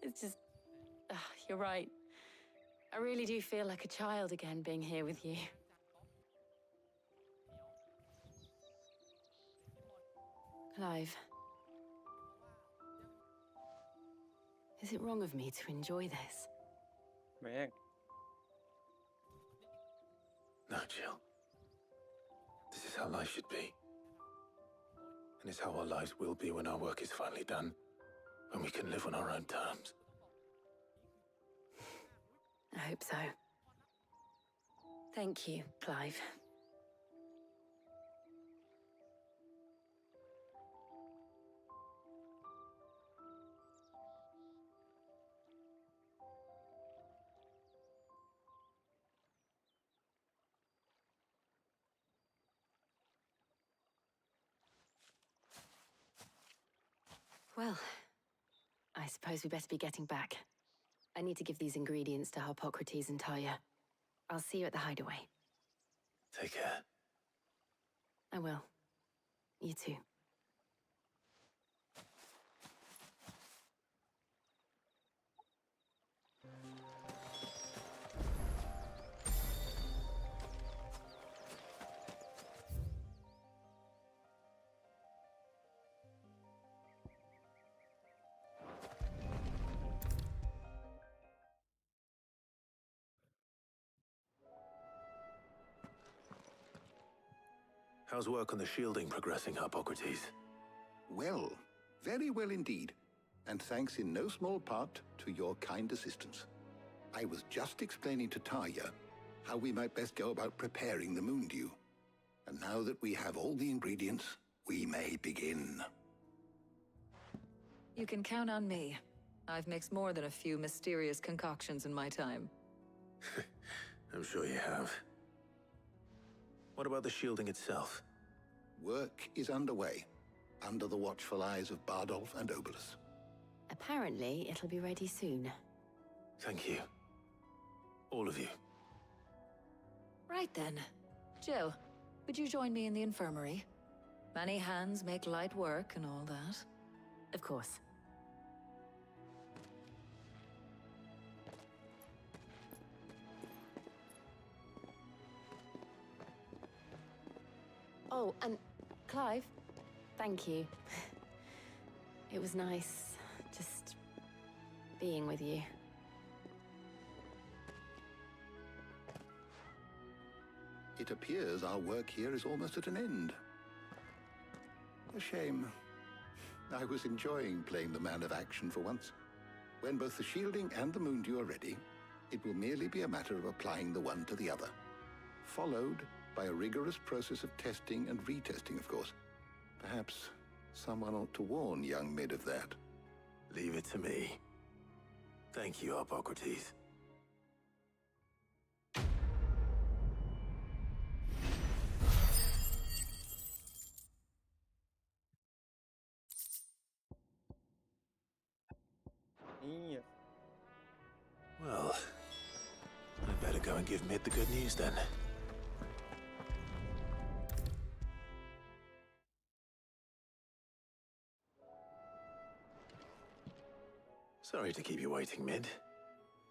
It's just, you're right. I really do feel like a child again being here with you. Clive. Is it wrong of me to enjoy this? Man. No, Jill. This is how life should be. And it's how our lives will be when our work is finally done. When we can live on our own terms. I hope so. Thank you, Clive. Well, I suppose we better be getting back. I need to give these ingredients to Harpocrates and Talia. I'll see you at the hideaway. Take care. I will. You too. How's work on the shielding progressing, Harpocrates? Well, very well indeed. And thanks in no small part to your kind assistance. I was just explaining to Talia how we might best go about preparing the moon dew. And now that we have all the ingredients, we may begin. You can count on me. I've mixed more than a few mysterious concoctions in my time. I'm sure you have. What about the shielding itself? Work is underway. under the watchful eyes of Bardolph and Obolus. Apparently, it'll be ready soon. Thank you. All of you. Right then. Jill, would you join me in the infirmary? Many hands make light work and all that. Of course. Oh, and Clive, thank you. It was nice just being with you. It appears our work here is almost at an end. A shame. I was enjoying playing the man of action for once. When both the shielding and the moondew are ready, it will merely be a matter of applying the one to the other, followed by a rigorous process of testing and retesting, of course. Perhaps someone ought to warn young Mid of that. Leave it to me. Thank you, Hippocrates. Well, I better go and give Mid the good news then. Sorry to keep you waiting, Mid,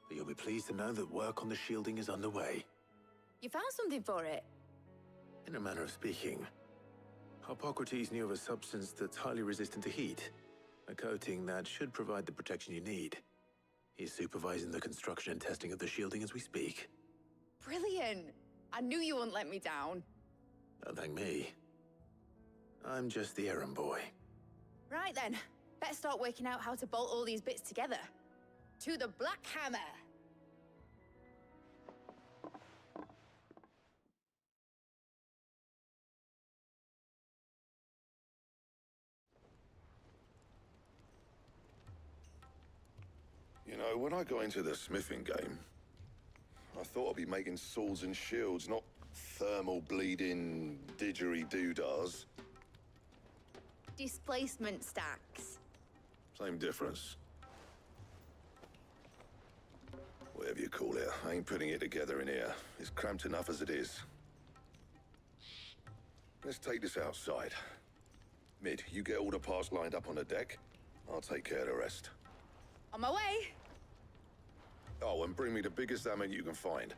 but you'll be pleased to know that work on the shielding is underway. You found something for it? In a manner of speaking, Hippocrates knew of a substance that's highly resistant to heat, a coating that should provide the protection you need. He's supervising the construction and testing of the shielding as we speak. Brilliant! I knew you wouldn't let me down. Don't thank me. I'm just the errand boy. Right then, better start working out how to bolt all these bits together. To the Black Hammer! You know, when I got into the smithing game, I thought I'd be making swords and shields, not thermal bleeding didgeridoo-dahs. Displacement stacks. Same difference. Whatever you call it, I ain't putting it together in here. It's cramped enough as it is. Let's take this outside. Mid, you get all the parts lined up on the deck. I'll take care of the rest. On my way! Oh, and bring me the biggest hammer you can find.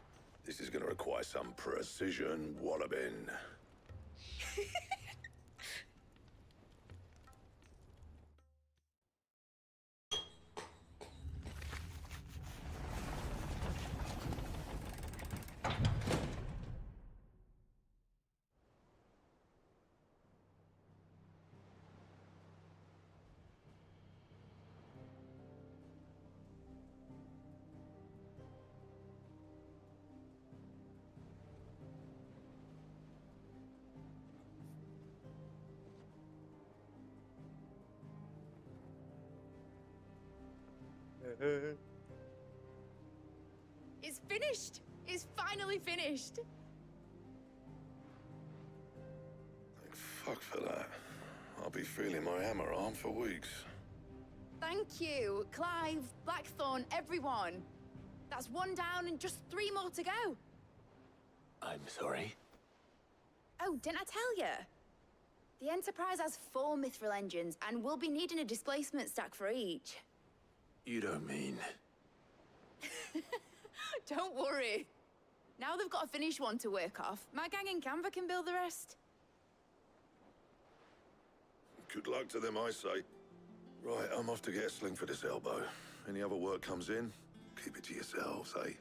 This is gonna require some precision walloping. It's finished! It's finally finished! Thank fuck for that. I'll be feeling my hammer arm for weeks. Thank you, Clive, Blackthorn, everyone. That's one down and just 3 more to go. I'm sorry. Oh, didn't I tell you? The Enterprise has 4 mithril engines, and we'll be needing a displacement stack for each. You don't mean... Don't worry. Now they've got a finished one to work off. My gang in Canva can build the rest. Good luck to them, I say. Right, I'm off to get a sling for this elbow. Any other work comes in, keep it to yourselves, eh?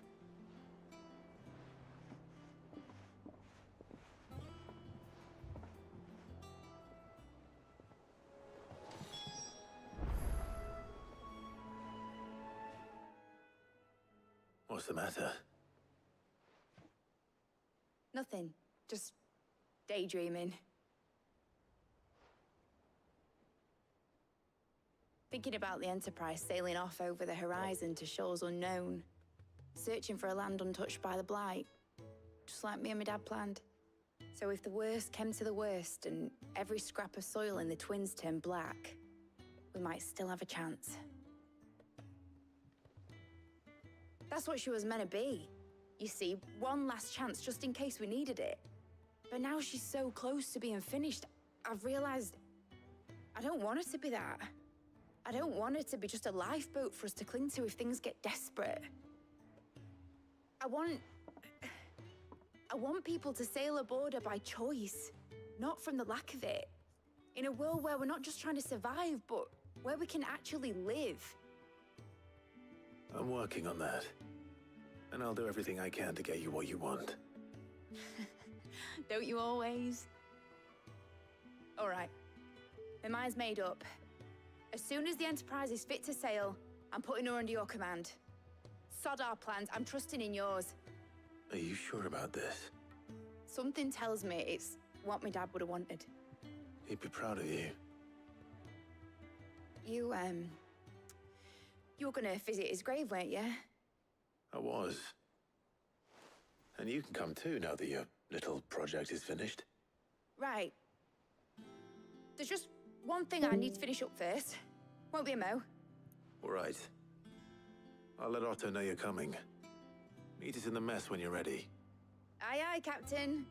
What's the matter? Nothing. Just daydreaming. Thinking about the Enterprise sailing off over the horizon to shores unknown. Searching for a land untouched by the Blight. Just like me and my dad planned. So if the worst came to the worst and every scrap of soil in the twins turned black, we might still have a chance. That's what she was meant to be. You see, one last chance just in case we needed it. But now she's so close to being finished, I've realized I don't want her to be that. I don't want her to be just a lifeboat for us to cling to if things get desperate. I want people to sail aboard her by choice, not from the lack of it. In a world where we're not just trying to survive, but where we can actually live. I'm working on that. And I'll do everything I can to get you what you want. Don't you always? All right. My mind's made up. As soon as the Enterprise is fit to sail, I'm putting her under your command. Sod our plans, I'm trusting in yours. Are you sure about this? Something tells me it's what my dad would have wanted. He'd be proud of you. You were gonna visit his grave, weren't you? I was. And you can come too now that your little project is finished. Right. There's just one thing I need to finish up first. Won't be a mo. All right. I'll let Otto know you're coming. Meet us in the mess when you're ready. Aye, aye, Captain.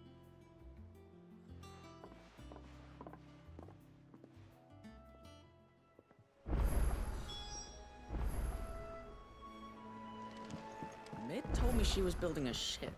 Mid told me she was building a ship.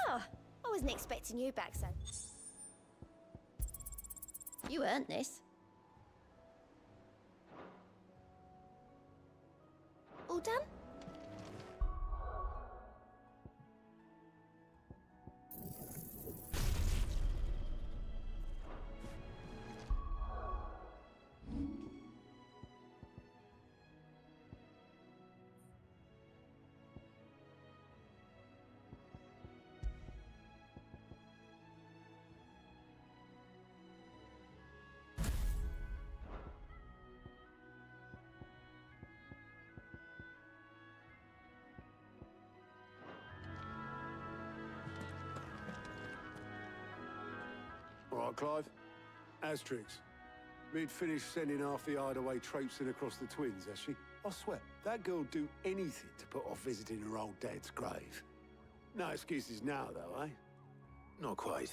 Oh, I wasn't expecting you back, son. You earned this. All done? All right, Clive. Asterix. Mid finished sending half the hideaway traipsing across the twins, has she? I swear, that girl'd do anything to put off visiting her old dad's grave. No excuses now, though, eh? Not quite.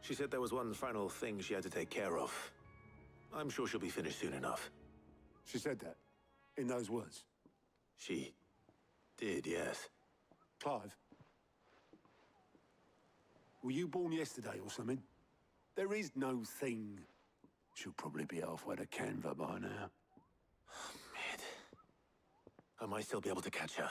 She said there was one final thing she had to take care of. I'm sure she'll be finished soon enough. She said that? In those words? She did, yes. Clive? Were you born yesterday or something? There is no thing. She'll probably be halfway to Canva by now. Mid. I might still be able to catch her.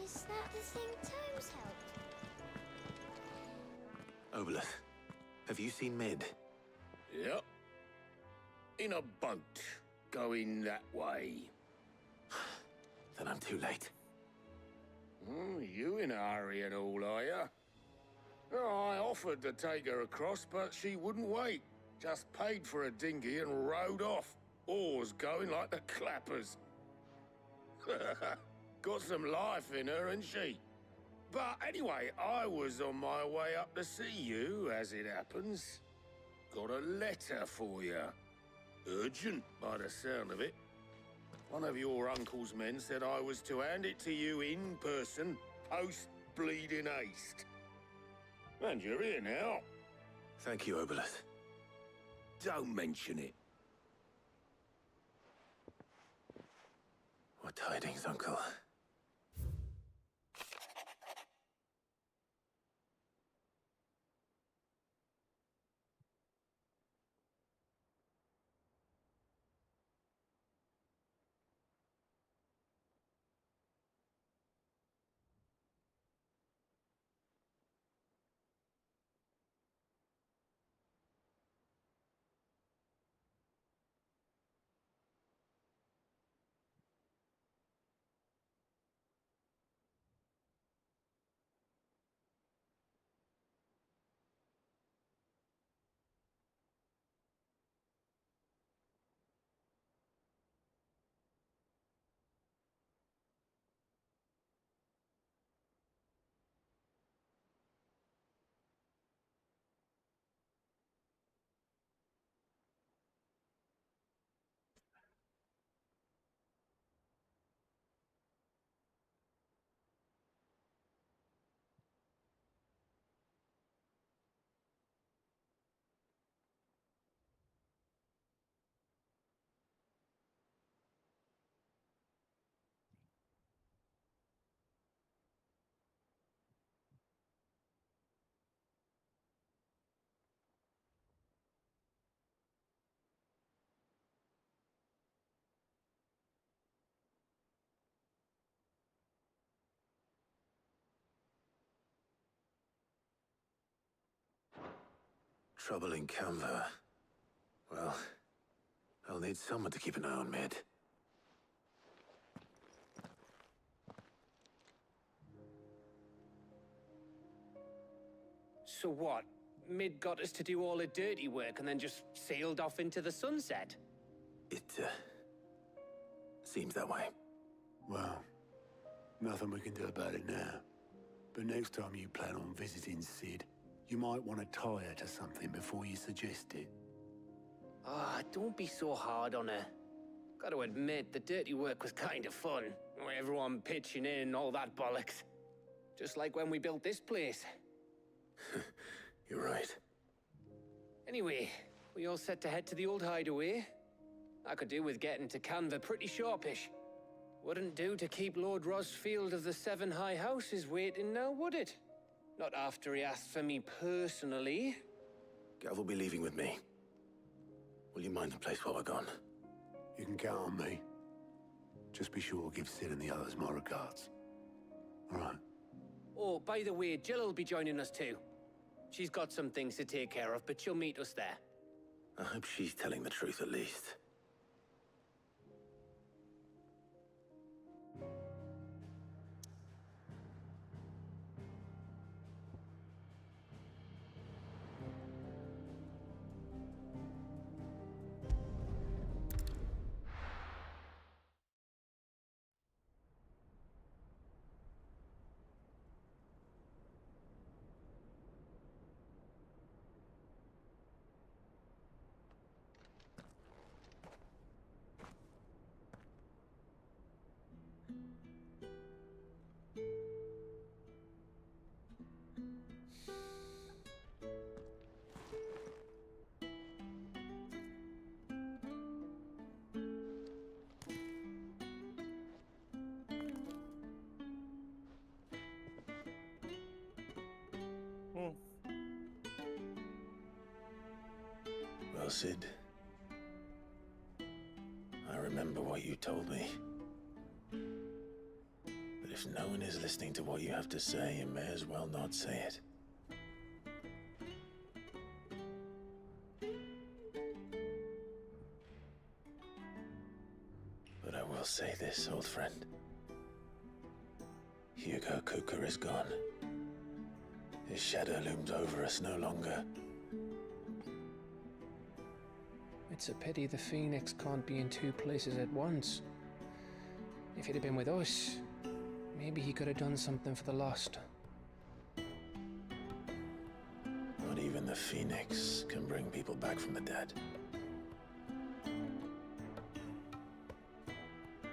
Is that the thing Tomes helped? Obolus, have you seen Mid? Yep. In a boat, going that way. Then I'm too late. You in a hurry and all, are ya? Oh, I offered to take her across, but she wouldn't wait. Just paid for a dinghy and rowed off. Oars going like the clappers. Got some life in her, ain't she? But anyway, I was on my way up to see you, as it happens. Got a letter for you. Urgent, by the sound of it. One of your uncle's men said I was to hand it to you in person, post-bleeding haste. And you're here now. Thank you, Obolus. Don't mention it. What tidings, Uncle? Trouble in Canva. Well, I'll need someone to keep an eye on Mid. So what? Mid got us to do all the dirty work and then just sailed off into the sunset? It, seems that way. Well, nothing we can do about it now. But next time you plan on visiting Sid, you might want to tie her to something before you suggest it. Ah, don't be so hard on her. Gotta admit, the dirty work was kind of fun. Everyone pitching in, all that bollocks. Just like when we built this place. You're right. Anyway, we all set to head to the old hideaway. I could do with getting to Canva pretty sharpish. Wouldn't do to keep Lord Rosfield of the Seven High Houses waiting now, would it? Not after he asked for me personally. Gav will be leaving with me. Will you mind the place while we're gone? You can count on me. Just be sure to give Sid and the others my regards. All right. Oh, by the way, Jill will be joining us too. She's got some things to take care of, but she'll meet us there. I hope she's telling the truth at least. Well, Sid, I remember what you told me. But if no one is listening to what you have to say, you may as well not say it. But I will say this, old friend. Hugo Kuka is gone. His shadow looms over us no longer. It's a pity the Phoenix can't be in two places at once. If he'd have been with us, maybe he could have done something for the lost. Not even the Phoenix can bring people back from the dead.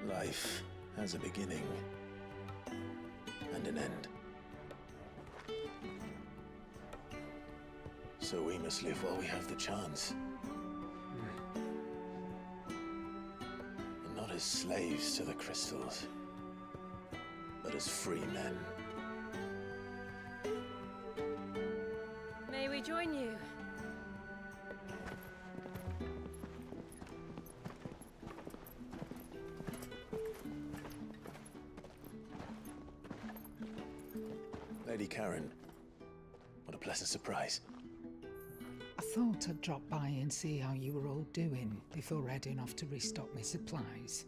Life has a beginning and an end. So we must live while we have the chance. And not as slaves to the crystals, but as free men. May we join you? Lady Karen, what a pleasant surprise. I thought I'd drop by and see how you were all doing before heading off to restock my supplies.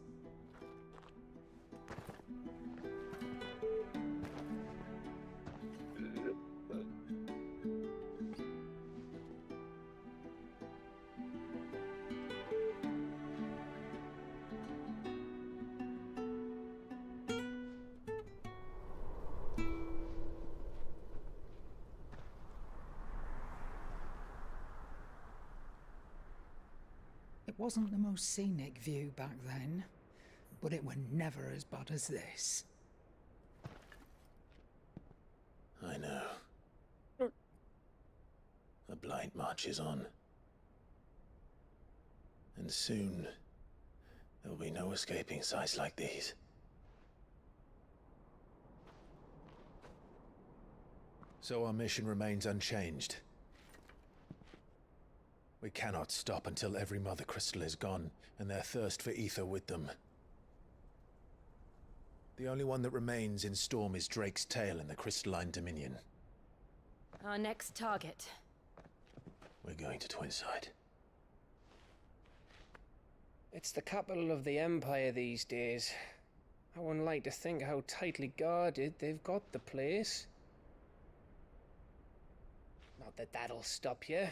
It wasn't the most scenic view back then, but it were never as bad as this. I know. The blight marches on. And soon, there will be no escaping sights like these. So our mission remains unchanged. We cannot stop until every Mother Crystal is gone, and their thirst for ether with them. The only one that remains in Storm is Drake's tail in the Crystalline Dominion. Our next target. We're going to Twinside. It's the capital of the Empire these days. I wouldn't like to think how tightly guarded they've got the place. Not that that'll stop you,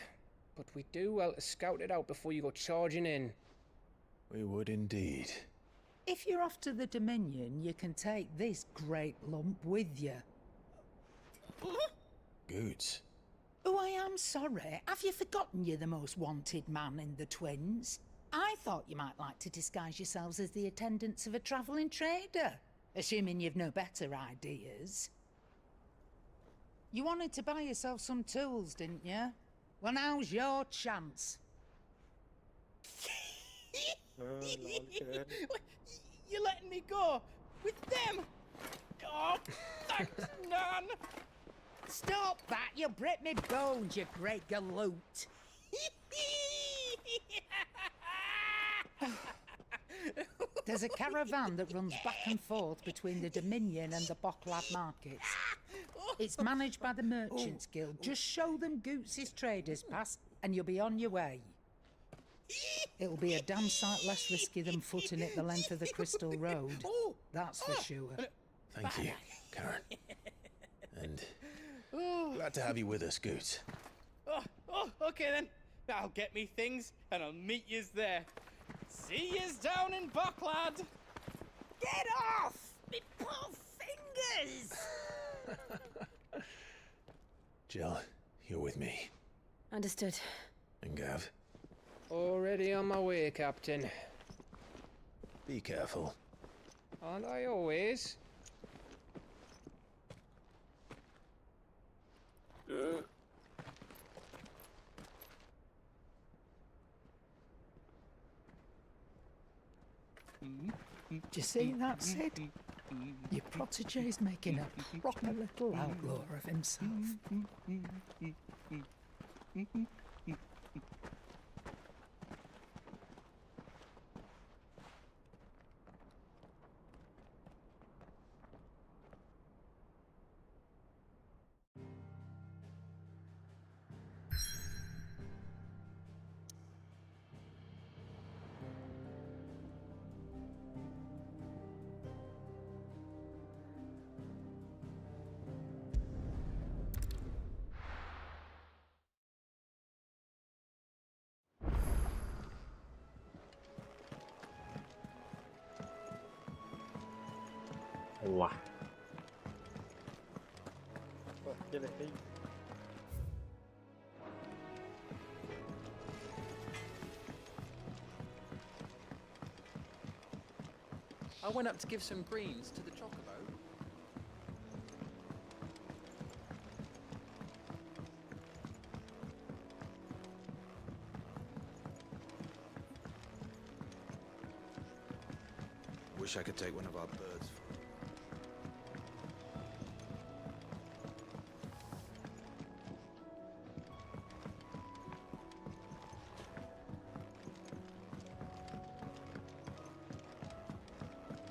but we do well to scout it out before you go charging in. We would indeed. If you're off to the Dominion, you can take this great lump with you. Goods. Oh, I am sorry. Have you forgotten you're the most wanted man in the Twins? I thought you might like to disguise yourselves as the attendants of a travelling trader, assuming you've no better ideas. You wanted to buy yourself some tools, didn't you? Well, now's your chance. You're letting me go with them? Oh, thanks, Nan. Stop that! You'll break me bones, you great galoot. There's a caravan that runs back and forth between the Dominion and the Bocklad markets. It's managed by the Merchants Guild. Just show them Goots' traders pass and you'll be on your way. It'll be a damn sight less risky than footing it the length of the Crystal Road. That's for sure. Thank you, Karen. And glad to have you with us, Goots. Okay then. I'll get me things and I'll meet yous there. See yous down in Bocklad. Get off! Me poor fingers! Jill, you're with me. Understood. And Gav, Already on my way, Captain. be careful. Aren't I always? Do you see that, Sid? Your protege's making a proper little outlaw of himself. Wow. I went up to give some greens to the chocobo. Wish I could take one of our birds.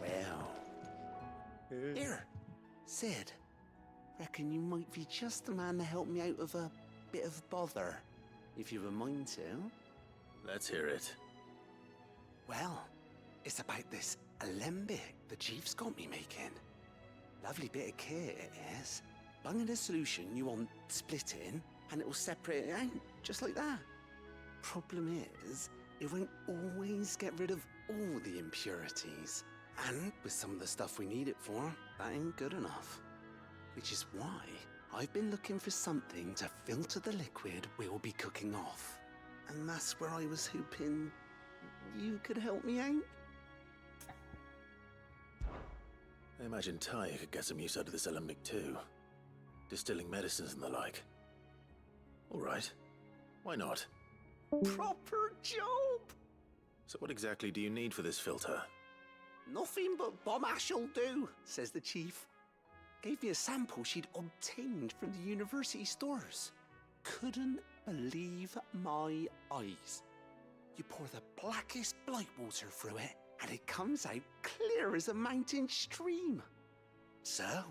Well, here, Sid. Reckon you might be just the man to help me out of a bit of bother, if you've a mind to. Let's hear it. Well, it's about this alembic the chief's got me making. Lovely bit of kit it is. Bunging a solution you want splitting, and it'll separate it out, just like that. Problem is, it won't always get rid of all the impurities. And with some of the stuff we need it for, that ain't good enough. Which is why I've been looking for something to filter the liquid we'll be cooking off. And that's where I was hoping you could help me out. I imagine Ty could get some use out of this alembic too. Distilling medicines and the like. All right. Why not? Proper job! So what exactly do you need for this filter? Nothing but bomb ash'll do, says the chief. Gave me a sample she'd obtained from the university stores. Couldn't believe my eyes. You pour the blackest blight water through it, and it comes out clear as a mountain stream. So,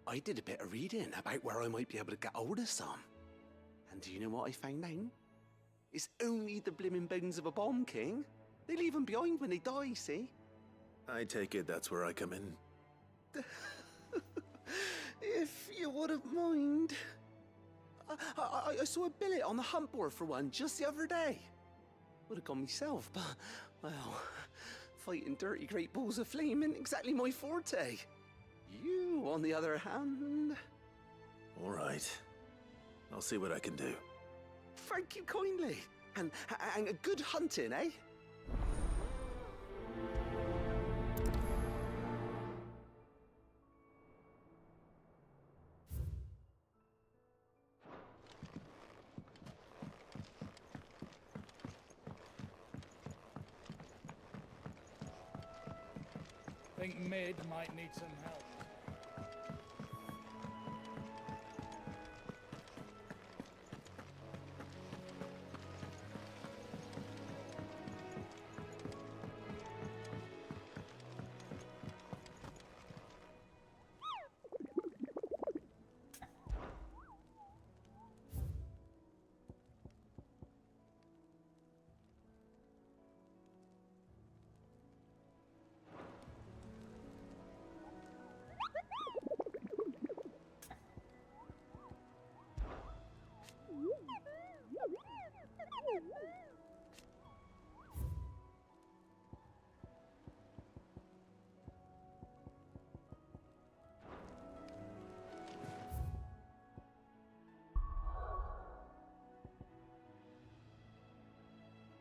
I did a bit of reading about where I might be able to get hold of some. And do you know what I found out? It's only the blimmin' bones of a bomb king. They leave them behind when they die, see? I take it that's where I come in. If you wouldn't mind. I saw a billet on the hunt board for one just the other day. Would have gone myself, but, well, fighting dirty great balls of flame ain't exactly my forte. You, on the other hand... All right. I'll see what I can do. Thank you kindly. And a good hunting, eh? Think Mid might need some help.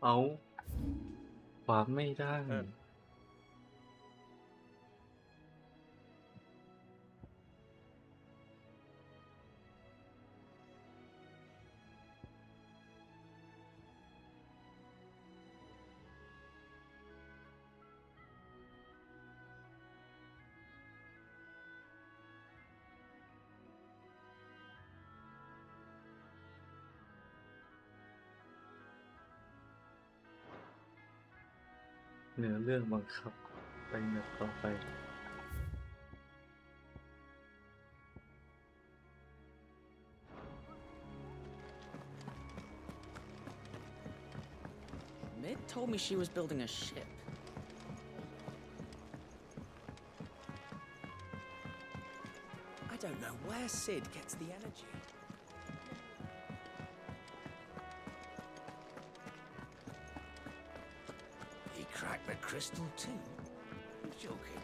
เอาวาร์ปไม่ได้ เนื้อเรื่องบังคับไปแบบต่อไป Mid told me she was building a ship. I don't know where Sid gets the energy. He cracked the crystal too. You're joking.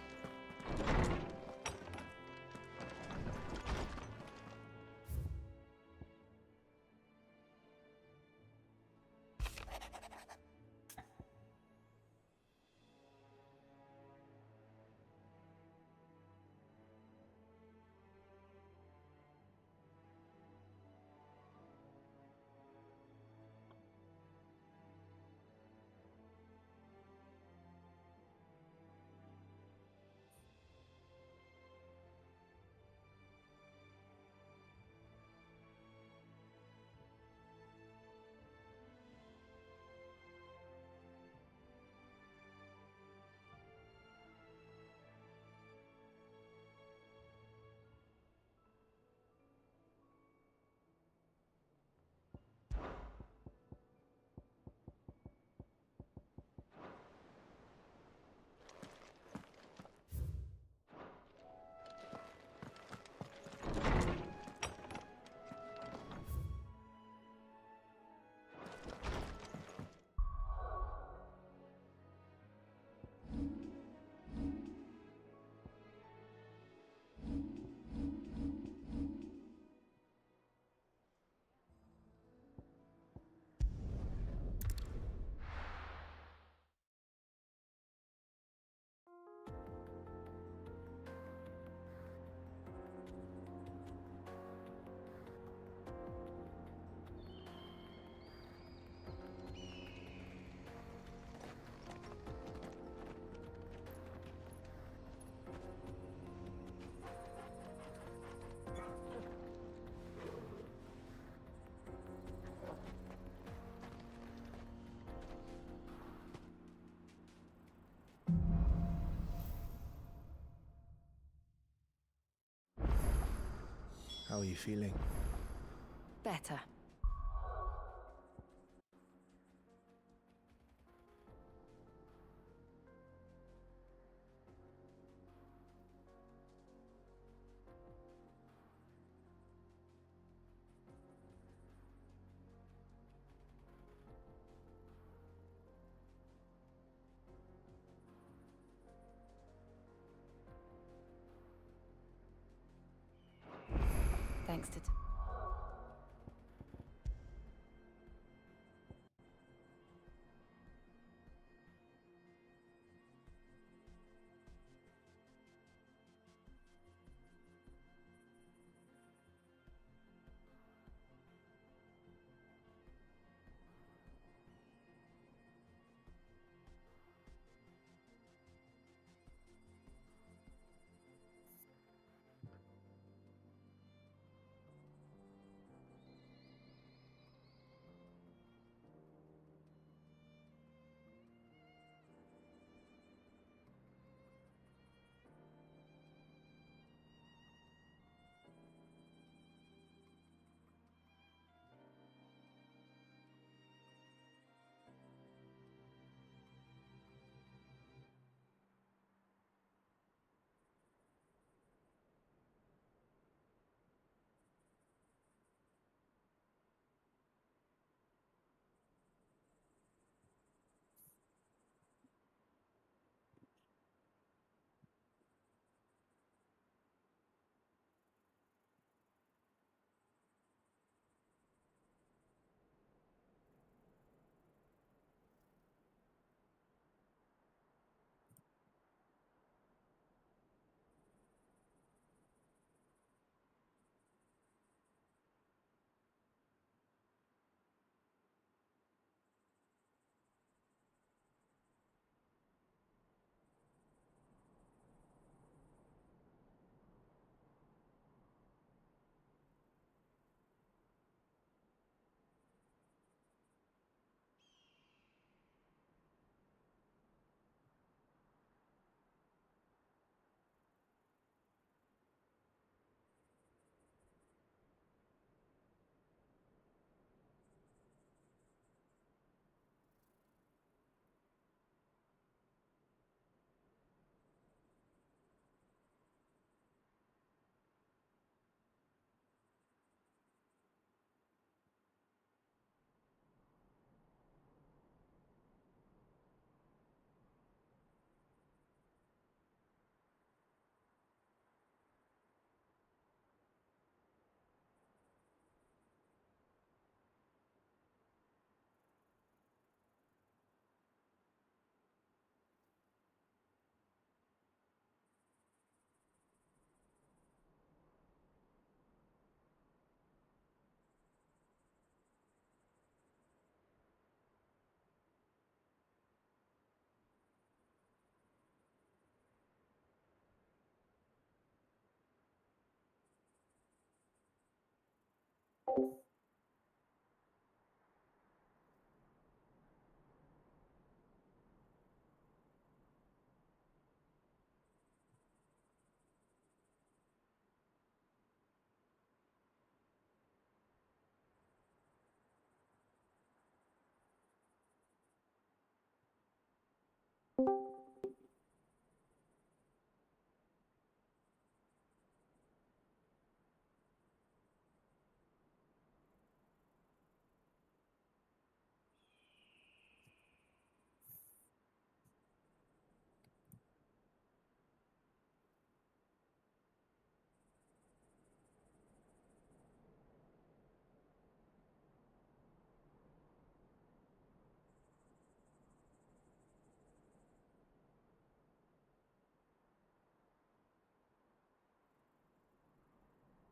How are you feeling? Better. thanks to.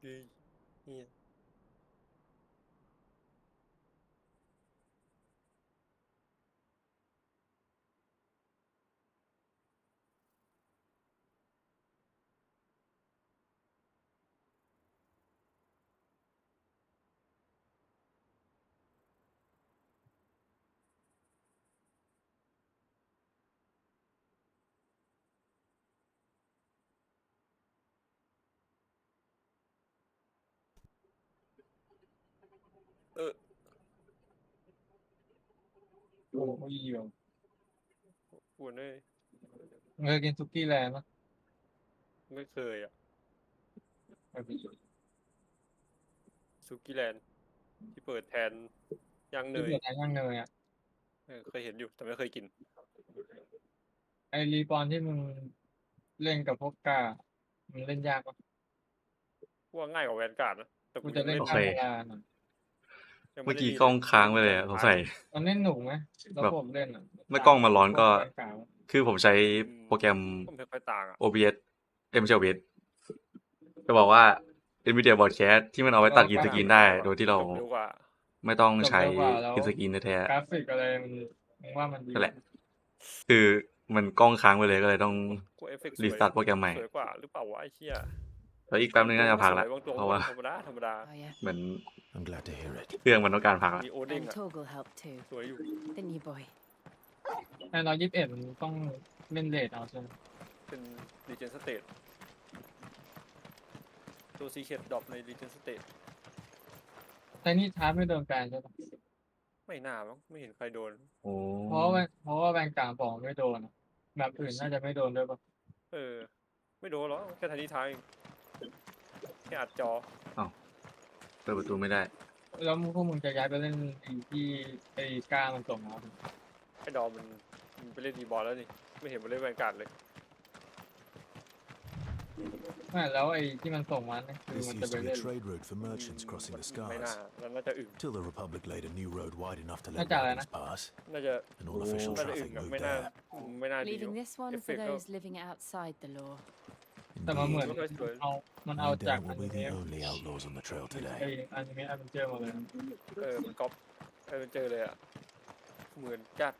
Here. โอ้ยเหี่ยว อ้วนเลย เคยกินซุกี้แลนด์ปะ ไม่เคยอ่ะ ไม่เคย ซุกี้แลนด์ที่เปิดแทนย่างเน ที่ ย เปิดร้านย่างเนยอ่ะ เคยเห็นอยู่แต่ไม่เคยกิน ไอรีบอลที่มึงเล่นกับพวกกามันเล่นยากปะ ว่าง่ายกว่าแวนการ์ดนะ แต่ กู กู จะ ยัง เล่ ไม่ น ได้ โอ ตา เค มเวลาหน่อย ยัง เมื่ ไม่ อ ได้ กี้ รี กล้อง เลย ค้างไปเลยสงสัย มันเล่นหนุกไหมแล้ว แบบ ผมเล่นอ่ะ ไม่กล้องมันร้อน พว ก็ แฟนเก่า คือผมใช้โปรแกรม ก็ไม่ค่อยต่างอะ OBS ไม่ใช่ OBS จะบอกว่า NVIDIA Broadcast ที่มันเอาไว้ ก็ ตัดกรีน ก็ สกรีน จ ได้ บ โดยที่เรา เร็วกว่า ไม่ต้อง จบ ใช้ เร็วกว่าแล้ว กรีนสกรีนแท้ กราฟิกอะไรมันมึงว่ามัน ๆ ดี นั่นแหละ คือมันกล้องค้างไปเลยก็เลยต้อง กลัวเอฟเฟกต์สวย restart โปรแกรมใหม่ สวยกว่าหรือเปล่าวะไอ้เหี้ย แล้วอีกแป๊บนึงน่าจะพักแล้ว บางตัว เพราะว่า ธรรมดาธรรมดา Oh, yeah. เหมือน I'm glad to hear it. เครื่องมันต้องการพักแล้ว มีโอเด้ง And อะ Toggle helped too, สวยอยู่ didn't you, boy? ใน121มันต้องเล่นเรทเอาใช่ไหม เป็นรีเจนสเตทตัวซีเคดดรอปในรีเจนสเตท แต่นี่ชาร์จไม่โดนแบนใช่ปะ ไม่น่ามั้งไม่เห็นใครโดน โอ้ เพราะว่าแบงกลางบอกไม่โดนอะแบบอื่นน่าจะไม่โดนด้วยปะ ไม่โดนหรอกแค่ทันทีท้ายเองแค่อัดจอ อ้าวเปิดประตูไม่ได้ แล้วพวกมึงจะย้ายไปเล่นที่ไอ้กล้ามันส่งมา ไอ้ดอมมันไปเล่นดีบอลแล้วนี่ไม่เห็นมันเล่นแวนการ์ดเลย ไม่แล้วไอ้ที่มันส่งมาเนี่ยคือ This มันจะ used ไป to be เล่ a น trade route for merchants crossing the ไม่น่า skies. แล้วน่าจะอึ่ง Till the Republic laid a new road wide enough to let น่าจะอะไรนะ wagons pass, น่าจะ and all official น่าจะอึ่ง traffic กับ moved ไม่น่า there. ไม่น่าดี Leaving this one เอฟเฟ for กต์ก็ those living outside the law. แต่มันเหมือน ไม่ค่อยสวย มันเอา No จาก doubt อ we'll นิ be เมะ the only outlaws on the trail ไอ้ today. อนิเมะอเวนเจอร์มาเลยนะ มันก๊อปมันเจอเลยอ่ะเหมือนจัด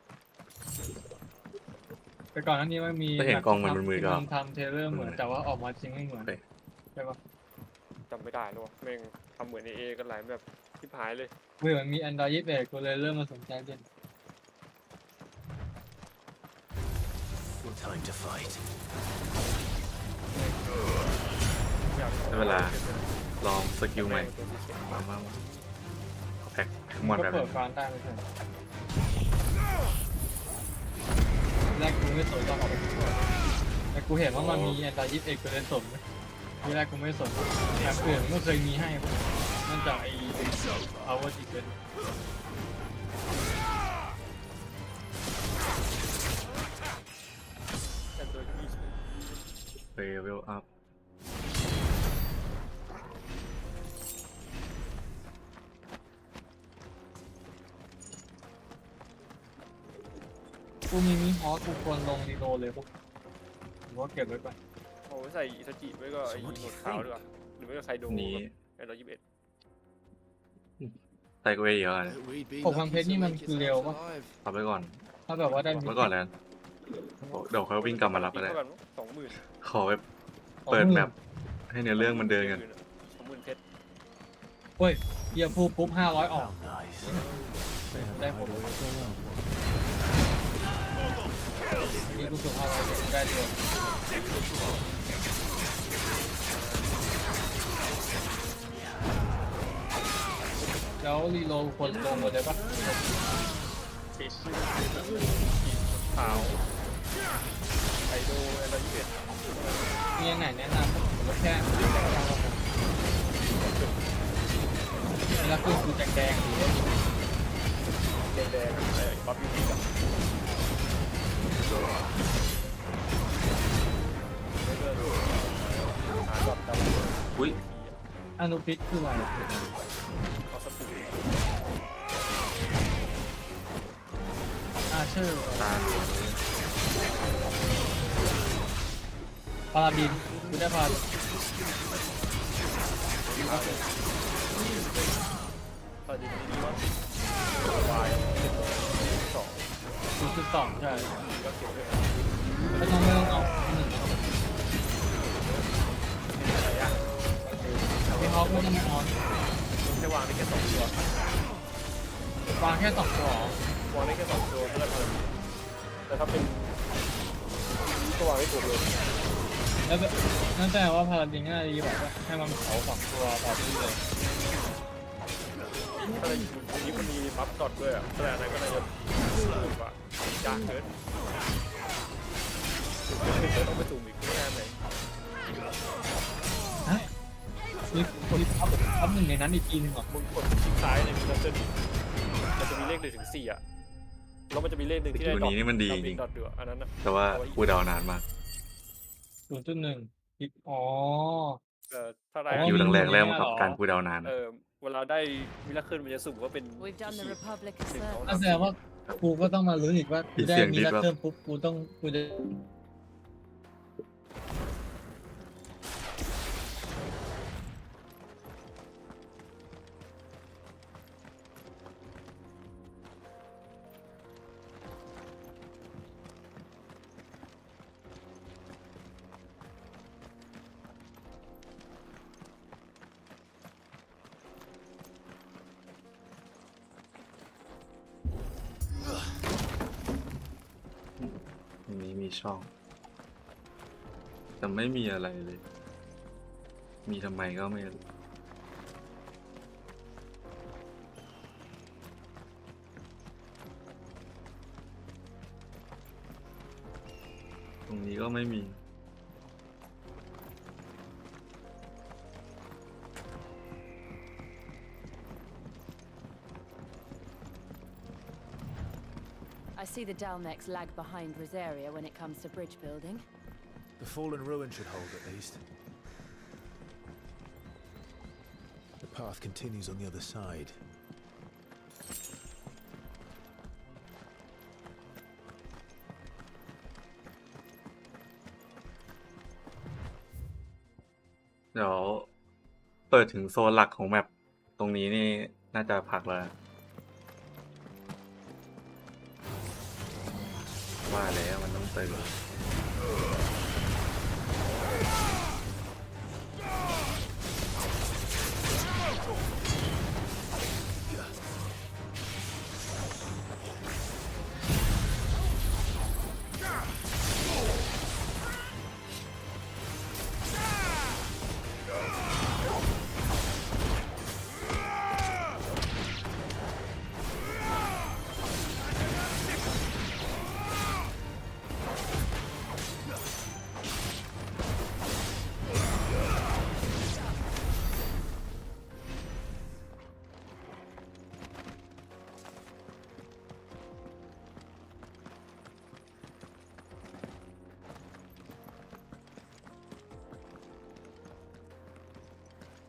แต่ก่อนหน้านี้มันมี ถ้าเห็นกล้องมันมือก็ มันทำเทรลเลอร์เหมือนแต่ว่าออกมาจริงไม่เหมือน โอเค ใช่ปะ จำไม่ได้แล้ววะแม่งทำเหมือนเอกันหลายแบบที่หายเลย เว้ยมันมี Android 21กูเลยเริ่มมาสนใจเล่น Time to fight. ได้เวลาลองสกิลใหม่มาแพ็คมอน ก็ แบบ เปิดฟังได้ไม่ใช่แรกกูไม่สนตอนออกไปแต่กูเห็นว่ามันมี Android 21กูเลยสนทีแรกกูไม่สนแบบอื่นไม่เคยมีให้นอกจากไอ้ Power Chicken แต่ตัวที่ เลเวลอัพ กูมีมิฮอสกูควรลงรีโดเลยพวกผมว่าเก็บไว้ก่อน เอาไว้ใส่อิซาจิไว้ก็ไอ้หนวดขาวดีกว่าหรือไม่ก็ไคโด นี้ ไอ้121 ใส่กูไปเยอะเลย 6,000 เพชรนี่มันคือเร็วปะ เอาไปก่อน ถ้าแบบว่าได้ ไว้ก่อนแล้วเดี๋ยวเขาวิ่งกลับมารับก็ได้ เท่ากันมั้ง20,000 ขอไปเปิดแมปให้เนื้อเรื่องมันเดินกัน 20,000เพชร เฮ้ยเยียพูปุ๊บ500ออก ได้ผมนี่กูสุ่ม500ได้ด้วยแล้วรีโหลดควรลงหมดเลยปะ ขาวไคโดไอ้121 มีอันไหนแนะนำผมก็แค่แล้วคือกูแดงๆอยู่เลย แดงๆไอ้ป๊อปยูนิคอะหาดอกดำ อุ้ย อนุพิษคืออะไร เอาสปู อาเชอร์ ตา พาราดินกูได้พาราดิน ตอนนี้ดีว่าวาย2 0.2ใช่ ก็เก็บด้วย ไม่ต้องเอาหนึ่งพี่ฮอปไม่ต้องเอา แค่วางได้แค่2ตัว วางแค่2ตัว วางได้แค่2ตัวก็ได้พอดีแต่ถ้าเป็นก็วางได้ตัวเดียว แล้วนั่นแปลว่าพาราดินง่ายดีแบบว่าให้มันเผา2ตัวต่อที่เลย ถ้าในนี้มันมีบัฟดอทด้วยอ่ะแต่อันนั้นก็น่าจะสูงกว่าจางเกินต้องไปสูงอีกไม่ได้ไหน ฮะมีคนทับหนึ่งในนั้นอีกทีนึงเหรอ มึงกดคลิกซ้ายในมิเตอร์มันจะมีเลข1 ถึง 4อ่ะแล้วมันจะมีเลขหนึ่งที่ได้ ตัวนี้นี่มันดีจริง ดอทด้วยอันนั้นนะ แต่ว่ากูเดานานมาก 0.1อีกอ๋อ ถ้าได้ อยู่แรงๆแล้วกับการคูลดาวน์นาน เวลาได้มิราเคิลมันจะสุ่มว่าเป็น We've done the Republic a นั่น service. แสดงว่ากูก็ต้องมาลุ้นอีกว่ากูได้มีรักเพิ่มปุ๊บกูจะ ตรงนี้มีช่อง แต่ไม่มีอะไรเลย มีทำไมก็ไม่รู้ ตรงนี้ก็ไม่มี I see the Dalmex lag behind Rosaria when it comes to bridge building. The fallen ruin should hold at least. The path continues on the other side. เดี๋ยวเปิดถึงโซนหลักของแมปตรงนี้นี่น่าจะพักแล้ว ว่าแล้วมันต้องเติม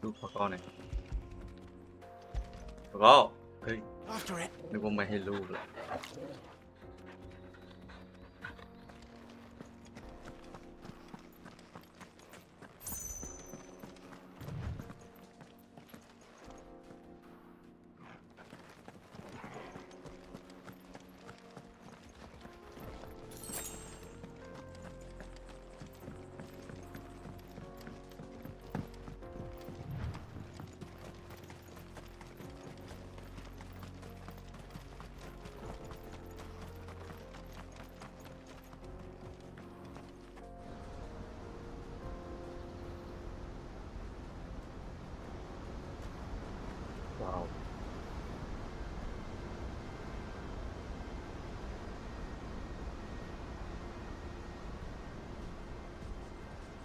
ลูกพอกหน่อยพอกเฮ้ยนึกว่าไม่ให้ลูกเลย ว้าว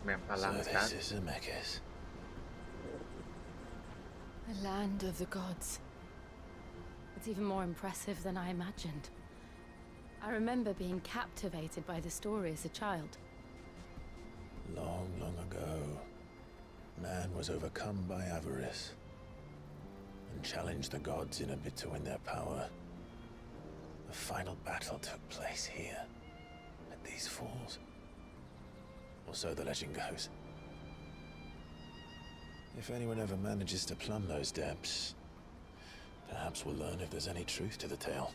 แมปพลัง So ชัด this is Zemeckis. The land of the gods. It's even more impressive than I imagined. I remember being captivated by the story as a child. Long, long ago, man was overcome by avarice and challenged the gods in a bid to win their power. The final battle took place here, at these falls. Or so the legend goes. If anyone ever manages to plumb those depths, perhaps we'll learn if there's any truth to the tale.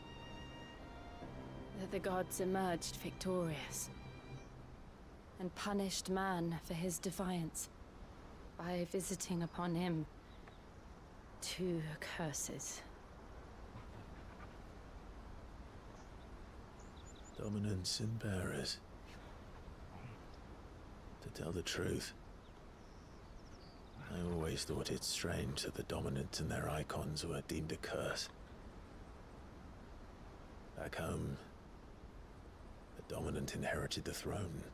That the gods emerged victorious and punished man for his defiance by visiting upon him 2 curses. Dominance and bearers. To tell the truth, I always thought it strange that the dominant and their icons were deemed a curse. Back home, the dominant inherited the throne.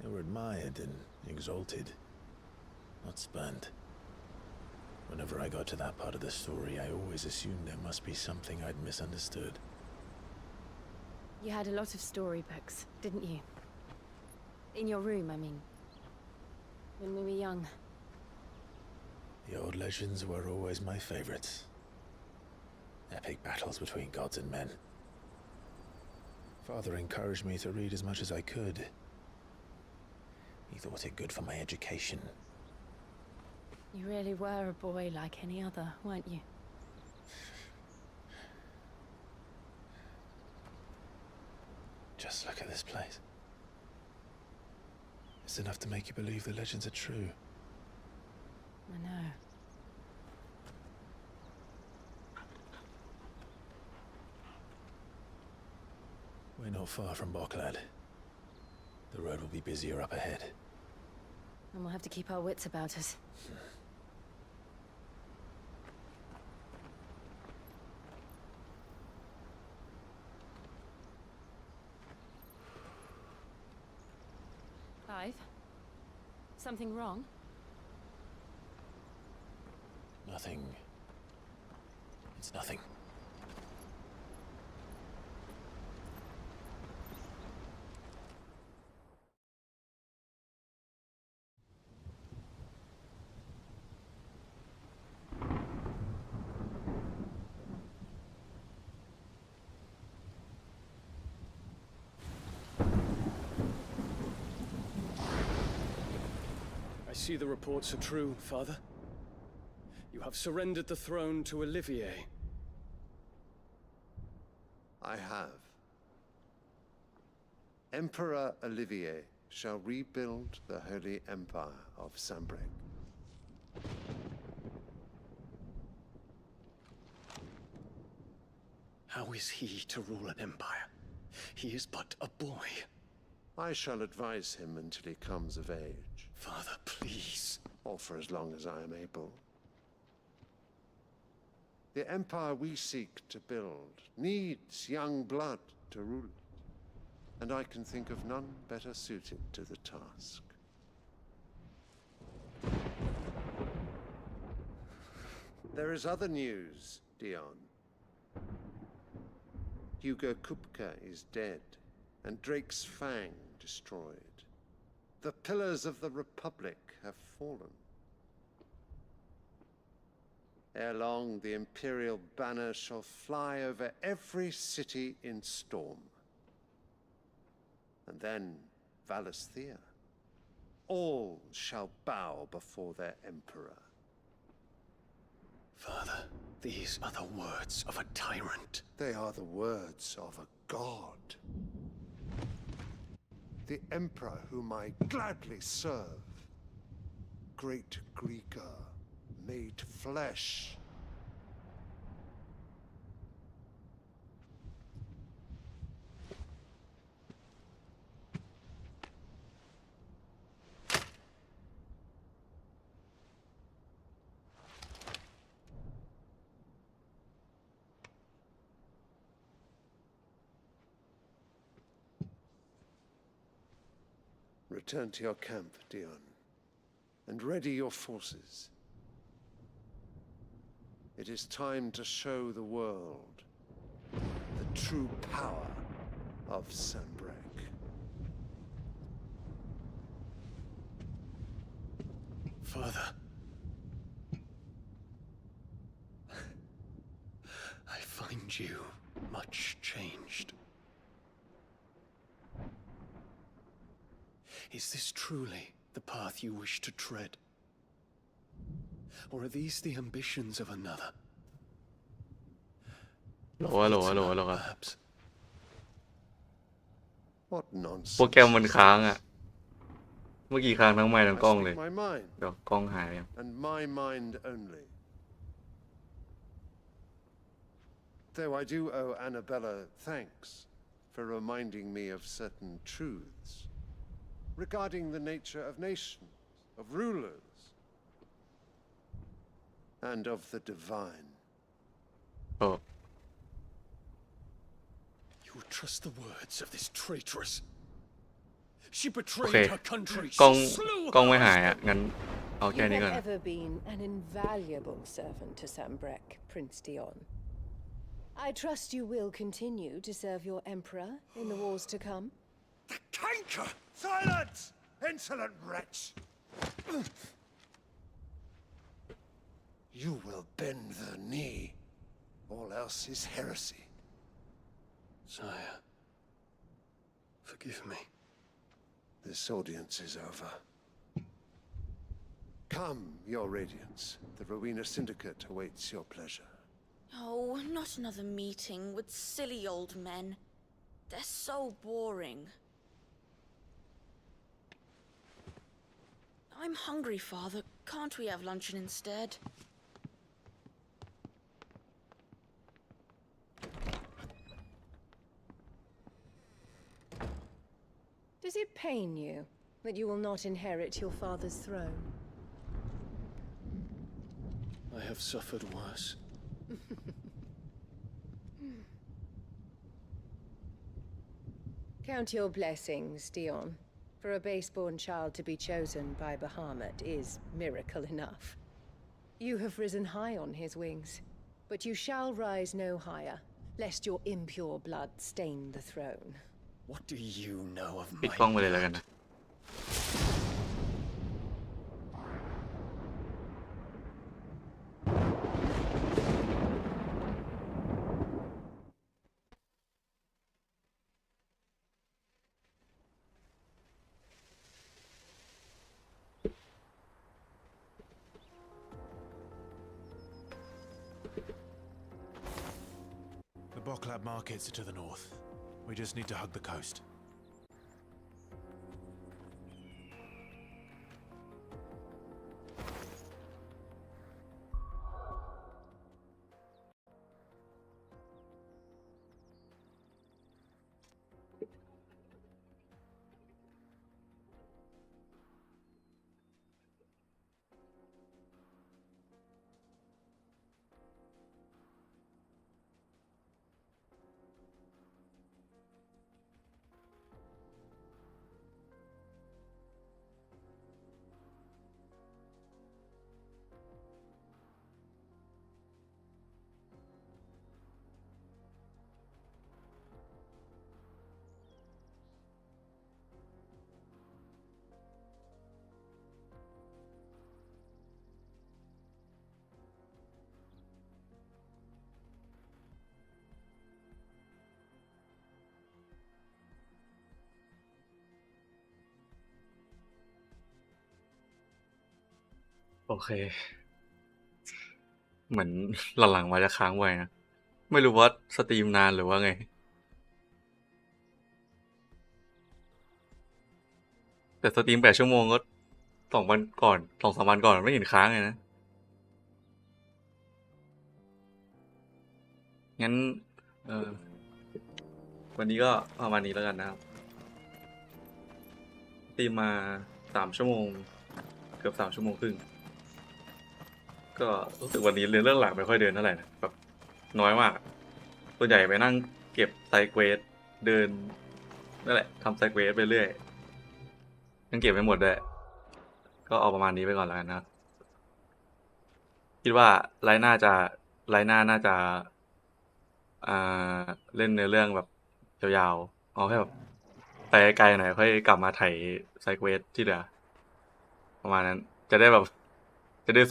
They were admired and exalted, not spurned. Whenever I got to that part of the story, I always assumed there must be something I'd misunderstood. You had a lot of storybooks, didn't you? In your room, I mean. when we were young. The old legends were always my favorites. Epic battles between gods and men. Father encouraged me to read as much as I could. He thought it good for my education. You really were a boy like any other, weren't you? Just look at this place. It's enough to make you believe the legends are true. I know. We're not far from Boklad. The road will be busier up ahead. And we'll have to keep our wits about us. Clive? Something wrong? Nothing. It's nothing. I see the reports are true, Father. You have surrendered the throne to Olivier. I have. Emperor Olivier shall rebuild the Holy Empire of Sambrec. How is he to rule an empire? He is but a boy. I shall advise him until he comes of age. Father, please. Or for as long as I am able. The empire we seek to build needs young blood to rule it, and I can think of none better suited to the task. There is other news, Dion. Hugo Kupka is dead, and Drake's Fang destroyed. The pillars of the Republic have fallen. Ere long, the Imperial banner shall fly over every city in Storm. And then Valisthea. All shall bow before their Emperor. Father, these are the words of a tyrant. They are the words of a god. The Emperor whom I gladly serve. Great Greeker, made flesh. Return to your camp, Dion, and ready your forces. It is time to show the world the true power of Sambrec. Father, I find you much changed. Is this truly the path you wish to tread? Or are these the ambitions of another? โหลครับ Perhaps. What nonsense. โปรแกรมมันค้างอ่ะ เมื่อกี้ค้างทั้งไมค์ทั้งกล้องเลย My mind, เดี๋ยวกล้องหาย and my mind only. Though I do owe Annabella thanks for reminding me of certain truths regarding the nature of nations, of rulers, and of the divine. Oh. You would trust the words of this traitress. She betrayed โอเค her country. กล้อง She slew กล้อง her ไม่หาย husband. อ่ะ งั้นเอาแค่ You นี้ก่อน have ever been an invaluable servant to Sambrec, Prince Dion. I trust you will continue to serve your emperor in the wars to come. Canker! Silence! Insolent wretch! You will bend the knee. All else is heresy. Sire, forgive me. This audience is over. Come, your radiance. The Rowena Syndicate awaits your pleasure. Oh, not another meeting with silly old men. They're so boring. I'm hungry, Father. Can't we have luncheon instead? Does it pain you that you will not inherit your father's throne? I have suffered worse. Count your blessings, Dion. For a base-born child to be chosen by Bahamut is miracle enough. You have risen high on his wings, but you shall rise no higher, lest your impure blood stain the throne. What do you know of ปิด my กล้องไปเลยแล้วกันนะ The Boklab markets are to the north. We just need to hug the coast.โอเค เหมือนหลังๆมาจะค้างไว้นะ ไม่รู้ว่าสตรีมนานหรือว่าไง แต่สตรีม8 ชั่วโมงก็2 วันก่อน 2-3 วันก่อนไม่เห็นค้างเลยนะ งั้นวันนี้ก็ประมาณนี้แล้วกันนะครับสตรีมมา3 ชั่วโมง เกือบ3 ชั่วโมงครึ่ง ก็รู้สึกวันนี้เรื่องหลักไม่ค่อยเดินเท่าไหร่นะแบบน้อยมากส่วนใหญ่ไปนั่งเก็บไซเควสเดินนั่นแหละทำไซเควสไปเรื่อยยังเก็บไม่หมดด้วยก็เอาประมาณนี้ไปก่อนแล้วกันนะครับคิดว่าไลน์หน้าน่าจะเล่นในเรื่องแบบยาวๆเอาแค่แบบไปไกลหน่อยค่อยกลับมาไถไซเควสที่เหลือประมาณนั้นจะได้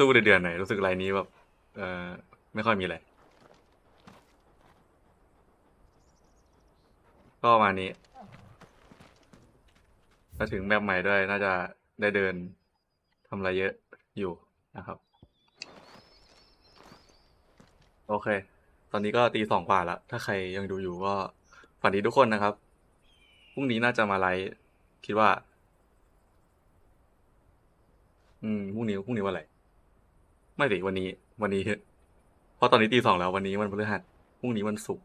สู้เดือนๆหน่อยรู้สึกไลน์นี้แบบไม่ค่อยมีอะไรก็ประมาณนี้มาถึงแบบใหม่ด้วยน่าจะได้เดินทำอะไรเยอะอยู่นะครับโอเคตอนนี้ก็ตี 2 กว่าแล้วถ้าใครยังดูอยู่ก็ฝันดีทุกคนนะครับพรุ่งนี้น่าจะมาไลฟ์คิดว่าพรุ่งนี้วันอะไรไม่สิวันนี้เพราะตอนนี้ตี 2แล้ววันนี้วันพฤหัสพรุ่งนี้วันศุกร์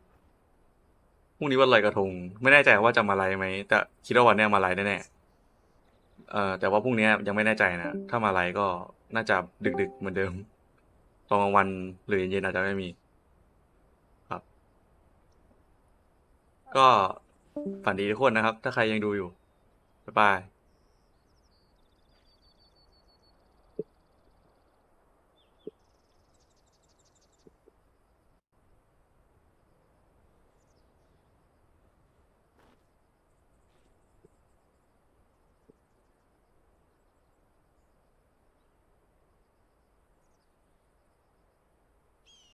พรุ่งนี้วันลอยกระทงไม่แน่ใจว่าจะมาไลฟ์ไหมแต่คิดว่าวันนี้มาไลฟ์แน่ๆแต่ว่าพรุ่งนี้ยังไม่แน่ใจนะถ้ามาไลฟ์ก็น่าจะดึกๆเหมือนเดิมตอนกลางวันหรือเย็นๆอาจจะไม่มีครับก็ฝันดีทุกคนนะครับถ้าใครยังดูอยู่บ๊ายบาย